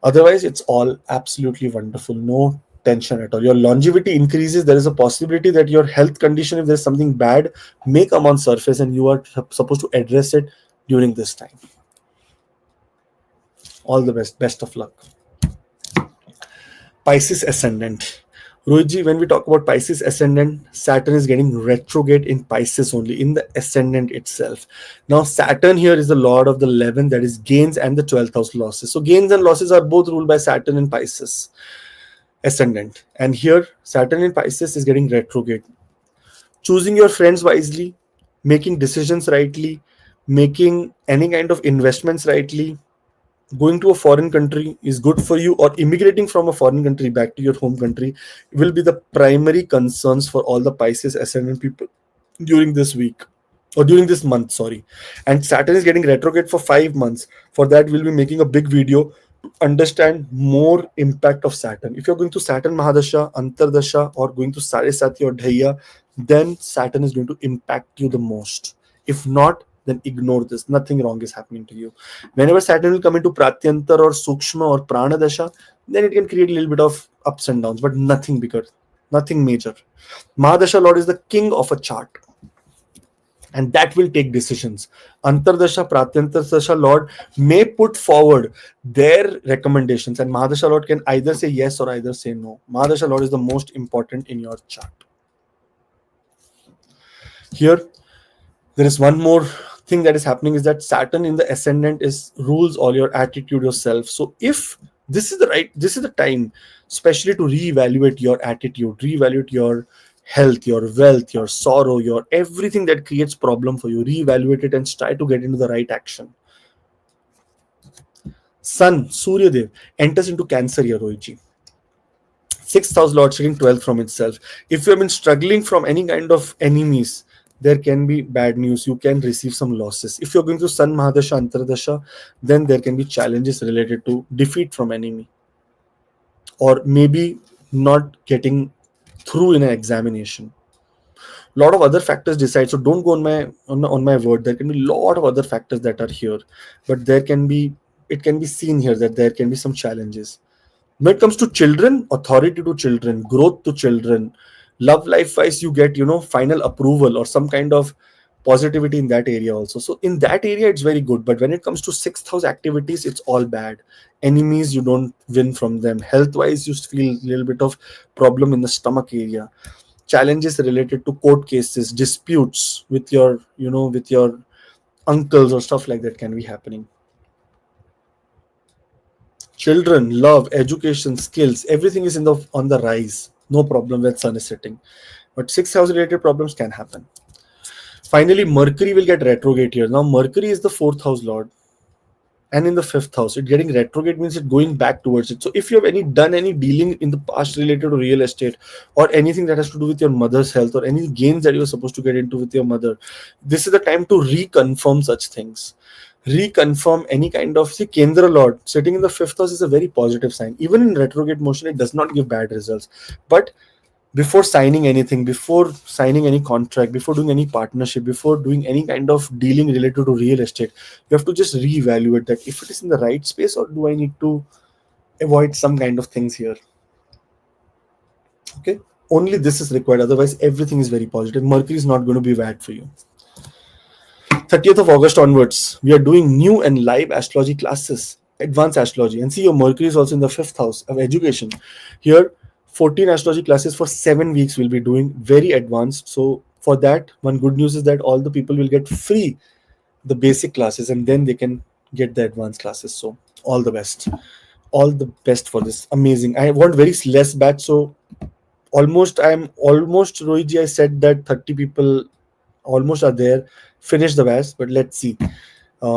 Otherwise, it's all absolutely wonderful. No tension at all. Your longevity increases. There is a possibility that your health condition, if there's something bad, may come on surface, and you are supposed to address it during this time. All the best of luck. Pisces ascendant. Rohitji, when we talk about Pisces ascendant, Saturn is getting retrograde in Pisces only, in the ascendant itself. Now, Saturn here is the lord of the 11th, that is gains, and the 12th house losses. So, gains and losses are both ruled by Saturn in Pisces ascendant. And here, Saturn in Pisces is getting retrograde. Choosing your friends wisely, making decisions rightly, making any kind of investments rightly, going to a foreign country is good for you, or immigrating from a foreign country back to your home country will be the primary concerns for all the Pisces ascendant people during this week, or during this month, sorry. And Saturn is getting retrograde for 5 months. For that, we'll be making a big video to understand more impact of Saturn. If you're going to Saturn Mahadasha, Antardasha, or going to Saresati or Dhaya, then Saturn is going to impact you the most. If not, then ignore this. Nothing wrong is happening to you. Whenever Saturn will come into Pratyantar or Sukshma or Pranadasha, then it can create a little bit of ups and downs, but nothing bigger, nothing major. Mahadasha Lord is the king of a chart, and that will take decisions. Antardasha, Pratyantar Lord may put forward their recommendations, and Mahadasha Lord can either say yes or either say no. Mahadasha Lord is the most important in your chart. Here, there is one more thing that is happening, is that Saturn in the ascendant is rules all your attitude, yourself. So if this is the time, especially to reevaluate your attitude, reevaluate your health, your wealth, your sorrow, your everything that creates problem for you, reevaluate it and try to get into the right action. Sun, Surya Dev, enters into Cancer here, Rohitji. 6th house Lord sitting 12th from itself. If you have been struggling from any kind of enemies, there can be bad news. You can receive some losses. If you're going to Sun Mahadasha, Antardasha, then there can be challenges related to defeat from enemy, or maybe not getting through in an examination. A lot of other factors decide. So don't go on my word. There can be a lot of other factors that are here, but it can be seen here that there can be some challenges. When it comes to children, authority to children, growth to children, love life wise, you get final approval or some kind of positivity in that area also. So in that area it's very good, but when it comes to 6th house activities, it's all bad. Enemies, you don't win from them. Health wise, you feel a little bit of problem in the stomach area. Challenges related to court cases, disputes with your uncles or stuff like that can be happening. Children, love, education, skills, everything is on the rise. No problem when sun is setting, but 6th house related problems can happen. Finally, Mercury will get retrograde here. Now Mercury is the 4th house lord. and in the fifth house. It getting retrograde means it going back towards it. So if you have any done any dealing in the past related to real estate or anything that has to do with your mother's health or any gains that you're supposed to get into with your mother, this is the time to reconfirm such things. Reconfirm any kind of, see, Kendra Lord sitting in the fifth house is a very positive sign. Even in retrograde motion, it does not give bad results. But before signing anything, before signing any contract, before doing any partnership, before doing any kind of dealing related to real estate, you have to just reevaluate that if it is in the right space or do I need to avoid some kind of things here. Okay, only this is required, otherwise everything is very positive. Mercury is not going to be bad for you. 30th of August onwards, we are doing new and live astrology classes, advanced astrology. And see, your Mercury is also in the fifth house of education. Here, 14 astrology classes for 7 weeks we'll be doing, very advanced. So, for that, one good news is that all the people will get free the basic classes and then they can get the advanced classes. So, all the best. All the best for this. Amazing. I want very less batch. So, I'm almost, Rohiji, I said that 30 people almost are there. Finish the batch, but let's see.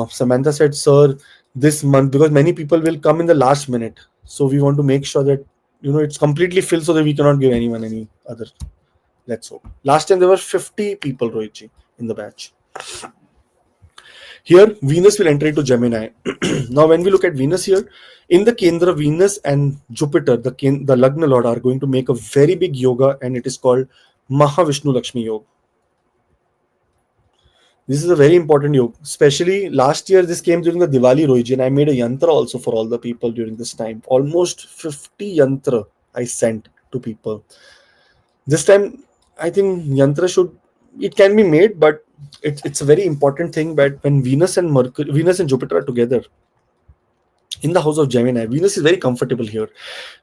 Samantha said, "Sir, this month because many people will come in the last minute, so we want to make sure that it's completely filled so that we cannot give anyone any other." Let's hope. Last time there were 50 people, Rohitji, in the batch. Here, Venus will enter into Gemini. Now, when we look at Venus here, in the Kendra, Venus and Jupiter, the Lagna Lord, are going to make a very big yoga, and it is called Mahavishnu Lakshmi Yoga. This is a very important yoga. Especially last year, this came during the Diwali Rohiji, and I made a yantra also for all the people during this time. Almost 50 yantra I sent to people. This time, I think yantra it can be made, but it's a very important thing. But when Venus and Jupiter are together in the house of Gemini, Venus is very comfortable here.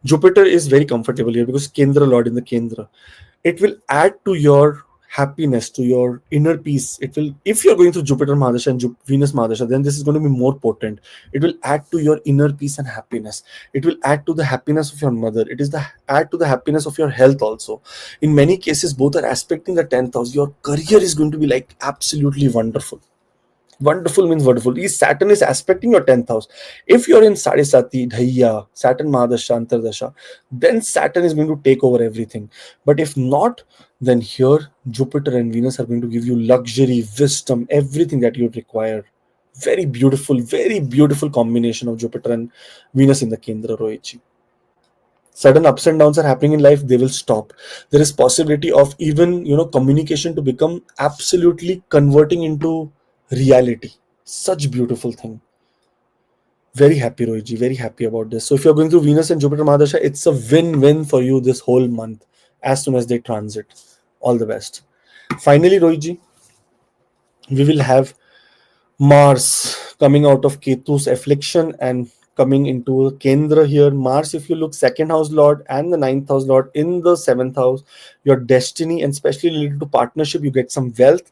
Jupiter is very comfortable here because Kendra Lord in the Kendra. It will add to your happiness, to your inner peace. It will, if you're going through Jupiter Mahadasha and Venus Mahadasha, then this is going to be more potent. It will add to your inner peace and happiness. It will add to the happiness of your mother. It is the add to the happiness of your health also. In many cases, both are aspecting the 10th house. Your career is going to be like absolutely wonderful. Wonderful means wonderful. Saturn is aspecting your 10th house. If you're in Sadisati, Dhaiya, Saturn Mahadasha, Antardasha, then Saturn is going to take over everything. But if not, then here Jupiter and Venus are going to give you luxury, wisdom, everything that you require. Very beautiful combination of Jupiter and Venus in the Kendra Roichi. Sudden ups and downs are happening in life, they will stop. There is possibility of even communication to become absolutely converting into reality. Such beautiful thing. Very happy, Rohiji, very happy about this. So if you're going through Venus and Jupiter Mahadasha, it's a win-win for you this whole month as soon as they transit. All the best. Finally, Rohiji, we will have Mars coming out of Ketu's affliction and coming into Kendra here. Mars, if you look, second house lord and the ninth house lord in the seventh house, your destiny, and especially related to partnership, you get some wealth.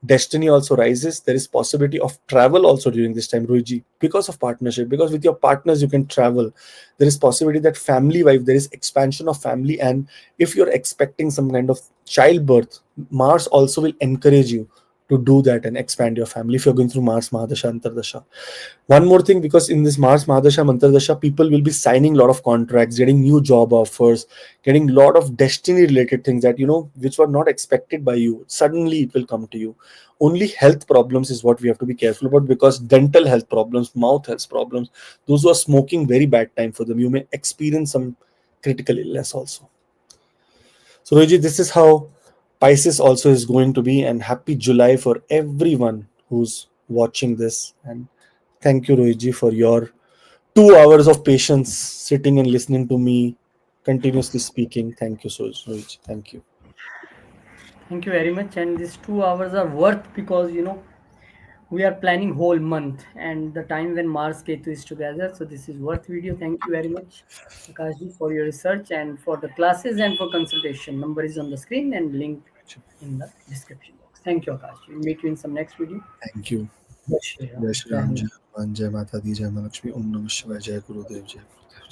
Destiny also rises. There is possibility of travel also during this time, Ruiji, because of partnership, because with your partners you can travel. There is possibility that family wife, there is expansion of family, and if you're expecting some kind of childbirth, Mars also will encourage you to do that and expand your family if you're going through Mars Mahadasha Antardasha. One more thing, because in this Mars Mahadasha Antardasha, people will be signing a lot of contracts, getting new job offers, getting a lot of destiny related things that which were not expected by you. Suddenly it will come to you. Only health problems is what we have to be careful about, because dental health problems, mouth health problems, those who are smoking, very bad time for them. You may experience some critical illness also. So Rohiji, this is how Pisces also is going to be, and happy July for everyone who's watching this. And thank you, Rohiji, for your 2 hours of patience sitting and listening to me continuously speaking. Thank you so much, Rohiji. Thank you. Thank you very much. And these 2 hours are worth because we are planning whole month and the time when Mars Ketu is together. So this is worth video. Thank you very much, Akashji, for your research and for the classes and for consultation. Number is on the screen and link in the description box. Thank you, Akash. We'll meet you in some next video. Thank you. Jai Shri Ram. Jai Shri Jai Ram, Hind. Jai Hanuman, Jai Mata Di, Jai Maa Lakshmi, Om Namah Shivaya, Jai Gurudev, Jai Gurudev.